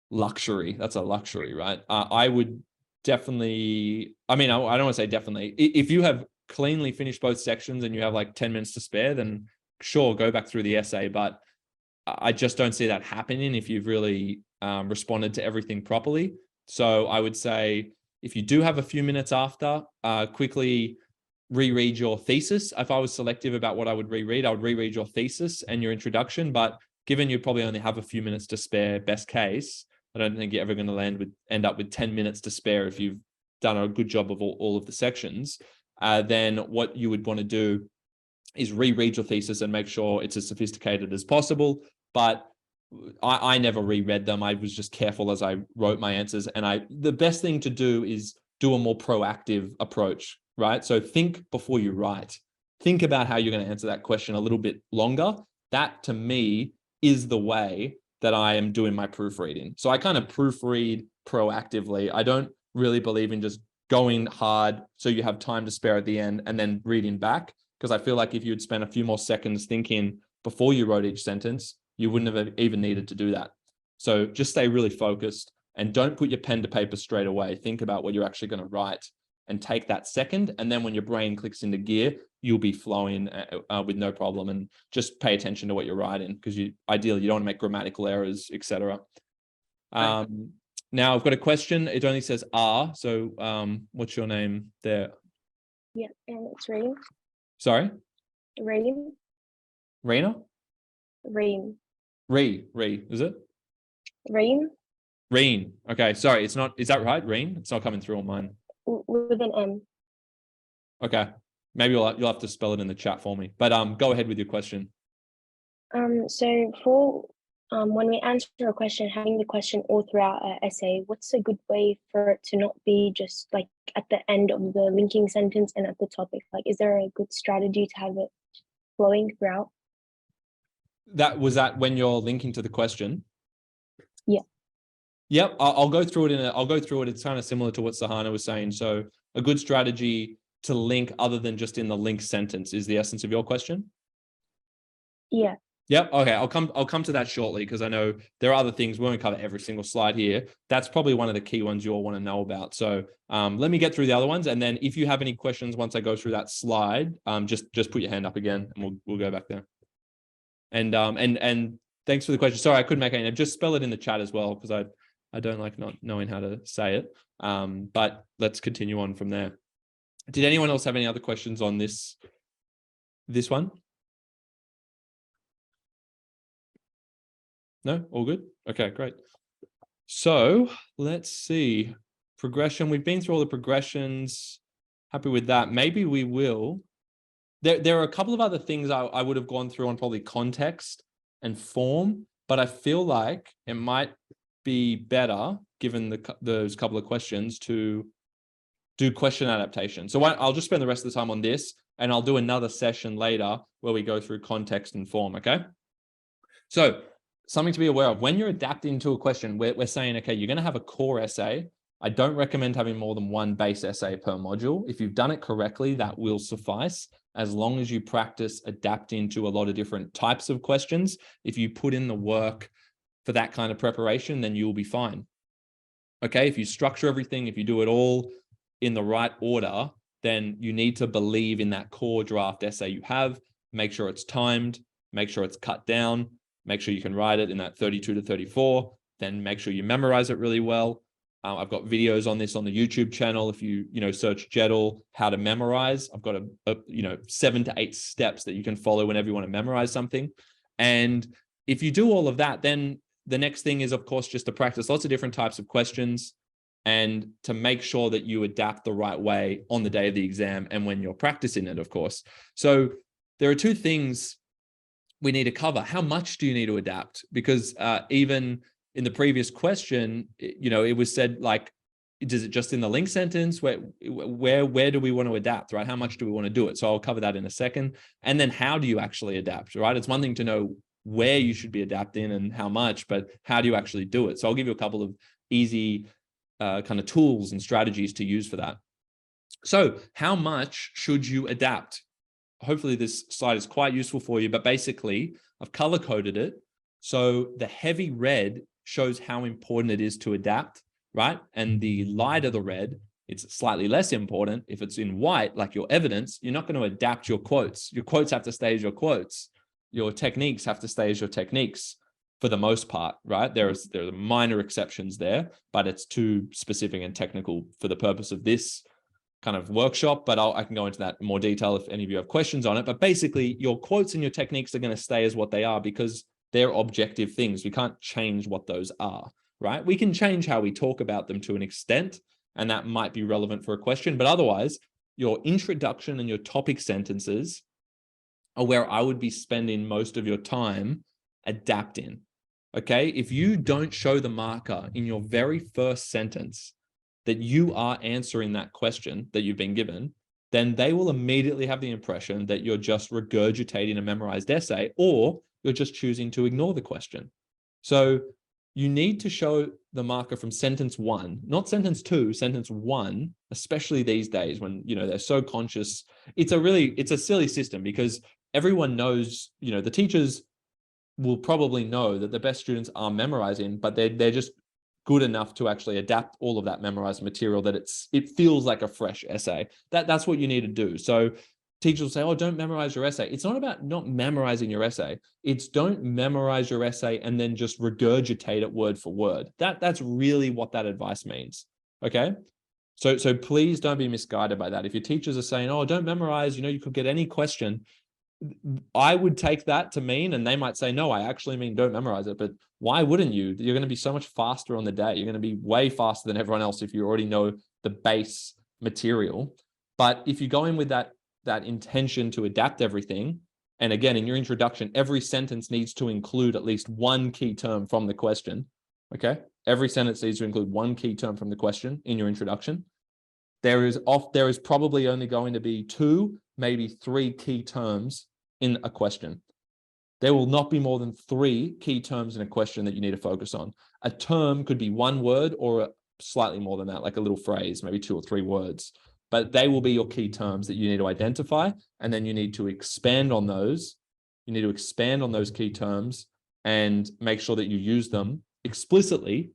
luxury. That's a luxury, right? I would definitely, I mean, I don't want to say definitely. If you have cleanly finished both sections and you have like 10 minutes to spare, then sure, go back through the essay. But I just don't see that happening if you've really responded to everything properly. So I would say if you do have a few minutes after, quickly reread your thesis. If I was selective about what I would reread your thesis and your introduction. But given you probably only have a few minutes to spare, best case, I don't think you're ever going to end up with 10 minutes to spare if you've done a good job of all of the sections. Then what you would want to do is reread your thesis and make sure it's as sophisticated as possible. But I never reread them. I was just careful as I wrote my answers. And the best thing to do is do a more proactive approach, right? So think before you write. Think about how you're going to answer that question a little bit longer. That, to me, is the way that I am doing my proofreading. So I kind of proofread proactively. I don't really believe in just going hard so you have time to spare at the end and then reading back, because I feel like if you'd spent a few more seconds thinking before you wrote each sentence, you wouldn't have even needed to do that. So just stay really focused and don't put your pen to paper straight away. Think about what you're actually going to write and take that second. And then when your brain clicks into gear, you'll be flowing with no problem. And just pay attention to what you're writing, because ideally you don't want to make grammatical errors, etc. Now I've got a question. It only says R. So what's your name there? Yeah, and it's Reem. Sorry? Reem. Reena? Reem. Ree, is it? Reem. Reen. Okay, sorry, it's not, is that right, Reen? It's not coming through on mine. With an M. Okay, maybe you'll have to spell it in the chat for me. But go ahead with your question. So for when we answer a question, having the question all throughout our essay, what's a good way for it to not be just like at the end of the linking sentence and at the topic? Like, is there a good strategy to have it flowing throughout? Was that when you're linking to the question? Yeah. Yep, I'll go through it I'll go through it. It's kind of similar to what Sahana was saying. So a good strategy to link other than just in the link sentence is the essence of your question? Yeah. Yep. Okay. I'll come to that shortly, because I know there are other things. We won't cover every single slide here. That's probably one of the key ones you all want to know about. So let me get through the other ones, and then if you have any questions once I go through that slide, just put your hand up again, and we'll go back there. And thanks for the question. Sorry, I couldn't make any. Just spell it in the chat as well, because I don't like not knowing how to say it. But let's continue on from there. Did anyone else have any other questions on this one? No, all good. Okay, great. So let's see. Progression. We've been through all the progressions. Happy with that. Maybe we will. There are a couple of other things I would have gone through on probably context and form, but I feel like it might be better, given those couple of questions, to do question adaptation. So I'll just spend the rest of the time on this, and I'll do another session later where we go through context and form, okay? So something to be aware of when you're adapting to a question, we're saying, okay, you're going to have a core essay. I don't recommend having more than one base essay per module. If you've done it correctly, that will suffice, as long as you practice adapting to a lot of different types of questions. If you put in the work for that kind of preparation, then you'll be fine. Okay, if you structure everything, if you do it all in the right order, then you need to believe in that core draft essay you have. Make sure it's timed, make sure it's cut down, make sure you can write it in that 32 to 34, then make sure you memorize it really well. I've got videos on this on the YouTube channel. If you search Jedel, how to memorize, I've got a 7 to 8 steps that you can follow whenever you want to memorize something. And if you do all of that, then the next thing is, of course, just to practice lots of different types of questions and to make sure that you adapt the right way on the day of the exam and when you're practicing it, of course. So there are 2 things we need to cover. How much do you need to adapt? Because even in the previous question, it was said, like, is it just in the link sentence? Where do we want to adapt, right? How much do we want to do it? So I'll cover that in a second. And then how do you actually adapt, right? It's one thing to know where you should be adapting and how much, but how do you actually do it? So I'll give you a couple of easy kind of tools and strategies to use for that. So how much should you adapt? Hopefully this slide is quite useful for you, but basically I've color coded it. So the heavy red shows how important it is to adapt, right? And the lighter the red, it's slightly less important. If it's in white, like your evidence, you're not going to adapt your quotes. Your quotes have to stay as your quotes. Your techniques have to stay as your techniques for the most part, right? There are minor exceptions there, but it's too specific and technical for the purpose of this kind of workshop, but I can go into that in more detail if any of you have questions on it. But basically, your quotes and your techniques are going to stay as what they are because they're objective things. We can't change what those are, right? We can change how we talk about them to an extent, and that might be relevant for a question, but otherwise, your introduction and your topic sentences are where I would be spending most of your time adapting, okay? If you don't show the marker in your very first sentence that you are answering that question that you've been given, then they will immediately have the impression that you're just regurgitating a memorized essay, or you're just choosing to ignore the question. So you need to show the marker from sentence 1, not sentence 2, sentence 1, especially these days when, they're so conscious. It's a silly system because everyone knows, the teachers will probably know that the best students are memorizing, but they're just good enough to actually adapt all of that memorized material that it feels like a fresh essay. That's what you need to do. So teachers will say, oh, don't memorize your essay. It's not about not memorizing your essay. It's don't memorize your essay and then just regurgitate it word for word. That's really what that advice means. Okay. So please don't be misguided by that. If your teachers are saying, oh, don't memorize, you could get any question, I would take that to mean, and they might say, no, I actually mean don't memorize it. But why wouldn't you? You're going to be so much faster on the day. You're going to be way faster than everyone else if you already know the base material. But if you go in with that intention to adapt everything, and again, in your introduction, every sentence needs to include at least one key term from the question. Okay. Every sentence needs to include one key term from the question in your introduction. There is probably only going to be 2, maybe 3 key terms in a question. There will not be more than 3 key terms in a question that you need to focus on. A term could be 1 word or slightly more than that, like a little phrase, maybe 2 or 3 words. But they will be your key terms that you need to identify, and then you need to expand on those. You need to expand on those key terms and make sure that you use them explicitly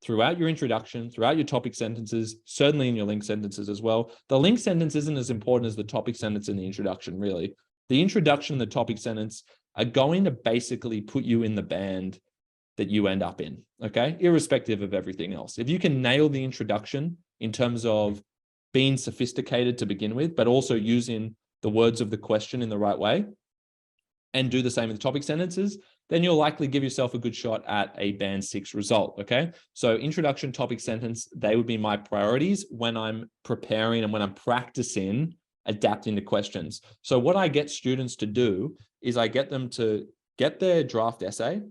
throughout your introduction, throughout your topic sentences, certainly in your link sentences as well. The link sentence isn't as important as the topic sentence in the introduction, really. The introduction and the topic sentence are going to basically put you in the band that you end up in, okay? Irrespective of everything else. If you can nail the introduction in terms of being sophisticated to begin with, but also using the words of the question in the right way, and do the same with the topic sentences, then you'll likely give yourself a good shot at a band 6 result, okay? So introduction, topic sentence, they would be my priorities when I'm preparing and when I'm practicing adapting to questions. So what I get students to do is I get them to get their draft essay,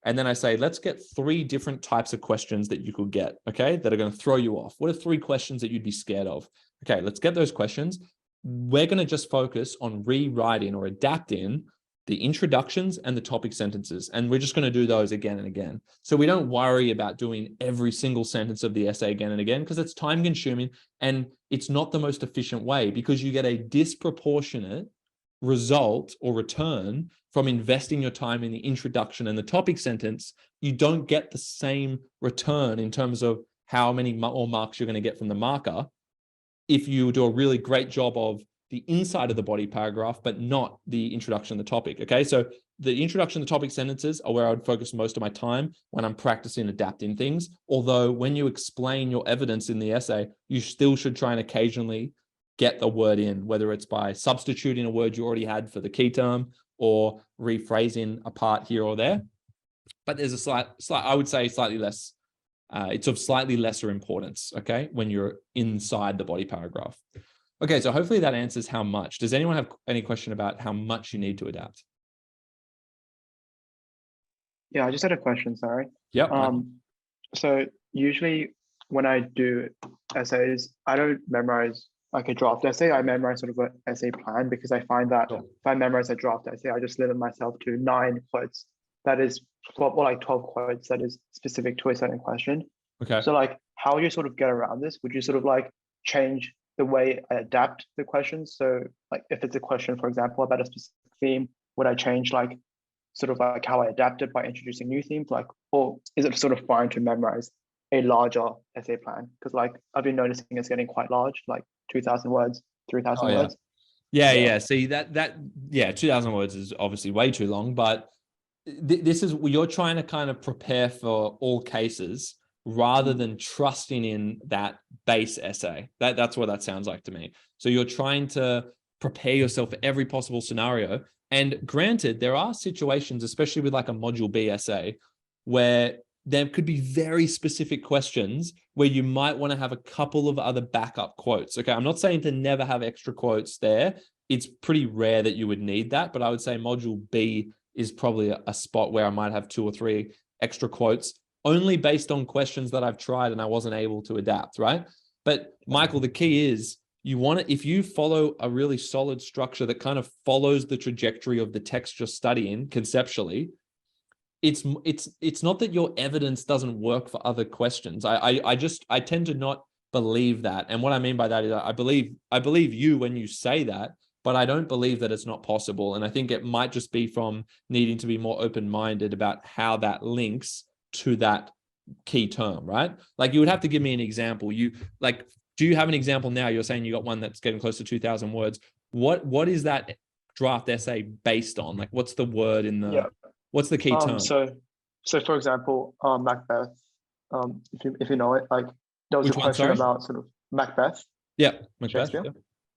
and then I say, let's get 3 different types of questions that you could get, okay, that are going to throw you off. What are 3 questions that you'd be scared of? Okay, let's get those questions. We're going to just focus on rewriting or adapting the introductions and the topic sentences. And we're just going to do those again and again. So we don't worry about doing every single sentence of the essay again and again, because it's time consuming and it's not the most efficient way, because you get a disproportionate result or return from investing your time in the introduction and the topic sentence. You don't get the same return in terms of how many more marks you're going to get from the marker if you do a really great job of the inside of the body paragraph, but not the introduction and the topic. Okay, so the introduction and the topic sentences are where I would focus most of my time when I'm practicing adapting things. Although when you explain your evidence in the essay, you still should try and occasionally get the word in, whether it's by substituting a word you already had for the key term or rephrasing a part here or there. But there's a slight, I would say slightly less, it's of slightly lesser importance, okay, when you're inside the body paragraph. Okay, so hopefully that answers how much. Does anyone have any question about how much you need to adapt? Yeah, I just had a question, sorry. Yep. So usually when I do essays, I don't memorize like a draft essay. I memorize sort of an essay plan, because I find that if I memorize a draft essay, I just limit myself to 9 quotes. That is 12, or like 12 quotes that is specific to a certain question. Okay. So like, how would you sort of get around this? Would you sort of like change the way I adapt the questions? So like if it's a question, for example, about a specific theme, would I change like sort of like how I adapt it by introducing new themes? Like, or is it sort of fine to memorize a larger essay plan? Because like I've been noticing it's getting quite large, like 2,000 words, 3,000 words. Yeah. See that 2,000 words is obviously way too long, but this is, you're trying to kind of prepare for all cases rather than trusting in that base essay. That's what that sounds like to me. So you're trying to prepare yourself for every possible scenario. And granted, there are situations, especially with like a module B essay, where there could be very specific questions where you might want to have a couple of other backup quotes. Okay, I'm not saying to never have extra quotes there. It's pretty rare that you would need that, but I would say module B is probably a spot where I might have 2 or 3 extra quotes, only based on questions that I've tried and I wasn't able to adapt, right? But Michael, the key is you want to, if you follow a really solid structure that kind of follows the trajectory of the text you're studying conceptually, it's not that your evidence doesn't work for other questions. I tend to not believe that. And what I mean by that is I believe you when you say that, but I don't believe that it's not possible. And I think it might just be from needing to be more open-minded about how that links to that key term, right? Like you would have to give me an example. Do you have an example now? You're saying you got one that's getting close to 2,000 words. What is that draft essay based on? Like what's the word in the, what's the key term? So for example, Macbeth, if you know it, like there was a question about sort of Macbeth. Yeah, Macbeth.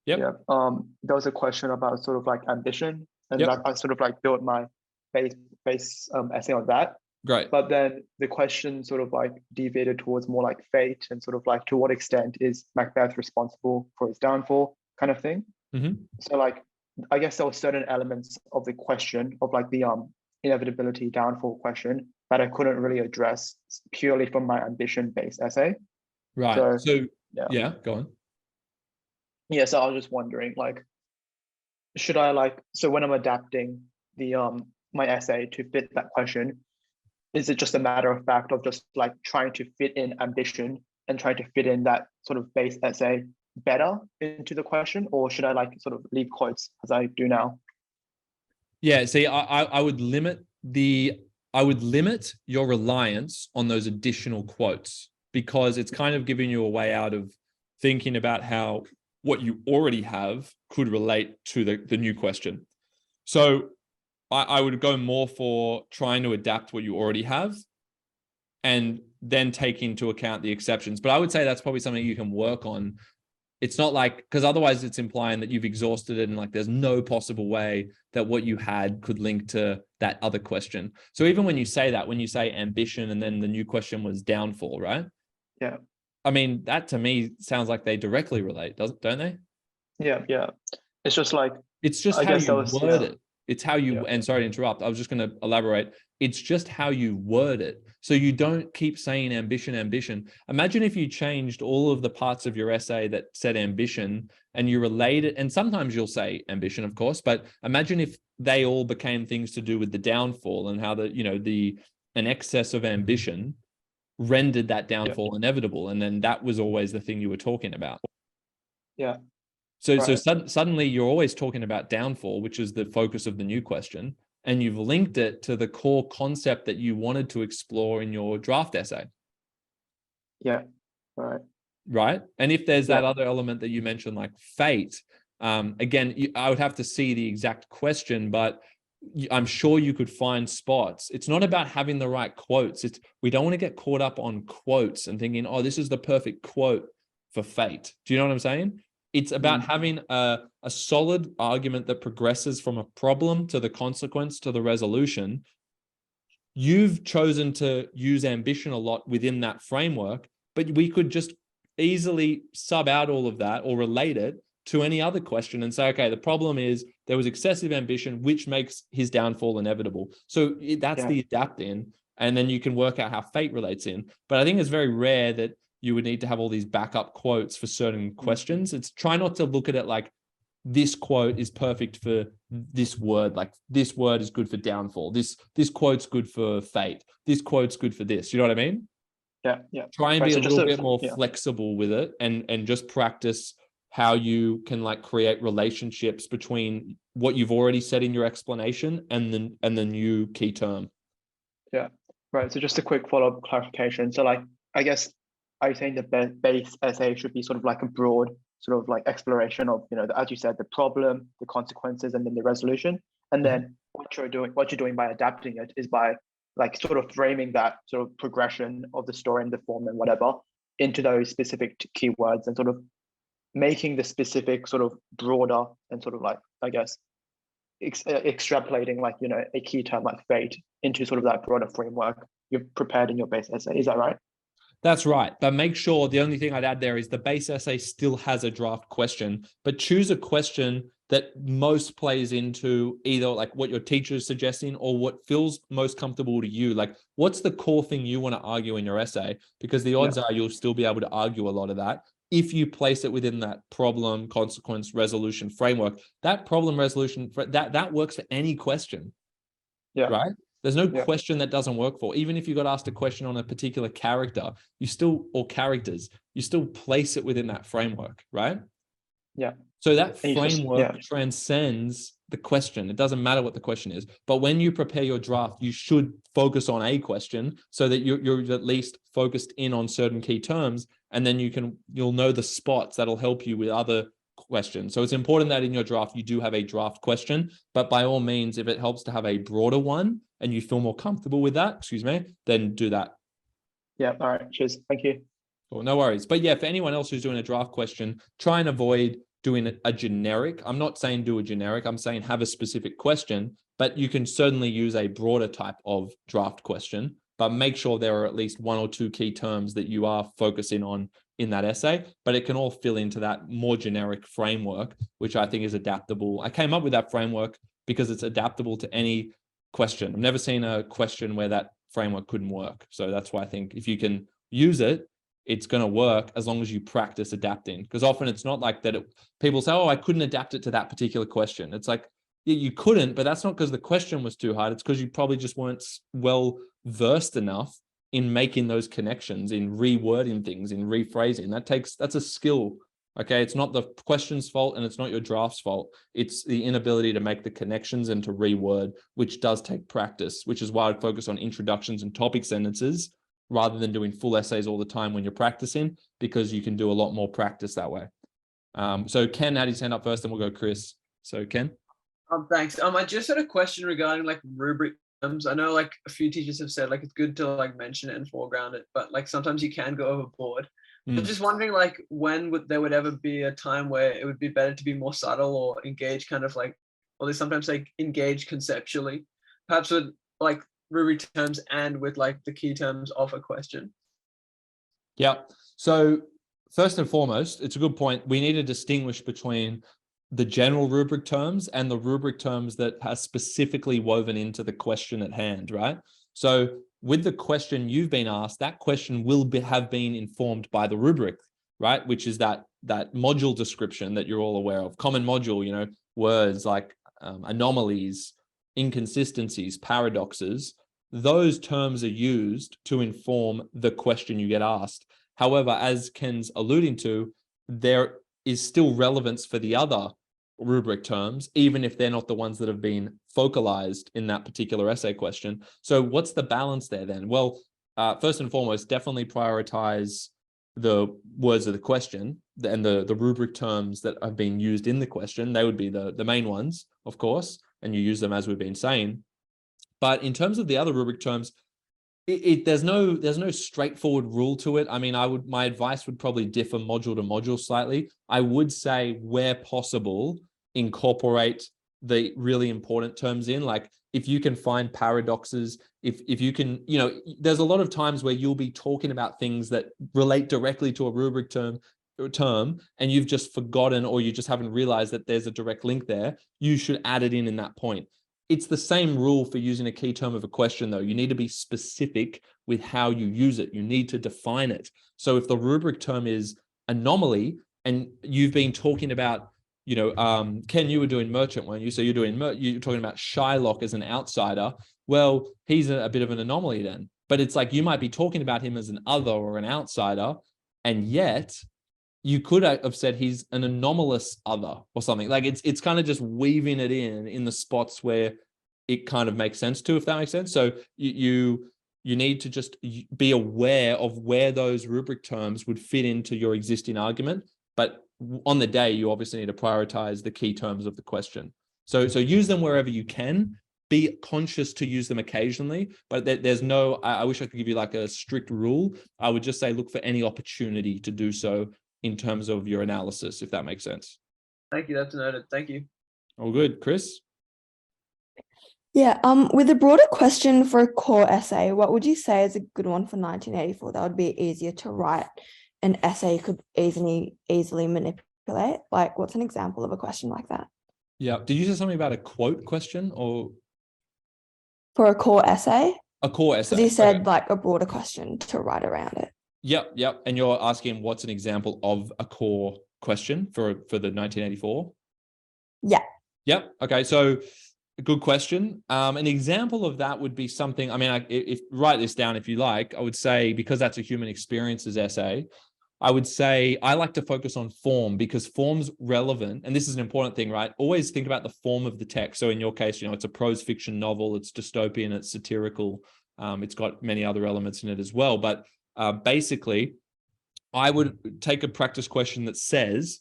Yeah. There was a question about sort of like ambition, and I sort of like built my base essay on that. Great. But then the question sort of like deviated towards more like fate and sort of like to what extent is Macbeth responsible for his downfall kind of thing. Mm-hmm. So like, I guess there were certain elements of the question of like the inevitability downfall question that I couldn't really address purely from my ambition-based essay. Right. So yeah, go on. Yeah, so I was just wondering, like, should I like, so when I'm adapting the my essay to fit that question, is it just a matter of fact of just like trying to fit in ambition and trying to fit in that sort of base essay better into the question, or should I like sort of leave quotes as I do now? Yeah, see, I would limit your reliance on those additional quotes, because it's kind of giving you a way out of thinking about how what you already have could relate to the new question. So I would go more for trying to adapt what you already have and then take into account the exceptions. But I would say that's probably something you can work on. It's not like, because otherwise it's implying that you've exhausted it and like there's no possible way that what you had could link to that other question. So even when you say that, when you say ambition and then the new question was downfall, right? Yeah. I mean, that to me sounds like they directly relate, don't they? Yeah. It's just like, it's just how you word it. It's how you, and sorry to interrupt, I was just going to elaborate. It's just how you word it. So you don't keep saying ambition, ambition. Imagine if you changed all of the parts of your essay that said ambition and you relate it, and sometimes you'll say ambition, of course, but imagine if they all became things to do with the downfall and how an excess of ambition rendered that downfall inevitable. And then that was always the thing you were talking about. Yeah. So suddenly you're always talking about downfall, which is the focus of the new question, and you've linked it to the core concept that you wanted to explore in your draft essay. Yeah, right. Right. And if there's that other element that you mentioned, like fate, again, I would have to see the exact question, but I'm sure you could find spots. It's not about having the right quotes. We don't want to get caught up on quotes and thinking, oh, this is the perfect quote for fate. Do you know what I'm saying? It's about having a solid argument that progresses from a problem to the consequence to the resolution. You've chosen to use ambition a lot within that framework, but we could just easily sub out all of that or relate it to any other question and say, okay, the problem is there was excessive ambition, which makes his downfall inevitable. So that's the adapt in, and then you can work out how fate relates in. But I think it's very rare that you would need to have all these backup quotes for certain questions. It's try not to look at it like this quote is perfect for this word, like this word is good for downfall. This quote's good for fate. This quote's good for this. You know what I mean? Yeah. Try and be a little bit more flexible with it, and just practice how you can like create relationships between what you've already said in your explanation and the new key term. Yeah. Right. So just a quick follow-up clarification. So like, I guess I think the base essay should be sort of like a broad sort of like exploration of, as you said, the problem, the consequences, and then the resolution. And then what you're doing by adapting it is by like sort of framing that sort of progression of the story and the form and whatever into those specific keywords and sort of making the specific sort of broader and sort of like, I guess, extrapolating like, a key term like fate into sort of that broader framework you've prepared in your base essay. Is that right? That's right. But make sure, the only thing I'd add there is the base essay still has a draft question, but choose a question that most plays into either like what your teacher is suggesting or what feels most comfortable to you. Like, what's the core thing you want to argue in your essay? Because the odds are you'll still be able to argue a lot of that if you place it within that problem, consequence, resolution framework. That problem resolution, that works for any question. Yeah. Right? There's no question that doesn't work for. Even if you got asked a question on a particular character, or characters, you still place it within that framework, right? Yeah. So that framework transcends the question. It doesn't matter what the question is. But when you prepare your draft, you should focus on a question so that you're at least focused in on certain key terms, and then you'll know the spots that'll help you with other questions. So it's important that in your draft, you do have a draft question, but by all means, if it helps to have a broader one and you feel more comfortable with that, then do that. Yeah. All right. Cheers. Thank you. Well, no worries. But yeah, for anyone else who's doing a draft question, try and avoid doing a generic. I'm not saying do a generic. I'm saying have a specific question, but you can certainly use a broader type of draft question, but make sure there are at least one or two key terms that you are focusing on in that essay, but it can all fill into that more generic framework, which I think is adaptable. I came up with that framework because it's adaptable to any question. I've never seen a question where that framework couldn't work. So that's why I think if you can use it, it's going to work as long as you practice adapting. Because often it's not like that. People say, oh, I couldn't adapt it to that particular question. It's like, yeah, you couldn't, but that's not because the question was too hard. It's because you probably just weren't well versed enough in making those connections, in rewording things, in rephrasing. That's a skill. Okay. It's not the question's fault and it's not your draft's fault. It's the inability to make the connections and to reword, which does take practice, which is why I'd focus on introductions and topic sentences rather than doing full essays all the time when you're practicing, because you can do a lot more practice that way. So Ken had his hand up first, and we'll go Chris. So Ken. Thanks. I just had a question regarding like rubric terms. I know like a few teachers have said like it's good to like mention it and foreground it, but like sometimes you can go overboard. I'm just wondering like when there would ever be a time where it would be better to be more subtle or engage kind of like, or they sometimes like engage conceptually, perhaps with like rubric terms and with like the key terms of a question. Yeah. So first and foremost, it's a good point. We need to distinguish between the general rubric terms and the rubric terms that are specifically woven into the question at hand, right? So with the question you've been asked, that question will have been informed by the rubric, right? Which is that module description that you're all aware of. Common module, you know, words like anomalies, inconsistencies, paradoxes. Those terms are used to inform the question you get asked. However, as Ken's alluding to, there is still relevance for the other rubric terms, even if they're not the ones that have been focalized in that particular essay question. So what's the balance there then? Well, first and foremost, definitely prioritize the words of the question and the rubric terms that have been used in the question. They would be the main ones, of course, and you use them as we've been saying. But in terms of the other rubric terms, there's no straightforward rule to it. I mean, my advice would probably differ module to module slightly. I would say, where possible, incorporate the really important terms in. Like if you can find paradoxes, if you can, you know, there's a lot of times where you'll be talking about things that relate directly to a rubric term, and you've just forgotten, or you just haven't realized that there's a direct link there. You should add it in that point. It's the same rule for using a key term of a question, though. You need to be specific with how you use it. You need to define it. So if the rubric term is anomaly, and you've been talking about, you know, Ken, you were doing merchant, weren't you? So you're talking about Shylock as an outsider. Well, he's a bit of an anomaly then. But it's like you might be talking about him as an other or an outsider, and yet you could have said he's an anomalous other or something. Like it's kind of just weaving it in the spots where it kind of makes sense to, if that makes sense. So you need to just be aware of where those rubric terms would fit into your existing argument. But on the day, you obviously need to prioritize the key terms of the question. So use them wherever you can. Be conscious to use them occasionally, but there's no, I wish I could give you like a strict rule. I would just say, look for any opportunity to do so in terms of your analysis, if that makes sense. Thank you. That's noted. Thank you. All good. Chris? Yeah, with a broader question for a core essay, what would you say is a good one for 1984 that would be easier to write an essay you could easily manipulate? Like, what's an example of a question like that? Yeah. Did you say something about a quote question or? For a core essay? A core essay. Because you said like a broader question to write around it. Yep. And you're asking what's an example of a core question for the 1984? Yeah. Yep. Okay. So good question. An example of that would be something, I mean, if write this down if you like, I would say, because that's a human experiences essay, I would say I like to focus on form, because form's relevant. And this is an important thing, right? Always think about the form of the text. So in your case, you know, it's a prose fiction novel, it's dystopian, it's satirical. It's got many other elements in it as well. But basically, I would take a practice question that says,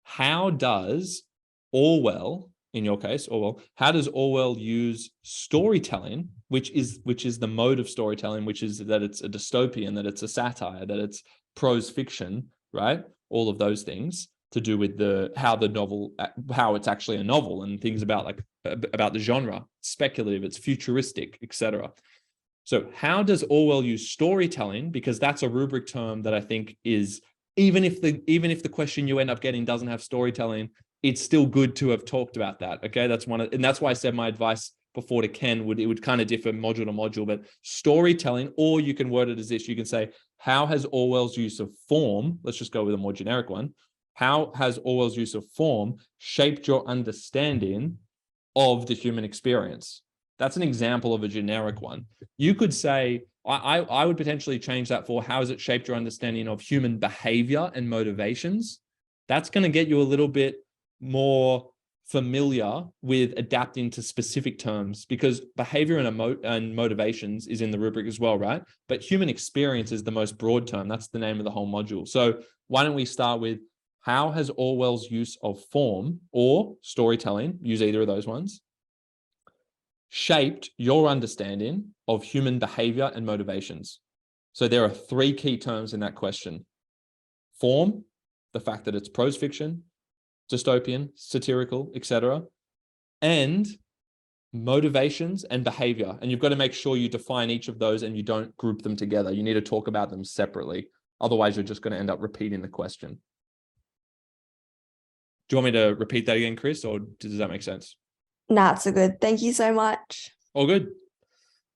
how does Orwell, in your case, Orwell, how does Orwell use storytelling, which is the mode of storytelling, which is that it's a dystopian, that it's a satire, that it's prose fiction, right? All of those things to do with how it's actually a novel, and things about the genre, speculative, it's futuristic, etc. So how does Orwell use storytelling? Because that's a rubric term that I think is, even if the question you end up getting doesn't have storytelling, it's still good to have talked about that. Okay, and that's why I said my advice before to Ken would kind of differ module to module, but storytelling, or you can word it as this. You can say, how has Orwell's use of form, let's just go with a more generic one. How has Orwell's use of form shaped your understanding of the human experience? That's an example of a generic one. You could say, I would potentially change that for, how has it shaped your understanding of human behavior and motivations? That's going to get you a little bit more familiar with adapting to specific terms, because behavior and motivations is in the rubric as well, right? But human experience is the most broad term. That's the name of the whole module. So why don't we start with, how has Orwell's use of form or storytelling, use either of those ones, shaped your understanding of human behavior and motivations? So there are three key terms in that question: form, the fact that it's prose fiction, dystopian, satirical, etc., and motivations and behavior. And you've got to make sure you define each of those and you don't group them together. You need to talk about them separately. Otherwise, you're just going to end up repeating the question. you want me to repeat that again, Chris, or does that make sense? Nah, it's a good. Thank you so much. All good.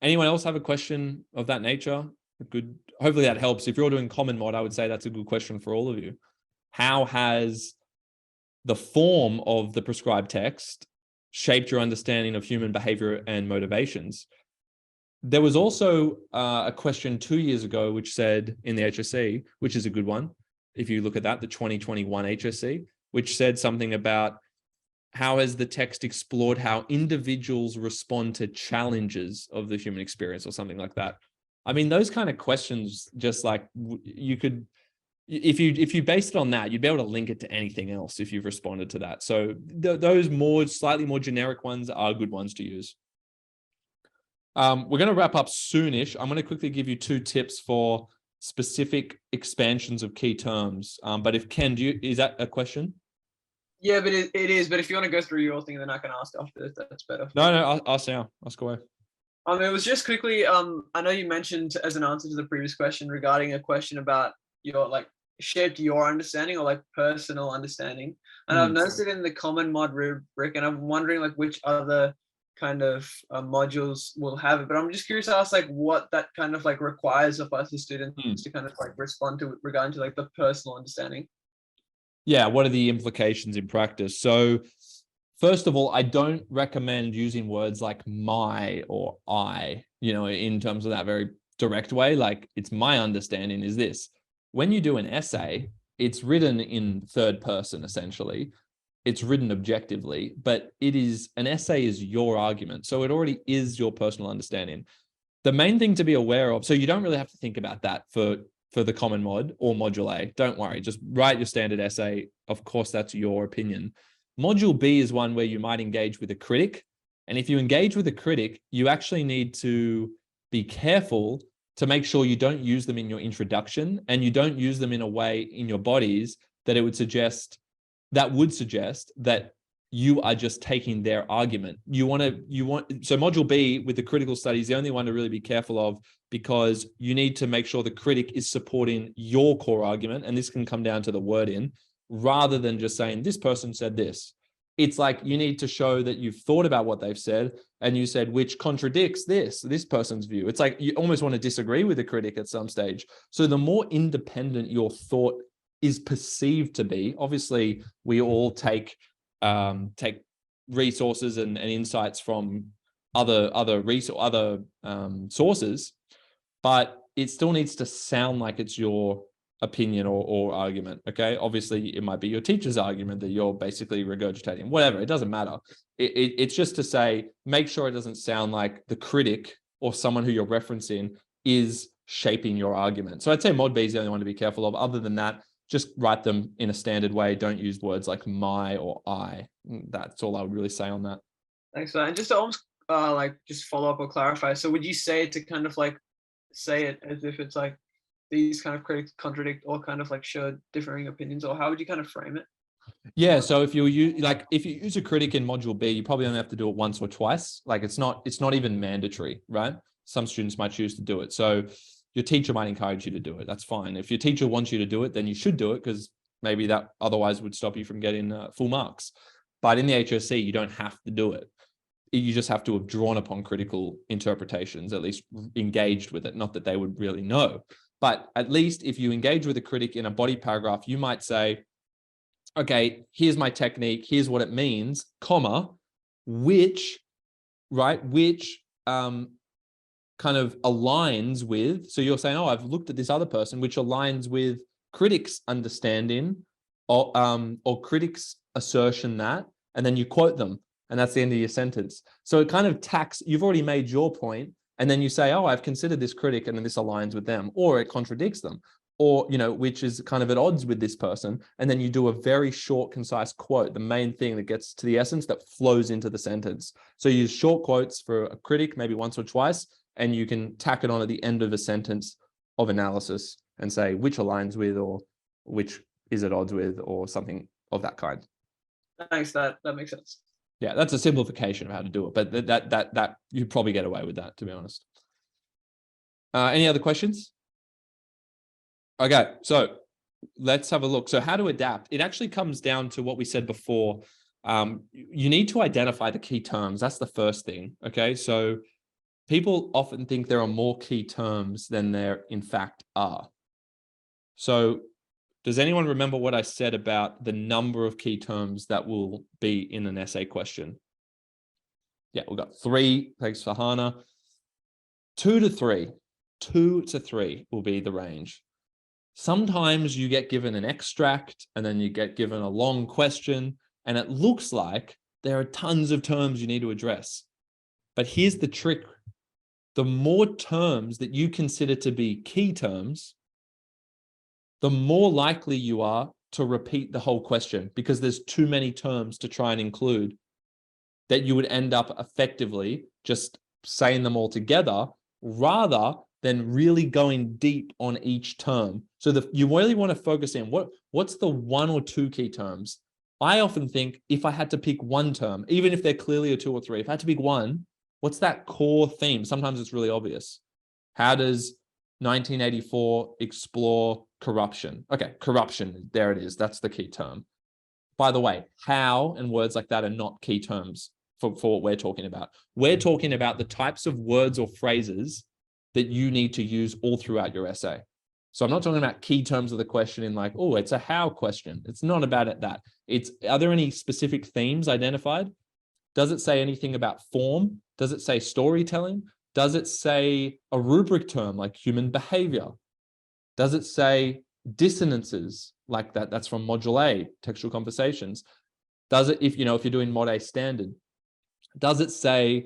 Anyone else have a question of that nature? Good. Hopefully that helps. If you're doing common mod, I would say that's a good question for all of you. How has the form of the prescribed text shaped your understanding of human behavior and motivations? There was also a question 2 years ago, which said in the HSC, which is a good one. If you look at that, the 2021 HSC, which said something about how has the text explored how individuals respond to challenges of the human experience or something like that. I mean, those kind of questions, just like you could, if you based it on that, you'd be able to link it to anything else if you've responded to that. So those slightly more generic ones are good ones to use. We're going to wrap up soonish. I'm going to quickly give you 2 tips for specific expansions of key terms. But if Ken, is that a question? Yeah, but it is. But if you want to go through your thing, then I can ask after this. That's better. No, ask now. Ask away. It was just quickly. I know you mentioned as an answer to the previous question regarding a question about your shaped your understanding or personal understanding, and I've noticed it in the common mod rubric, and I'm wondering which other kind of modules will have it. But I'm just curious to ask what that kind of requires of us as students to kind of respond to regarding to the personal understanding. Yeah, what are the implications in practice? So first of all, I don't recommend using words like my or I, in terms of that very direct way. It's my understanding is this. When you do an essay, it's written in third person, essentially. It's written objectively, but an essay is your argument. So it already is your personal understanding. The main thing to be aware of, so you don't really have to think about that for the common mod or module A. Don't worry, just write your standard essay. Of course, that's your opinion. Module B is one where you might engage with a critic. And if you engage with a critic, you actually need to be careful to make sure you don't use them in your introduction and you don't use them in a way in your bodies that would suggest that you are just taking their argument. So module B with the critical study is the only one to really be careful of, because you need to make sure the critic is supporting your core argument. And this can come down to the word in, rather than just saying this person said this. It's you need to show that you've thought about what they've said and you said, which contradicts this person's view. It's you almost want to disagree with the critic at some stage. So the more independent your thought is perceived to be, obviously we all take resources and insights from other sources, but it still needs to sound like it's your opinion or argument. Okay, obviously it might be your teacher's argument that you're basically regurgitating, whatever, it doesn't matter. It's just to say, make sure it doesn't sound like the critic or someone who you're referencing is shaping your argument. So I'd say mod B is the only one to be careful of. Other than that, just write them in a standard way. Don't use words like my or I. That's all I would really say on that. Thanks for that. And just to almost just follow up or clarify. So would you say it to kind of say it as if it's these kind of critics contradict or kind of show differing opinions, or how would you kind of frame it? Yeah. So if you use a critic in module B, you probably only have to do it once or twice. It's not even mandatory, right? Some students might choose to do it. So your teacher might encourage you to do it. That's fine. If your teacher wants you to do it, then you should do it, because maybe that otherwise would stop you from getting full marks. But in the HSC, you don't have to do it. You just have to have drawn upon critical interpretations, at least engaged with it. Not that they would really know, but at least if you engage with a critic in a body paragraph, you might say, okay, here's my technique. Here's what it means, comma, which kind of aligns with, so you're saying, oh, I've looked at this other person, which aligns with critics' understanding or critics' assertion that, and then you quote them, and that's the end of your sentence. So it kind of you've already made your point, and then you say, oh, I've considered this critic and this aligns with them, or it contradicts them, or, which is kind of at odds with this person. And then you do a very short, concise quote, the main thing that gets to the essence that flows into the sentence. So you use short quotes for a critic, maybe once or twice, and you can tack it on at the end of a sentence of analysis and say which aligns with or which is at odds with or something of that kind. Thanks, that makes sense. Yeah, that's a simplification of how to do it, but that you'd probably get away with that, to be honest. Any other questions? Okay, so let's have a look. So how to adapt? It actually comes down to what we said before. You need to identify the key terms. That's the first thing. Okay. So people often think there are more key terms than there in fact are. So does anyone remember what I said about the number of key terms that will be in an essay question? Yeah, we've got 3. Thanks for Hannah. 2 to 3. 2 to 3 will be the range. Sometimes you get given an extract and then you get given a long question and it looks like there are tons of terms you need to address. But here's the trick. The more terms that you consider to be key terms, the more likely you are to repeat the whole question because there's too many terms to try and include, that you would end up effectively just saying them all together rather than really going deep on each term. So you really want to focus in what's the 1 or 2 key terms. I often think if I had to pick one term, even if they're clearly a 2 or 3, if I had to pick one, what's that core theme? Sometimes it's really obvious. How does 1984 explore corruption? Okay, corruption, there it is. That's the key term. By the way, how and words like that are not key terms for what we're talking about. We're talking about the types of words or phrases that you need to use all throughout your essay. So I'm not talking about key terms of the question in like, oh, it's a how question. It's not about it that. It's, are there any specific themes identified? Does it say anything about form? Does it say storytelling? Does it say a rubric term like human behavior? Does it say dissonances like that? That's from Module A, textual conversations. Does it, if you're doing Mod A standard, does it say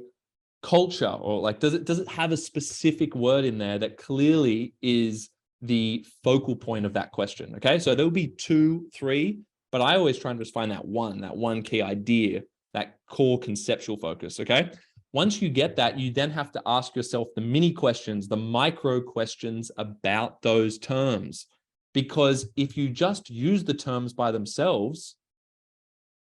culture, or like, does it have a specific word in there that clearly is the focal point of that question? Okay, so there'll be 2, 3, but I always try and just find that one key idea, that core conceptual focus. Okay, once you get that, you then have to ask yourself the mini questions, the micro questions about those terms, because if you just use the terms by themselves,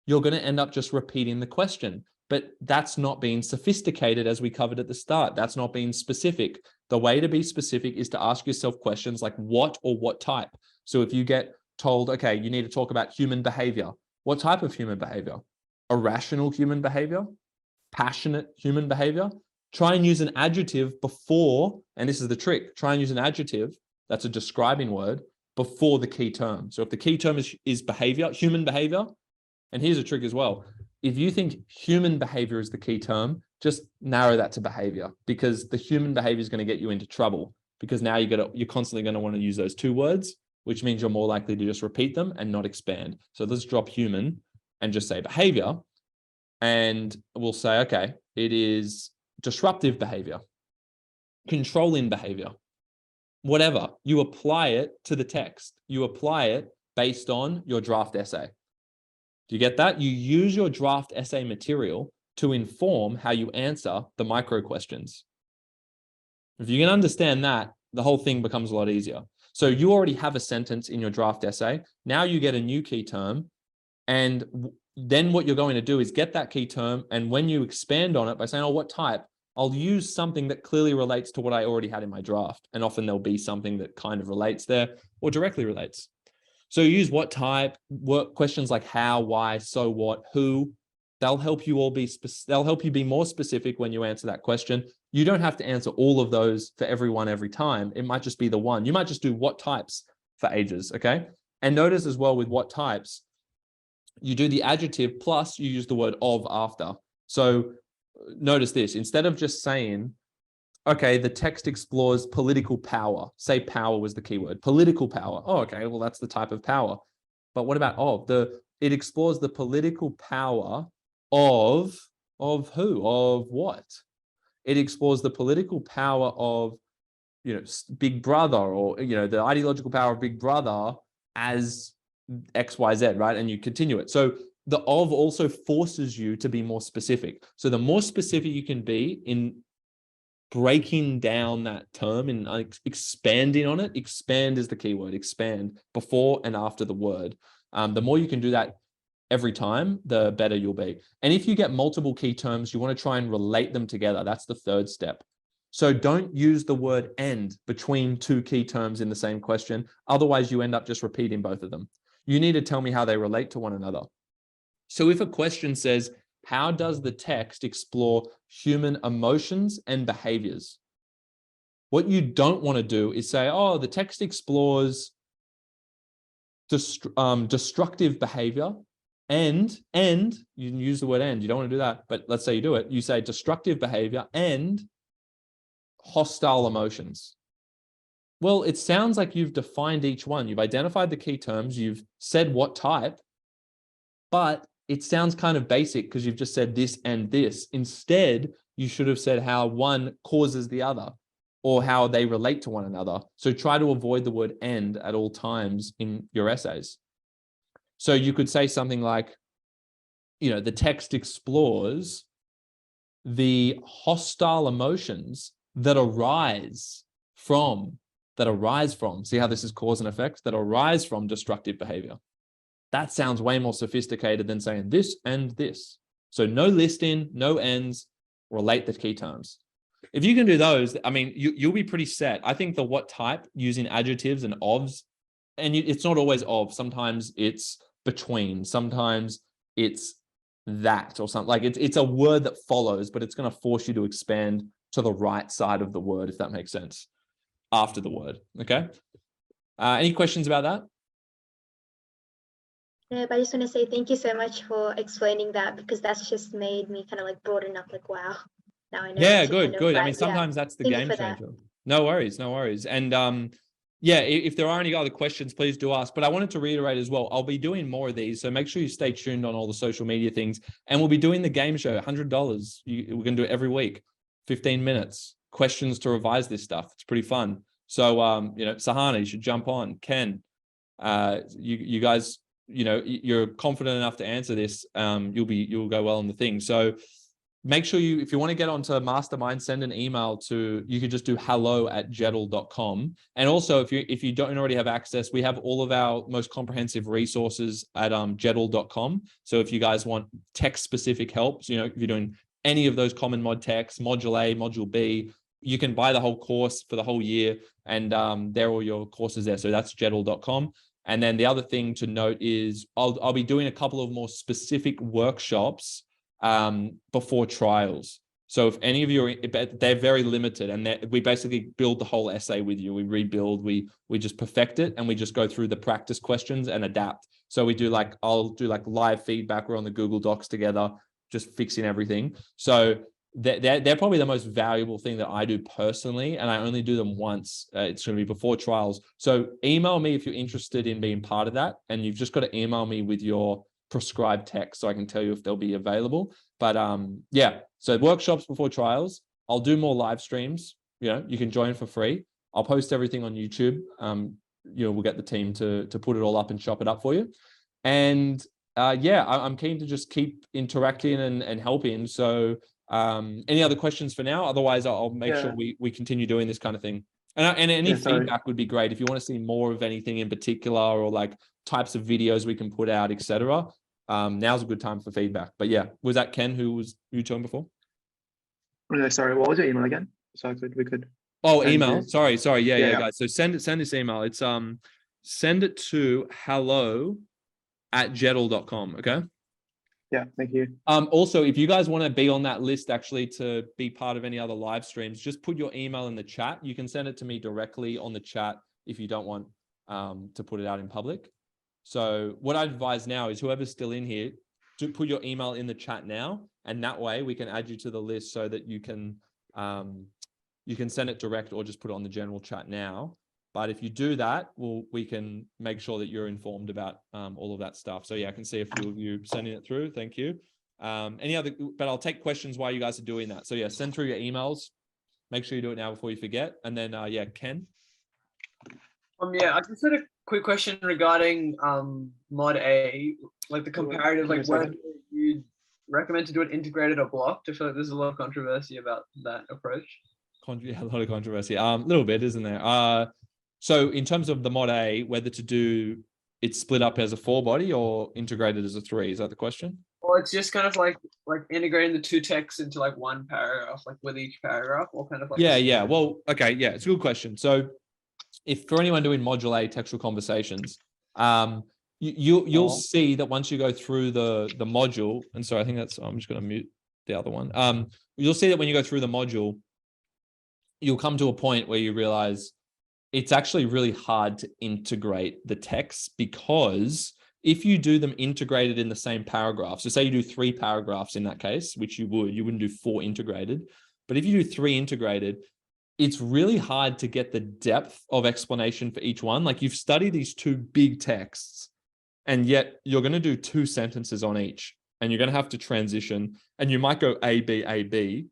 you're going to end up just repeating the question. But that's not being sophisticated, as we covered at the start. That's not being specific. The way to be specific is to ask yourself questions like what or what type. So if you get told, okay, you need to talk about human behavior, what type of human behavior? Irrational human behavior? Passionate human behavior? Try and use an adjective before, and this is the trick, try and use an adjective, that's a describing word, before the key term. So if the key term is behavior, human behavior, and here's a trick as well. If you think human behavior is the key term, just narrow that to behavior, because the human behavior is going to get you into trouble, because now you're constantly going to want to use those 2 words, which means you're more likely to just repeat them and not expand. So let's drop human and just say behavior. And we'll say, okay, it is disruptive behavior, controlling behavior, whatever. You apply it to the text. You apply it based on your draft essay. Do you get that? You use your draft essay material to inform how you answer the micro questions. If you can understand that, the whole thing becomes a lot easier. So you already have a sentence in your draft essay. Now you get a new key term. And then what you're going to do is get that key term. And when you expand on it by saying, oh, what type? I'll use something that clearly relates to what I already had in my draft. And often there'll be something that kind of relates there or directly relates. So use what type, questions like how, why, so what, who. They'll help you they'll help you be more specific when you answer that question. You don't have to answer all of those for everyone every time. It might just be the one. You might just do what types for ages, okay? And notice as well with what types, you do the adjective plus you use the word of after. So notice this, instead of just saying, okay, the text explores political power. Say power was the keyword. Political power. Oh, okay, well, that's the type of power. But what about of? It explores the political power of who? Of what? It explores the political power of, Big Brother, or, the ideological power of Big Brother as XYZ, right? And you continue it. So the of also forces you to be more specific. So the more specific you can be in breaking down that term and expanding on it. Expand is the key word. Expand before and after the word. The more you can do that every time, the better you'll be. And if you get multiple key terms, you want to try and relate them together. That's the 3rd step. So don't use the word and between two key terms in the same question. Otherwise, you end up just repeating both of them. You need to tell me how they relate to one another. So if a question says, how does the text explore human emotions and behaviors? What you don't want to do is say, oh, the text explores destructive behavior and you can use the word and, you don't want to do that, but let's say you do it. You say destructive behavior and hostile emotions. Well, it sounds like you've defined each one. You've identified the key terms. You've said what type, but it sounds kind of basic because you've just said this and this. Instead, you should have said how one causes the other or how they relate to one another. So try to avoid the word and at all times in your essays. So you could say something like, the text explores the hostile emotions that arise from, see how this is cause and effect, that arise from destructive behavior. That sounds way more sophisticated than saying this and this. So no listing, no ends, relate the key terms. If you can do those, I mean, you'll be pretty set. I think the what type using adjectives and ofs, and it's not always of, sometimes it's between, sometimes it's that or something. Like it's a word that follows, but it's going to force you to expand to the right side of the word, if that makes sense, after the word. Okay. Any questions about that? No, but I just want to say thank you so much for explaining that, because that's just made me kind of like broaden up, like, wow, now I know. Yeah, good. I mean, sometimes that's the game changer. No worries. And yeah, if there are any other questions, please do ask. But I wanted to reiterate as well, I'll be doing more of these. So make sure you stay tuned on all the social media things. And we'll be doing the game show, $100. We're going to do it every week, 15 minutes, questions to revise this stuff. It's pretty fun. So, Sahana, you should jump on. Ken, you guys, you're confident enough to answer this. You'll go well on the thing. So make sure if you want to get onto Mastermind, send an email to, you could just do hello@jedl.com. And also if you don't already have access, we have all of our most comprehensive resources at jedl.com. So if you guys want text specific help, so, if you're doing any of those common mod texts, module A, module B, you can buy the whole course for the whole year, and there are all your courses there. So that's jedl.com. And then the other thing to note is I'll be doing a couple of more specific workshops before trials. So if any of you they're very limited, and we basically build the whole essay with you. We rebuild, we just perfect it, and we just go through the practice questions and adapt. So I'll do live feedback. We're on the Google Docs together, just fixing everything. So they're probably the most valuable thing that I do personally, and I only do them once. It's going to be before trials. So email me if you're interested in being part of that, and you've just got to email me with your prescribed text so I can tell you if they'll be available. But yeah, so workshops before trials. I'll do more live streams. You can join for free. I'll post everything on YouTube. We'll get the team to put it all up and chop it up for you. And yeah, I'm keen to just keep interacting and helping. So any other questions for now? Otherwise, I'll make sure we continue doing this kind of thing. And any feedback would be great. If you want to see more of anything in particular, or like types of videos we can put out, etc. Now's a good time for feedback. But yeah, was that Ken who you talking before? No, sorry, what was your email again? So we could. Oh, email. Sorry. Yeah, guys. So send this email. It's send it to hello@jedl.com. Okay. Yeah, thank you. Also, if you guys want to be on that list, actually, to be part of any other live streams, just put your email in the chat. You can send it to me directly on the chat if you don't want to put it out in public. So what I advise now is whoever's still in here, to put your email in the chat now, and that way we can add you to the list so that you can send it direct or just put it on the general chat now. But if you do that, we can make sure that you're informed about all of that stuff. So yeah, I can see a few of you sending it through. Thank you. Any other, but I'll take questions while you guys are doing that. So yeah, send through your emails. Make sure you do it now before you forget. And then yeah, Ken. Yeah, I just had a quick question regarding mod A, like the comparative, like whether you'd recommend to do it integrated or blocked. I feel like there's a lot of controversy about that approach. Yeah, a lot of controversy. A little bit, isn't there? So in terms of the mod A, whether to do it split up as a 4-body or integrated as a 3, is that the question? Well, it's just kind of like integrating the two texts into like one paragraph, like with each paragraph, or kind of like. Yeah. Well, okay. Yeah, it's a good question. So if for anyone doing module A textual conversations, you'll see that once you go through the module, and so I think that's, I'm just going to mute the other one. You'll see that when you go through the module, you'll come to a point where you realize it's actually really hard to integrate the text, because if you do them integrated in the same paragraph, so say you do 3 paragraphs in that case, which you wouldn't do 4 integrated, but if you do 3 integrated, it's really hard to get the depth of explanation for each one. Like, you've studied these 2 big texts, and yet you're going to do 2 sentences on each, and you're going to have to transition, and you might go A, B, A, B,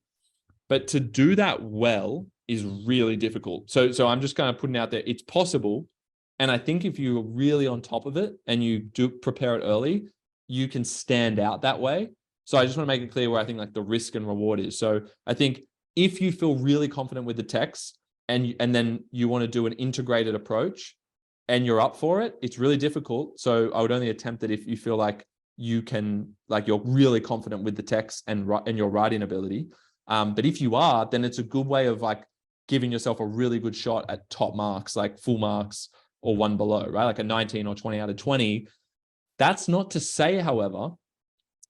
but to do that well is really difficult. So I'm just kind of putting out there, it's possible. And I think if you're really on top of it and you do prepare it early, you can stand out that way. So I just want to make it clear where I think like the risk and reward is. So I think if you feel really confident with the text and then you want to do an integrated approach and you're up for it, it's really difficult. So I would only attempt it if you feel like you can, like you're really confident with the text and your writing ability. But if you are, then it's a good way of like giving yourself a really good shot at top marks, like full marks or 1 below, right? Like a 19 or 20 out of 20. That's not to say, however,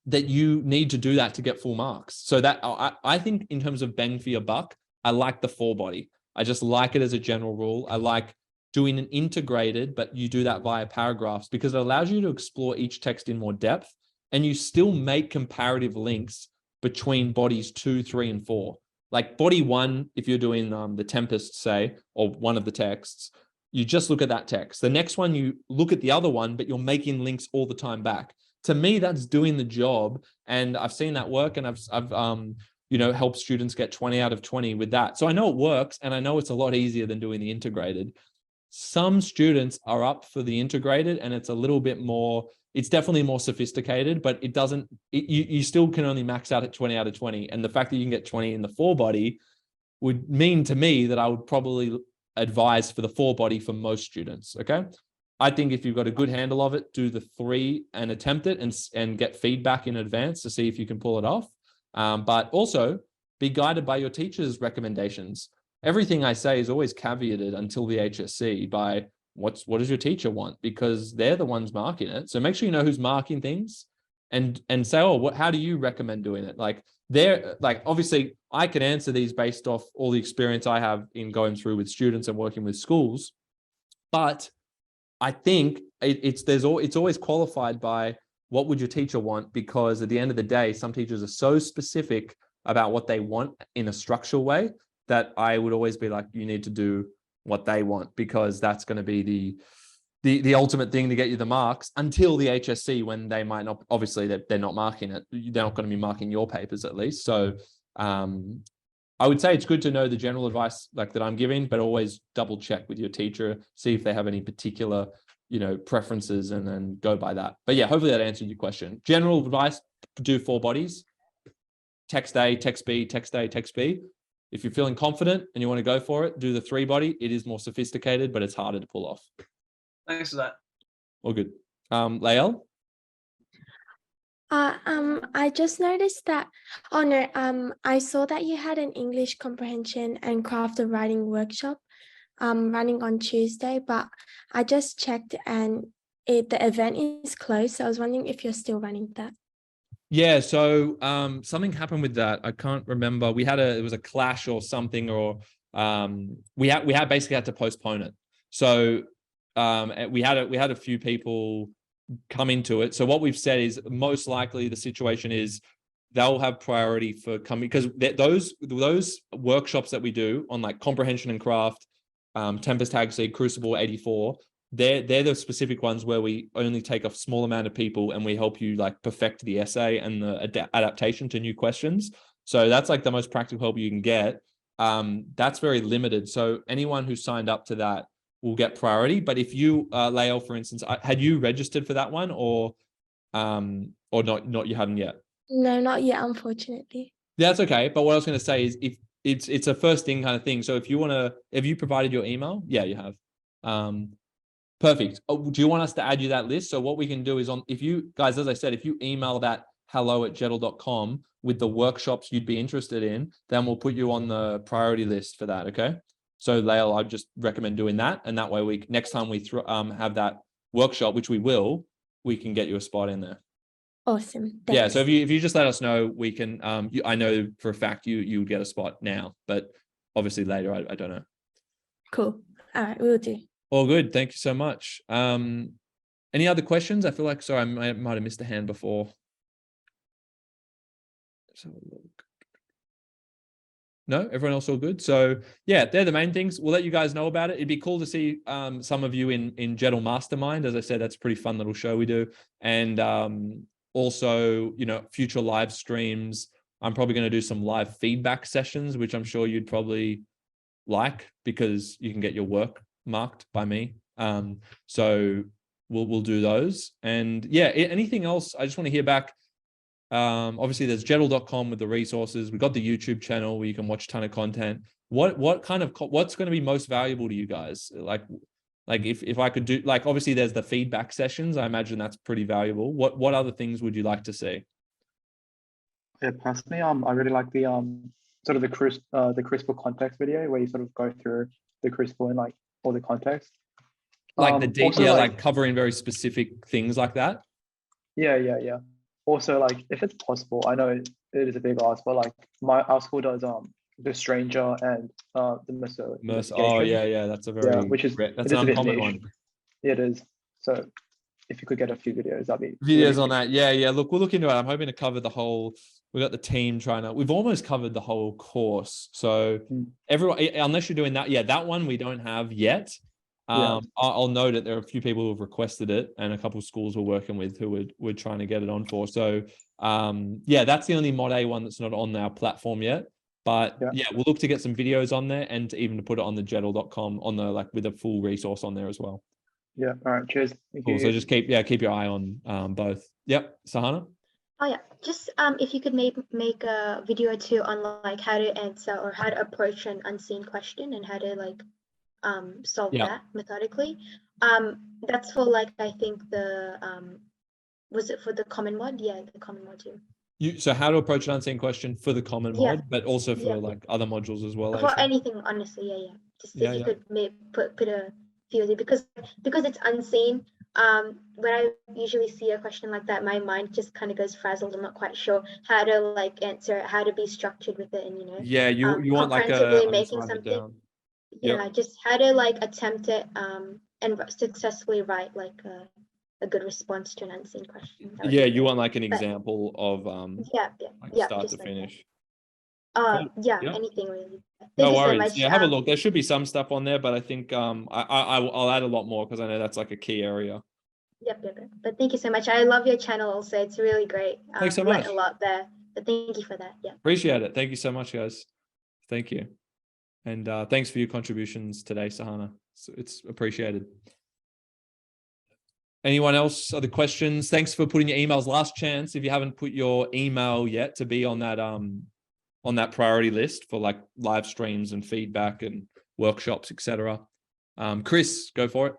that you need to do that to get full marks. So that I think in terms of bang for your buck, I like the 4 body. I just like it as a general rule. I like doing an integrated, but you do that via paragraphs because it allows you to explore each text in more depth, and you still make comparative links between bodies 2, 3, and 4. Like body 1, if you're doing the Tempest, say, or one of the texts, you just look at that text. The next one, you look at the other one, but you're making links all the time back. To me, that's doing the job. And I've seen that work, and I've helped students get 20 out of 20 with that. So I know it works, and I know it's a lot easier than doing the integrated. Some students are up for the integrated, and it's a little bit more, it's definitely more sophisticated, but it doesn't, you still can only max out at 20 out of 20. And the fact that you can get 20 in the 4 body would mean to me that I would probably advise for the 4 body for most students. Okay. I think if you've got a good handle of it, do the 3 and attempt it and get feedback in advance to see if you can pull it off. But also be guided by your teacher's recommendations. Everything I say is always caveated until the HSC by what does your teacher want, because they're the ones marking it. So make sure you know who's marking things and say, oh, how do you recommend doing it? Like obviously I can answer these based off all the experience I have in going through with students and working with schools. But I think it's always qualified by what would your teacher want, because at the end of the day, some teachers are so specific about what they want in a structural way that I would always be like, you need to do what they want, because that's going to be the ultimate thing to get you the marks until the HSC, when they might not, obviously they're not marking it. They're not going to be marking your papers at least. So I would say it's good to know the general advice like that I'm giving, but always double check with your teacher, see if they have any particular, preferences, and then go by that. But yeah, hopefully that answered your question. General advice, do 4 bodies, text A, text B, text A, text B. If you're feeling confident and you want to go for it, do the 3 body. It is more sophisticated, but it's harder to pull off. Thanks for that. All good. Lael? I just noticed that, I saw that you had an English comprehension and craft of writing workshop running on Tuesday, but I just checked and the event is closed. So I was wondering if you're still running that. Yeah, so something happened with that. I can't remember. It was a clash or something, or we basically had to postpone it. So we had a few people come into it. So what we've said is most likely the situation is they'll have priority for coming, because those workshops that we do on like comprehension and craft, Tempest, HSC, Crucible 84, they're the specific ones where we only take a small amount of people and we help you like perfect the essay and the adaptation to new questions. So that's like the most practical help you can get. That's very limited. So anyone who signed up to that will get priority. But if you, Lael, for instance, had you registered for that one or not, you hadn't yet? No, not yet, unfortunately. That's okay. But what I was going to say is if it's a first thing kind of thing. So if you provided your email, yeah, you have. Perfect. Do you want us to add you that list? So what we can do is if you guys, as I said, if you email that hello@jettle.com with the workshops you'd be interested in, then we'll put you on the priority list for that. Okay. So Lael, I'd just recommend doing that. And that way next time we have that workshop, which we will, we can get you a spot in there. Awesome. Yeah. Thanks. So if you just let us know, we can, I know for a fact you would get a spot now, but obviously later, I don't know. Cool. All right, we'll do. All good. Thank you so much. Any other questions? I feel like, sorry, I might have missed a hand before. Let's have a look. No, everyone else all good. So yeah, they're the main things. We'll let you guys know about it. It'd be cool to see some of you in Jettle Mastermind. As I said, that's a pretty fun little show we do. And also, you know, future live streams. I'm probably going to do some live feedback sessions, which I'm sure you'd probably like because you can get your work marked by me. So we'll do those. And yeah, anything else? I just want to hear back. Obviously there's jettle.com with the resources. We've got the YouTube channel where you can watch a ton of content. What's going to be most valuable to you guys? Like if I could do, like, obviously there's the feedback sessions. I imagine that's pretty valuable. What other things would you like to see? Yeah, personally, I really like the sort of the CRISPR context video where you sort of go through the CRISPR and like all the context. Like the deep, also, yeah, like covering very specific things like that. Yeah. Also, like if it's possible, I know it is a big ask, but like our school does the stranger and the Mercer. Oh yeah, that's a very that's an uncommon one. Yeah, it is. So if you could get a few videos, that'd be videos really on that. Yeah. Look, we'll look into it. I'm hoping to cover the whole. We got the team we've almost covered the whole course. So everyone, unless you're doing that, yeah, that one we don't have yet. I'll note that there are a few people who have requested it and a couple of schools we're working with who we're trying to get it on for. So yeah, that's the only Mod A one that's not on our platform yet. But yeah, we'll look to get some videos on there and even to put it on the jettle.com on the with a full resource on there as well. Yeah. All right. Cheers. Cool. So just keep your eye on both. Yep. Sahana? Oh yeah, just if you could make a video or two on like how to answer or how to approach an unseen question and how to like solve that methodically. That's for like I think the was it for the common mod? Yeah, the common mod too. So how to approach an unseen question for the common mod, but also for like other modules as well. For anything, honestly, yeah. Just if you could put a few because it's unseen. When I usually see a question like that, my mind just kind of goes frazzled. I'm not quite sure how to like answer it, how to be structured with it, and you know. Yeah, you want like making something. Yeah, just how to like attempt it and successfully write like a good response to an unseen question. Yeah, you want like an example of start to finish. Anything really. No worries. So much. Yeah, have a look. There should be some stuff on there, but I think I'll add a lot more because I know that's like a key area. Yep. But thank you so much. I love your channel also. It's really great. Thanks so much. A lot there. But thank you for that. Yeah. Appreciate it. Thank you so much, guys. Thank you. And thanks for your contributions today, Sahana. It's appreciated. Anyone else? Other questions? Thanks for putting your emails. Last chance. If you haven't put your email yet to be on that priority list for like live streams and feedback and workshops, etc. Chris, go for it.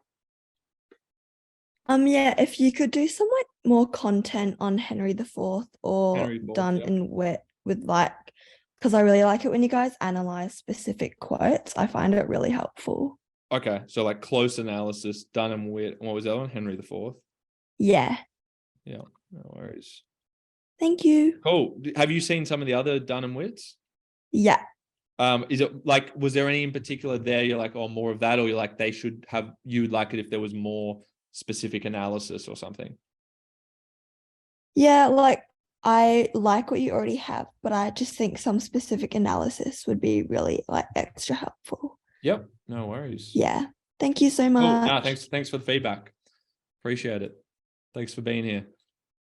Yeah, if you could do some like more content on Henry IV or done in wet with like, because I really like it when you guys analyze specific quotes. I find it really helpful. Okay, so like close analysis, done and wet. What was that one? Henry IV. Yeah. Yeah, no worries. Thank you. Cool. Have you seen some of the other done and wits? Yeah. Is it like, was there any in particular there you're like, oh, more of that, or you're like, they should have, you'd like it if there was more specific analysis or something? Yeah, like I like what you already have, but I just think some specific analysis would be really like extra helpful. Yep, no worries. Yeah, thank you so much. Cool. No, thanks for the feedback. Appreciate it. Thanks for being here.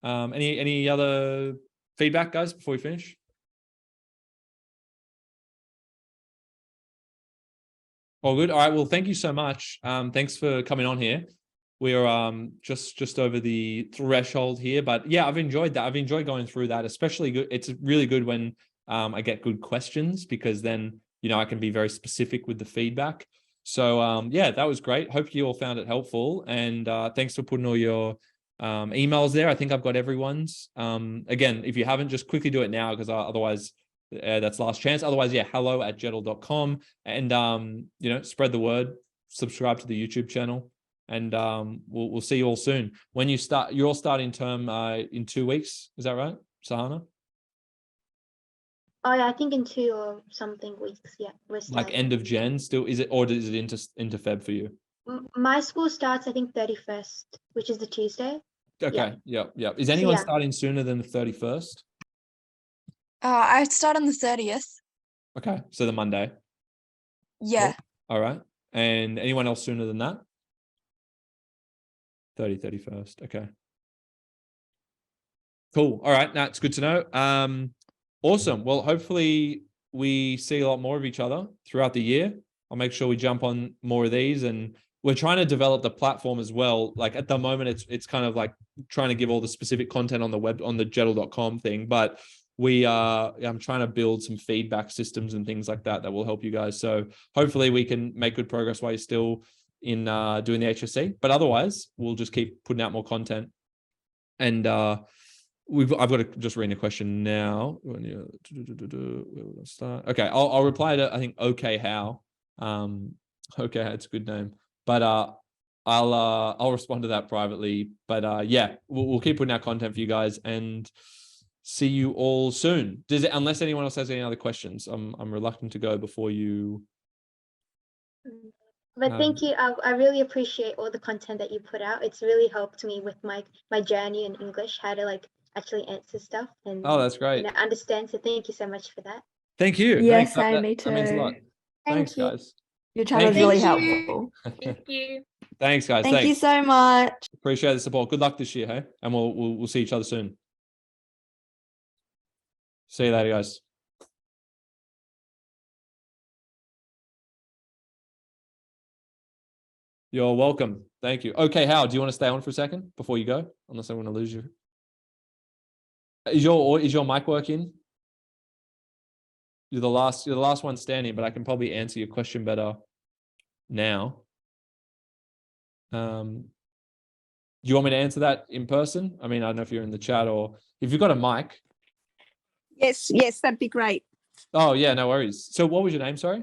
Any other feedback, guys, before we finish? All good. All right. Well, thank you so much. Thanks for coming on here. We're just over the threshold here, but yeah, I've enjoyed that. I've enjoyed going through that, especially good. It's really good when I get good questions because then, you know, I can be very specific with the feedback. So yeah, that was great. Hope you all found it helpful. And thanks for putting all your emails there. I think I've got everyone's. Again, if you haven't, just quickly do it now, because otherwise that's last chance. Otherwise, yeah, hello@jedl.com, and spread the word, subscribe to the YouTube channel, and we'll see you all soon. When you're all starting term in 2 weeks, is that right, Sahana? Oh yeah, I think in 2 or something weeks. Yeah, we're Like starting. end of Jan still, is it, or is it into Feb for you? My school starts, I think, 31st, which is the Tuesday. Okay. Yeah. Is So, anyone yeah. starting sooner than the 31st? I start on the 30th. Okay, so the Monday. Yeah. Cool. All right. And anyone else sooner than that? 31st. Okay. Cool. All right. That's good to know. Awesome. Well, hopefully we see a lot more of each other throughout the year. I'll make sure we jump on more of these, and we're trying to develop the platform as well. Like at the moment, it's kind of like trying to give all the specific content on the web, on the jedl.com thing, but I'm trying to build some feedback systems and things like that will help you guys. So hopefully we can make good progress while you're still in doing the HSC, but otherwise we'll just keep putting out more content. And I've got to just read a question now. Where will I start? Okay, I'll reply to, I think, okay how. Okay, it's a good name. But I'll respond to that privately. But yeah, we'll keep putting out content for you guys, and see you all soon. Unless anyone else has any other questions, I'm reluctant to go before you. But thank you. I really appreciate all the content that you put out. It's really helped me with my journey in English, how to like actually answer stuff and that's great. Understand. So thank you so much for that. Thank you. Yes, Thanks. me too. That means a lot. Thanks, Thank you. guys. Your channel is really Thank you. helpful. Thank you. Thanks, guys. Thank you Thanks. so much. Appreciate the support. Good luck this year, hey? And we'll see each other soon. See you later, guys. You're welcome. Thank you. Okay, Hal, do you want to stay on for a second before you go? Unless I want to lose you. Is your mic working? You're the last one standing, but I can probably answer your question better now. Do you want me to answer that in person? I mean, I don't know if you're in the chat, or if you've got a mic. Yes, that'd be great. Oh yeah, no worries. So what was your name? Sorry.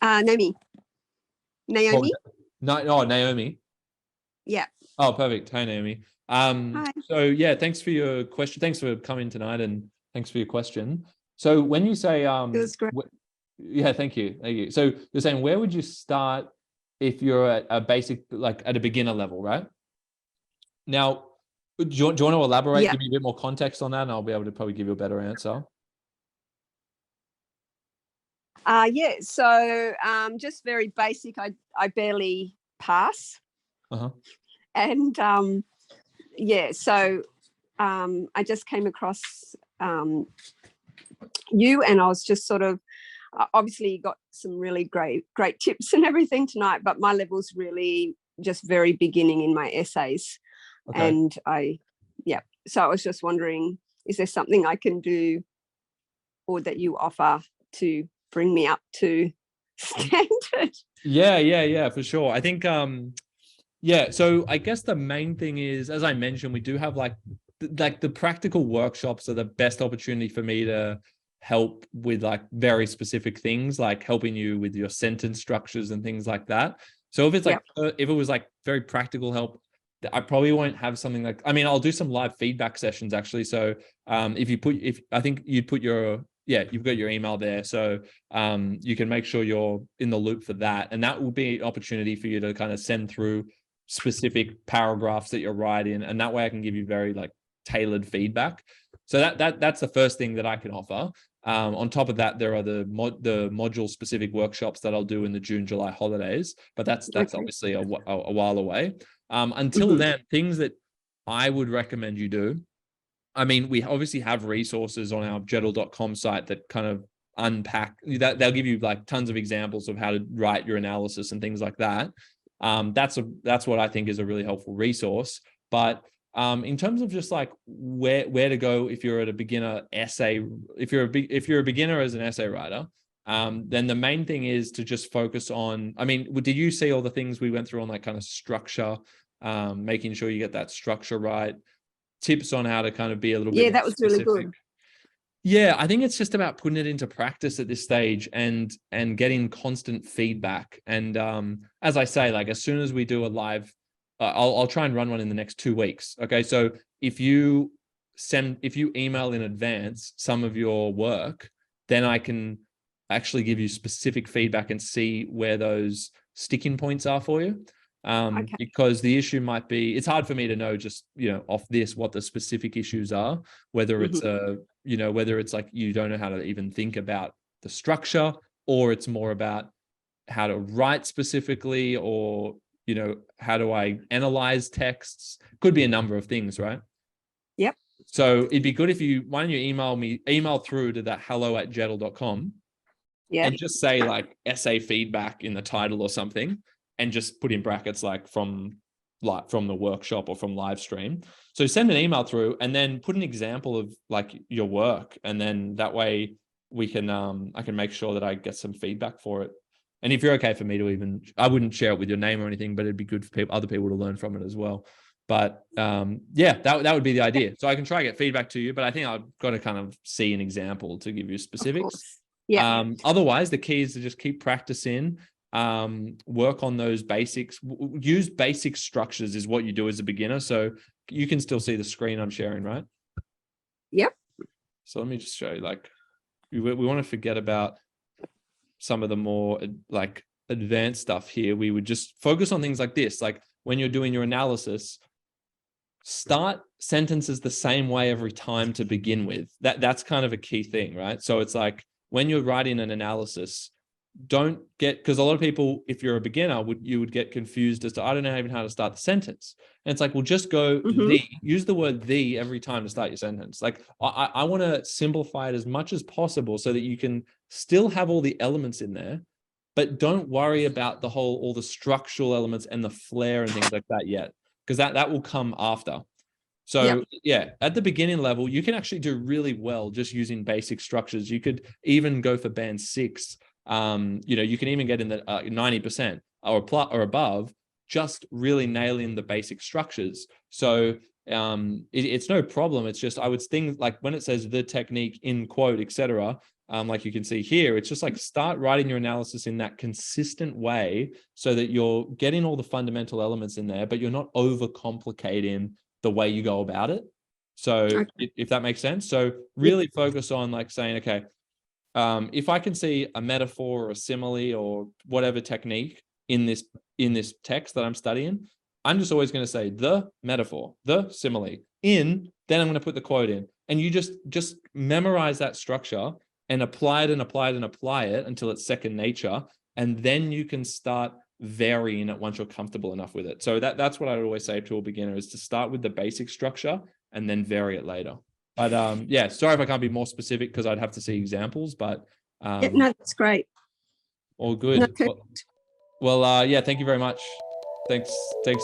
Naomi. Naomi? Naomi. Yeah. Oh, perfect. Hi, Naomi. Hi. So yeah, thanks for your question. Thanks for coming tonight, and thanks for your question. So when you say It was great. yeah, thank you. So you're saying, where would you start if you're at a basic, like at a beginner level, right? Now, do you want to elaborate? Yeah. Give me a bit more context on that, and I'll be able to probably give you a better answer. Yeah, so just very basic. I barely pass. And yeah, so I just came across you, and I was just sort of obviously got some really great tips and everything tonight, but my level's really just very beginning in my essays. Okay. And so I was just wondering, is there something I can do or that you offer to bring me up to standard? Yeah, for sure. I think yeah, so I guess the main thing is, as I mentioned, we do have like the practical workshops are the best opportunity for me to help with like very specific things, like helping you with your sentence structures and things like that. So if it's like if it was like very practical help, I probably won't have something like, I mean, I'll do some live feedback sessions actually. So I think you'd put your, you've got your email there. So you can make sure you're in the loop for that. And that will be an opportunity for you to kind of send through specific paragraphs that you're writing. And that way I can give you very like tailored feedback. So that's the first thing that I can offer. On top of that, there are the module specific workshops that I'll do in the June, July holidays, but that's obviously a while away. Until then, things that I would recommend you do. I mean, we obviously have resources on our jedl.com site that kind of unpack that. They'll give you like tons of examples of how to write your analysis and things like that. That's what I think is a really helpful resource. But in terms of just like where to go if you're at a beginner essay, if you're a beginner as an essay writer, then the main thing is to just focus on, I mean, did you see all the things we went through on like kind of structure making sure you get that structure right, tips on how to kind of be a little bit Yeah, that was really specific. good. Yeah, I think it's just about putting it into practice at this stage and getting constant feedback. And as I say, like as soon as we do a live, I'll try and run one in the next 2 weeks. Okay, so if you email in advance some of your work, then I can actually give you specific feedback and see where those sticking points are for you. Okay. Because the issue might be, it's hard for me to know just, off this, what the specific issues are, whether it's whether it's like, you don't know how to even think about the structure, or it's more about how to write specifically, or, how do I analyze texts? Could be a number of things, right? Yep. So it'd be good if why don't you email through to that hello@jedl.com. Yeah. And just say like essay feedback in the title or something, and just put in brackets like from the workshop or from live stream. So send an email through and then put an example of like your work, and then that way we can I can make sure that I get some feedback for it. And if you're okay for me to I wouldn't share it with your name or anything, but it'd be good for other people to learn from it as well. But yeah, that would be the idea. So I can try to get feedback to you, but I think I've got to kind of see an example to give you specifics. Yeah. Otherwise, the key is to just keep practicing, work on those basics, use basic structures is what you do as a beginner. So you can still see the screen I'm sharing, right? Yep. So let me just show you, like, we want to forget about some of the more like advanced stuff here. We would just focus on things like this. Like when you're doing your analysis, start sentences the same way every time to begin with. That's kind of a key thing, right? So it's like when you're writing an analysis, don't get, because a lot of people, if you're a beginner, you would get confused as to, I don't know even how to start the sentence. And it's like, well, just go use the word the every time to start your sentence. Like I want to simplify it as much as possible so that you can still have all the elements in there, but don't worry about all the structural elements and the flair and things like that yet, because that will come after. So yeah, at the beginning level, you can actually do really well just using basic structures. You could even go for band 6. You can even get in the 90% or above, just really nailing the basic structures. So it's no problem. It's just, I would think like when it says the technique in quote, etc. Like you can see here, it's just like start writing your analysis in that consistent way so that you're getting all the fundamental elements in there, but you're not overcomplicating the way you go about it. So if that makes sense. So really focus on like saying, okay, if I can see a metaphor or a simile or whatever technique in this text that I'm studying, I'm just always going to say the metaphor, the simile then I'm going to put the quote in, and you just memorize that structure and apply it and apply it and apply it until it's second nature. And then you can start varying it once you're comfortable enough with it. So that's what I would always say to a beginner, is to start with the basic structure and then vary it later. But yeah, sorry if I can't be more specific because I'd have to see examples, but no, that's great. All good. Well, yeah, thank you very much. Thanks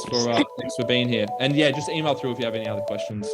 for being here. And yeah, just email through if you have any other questions.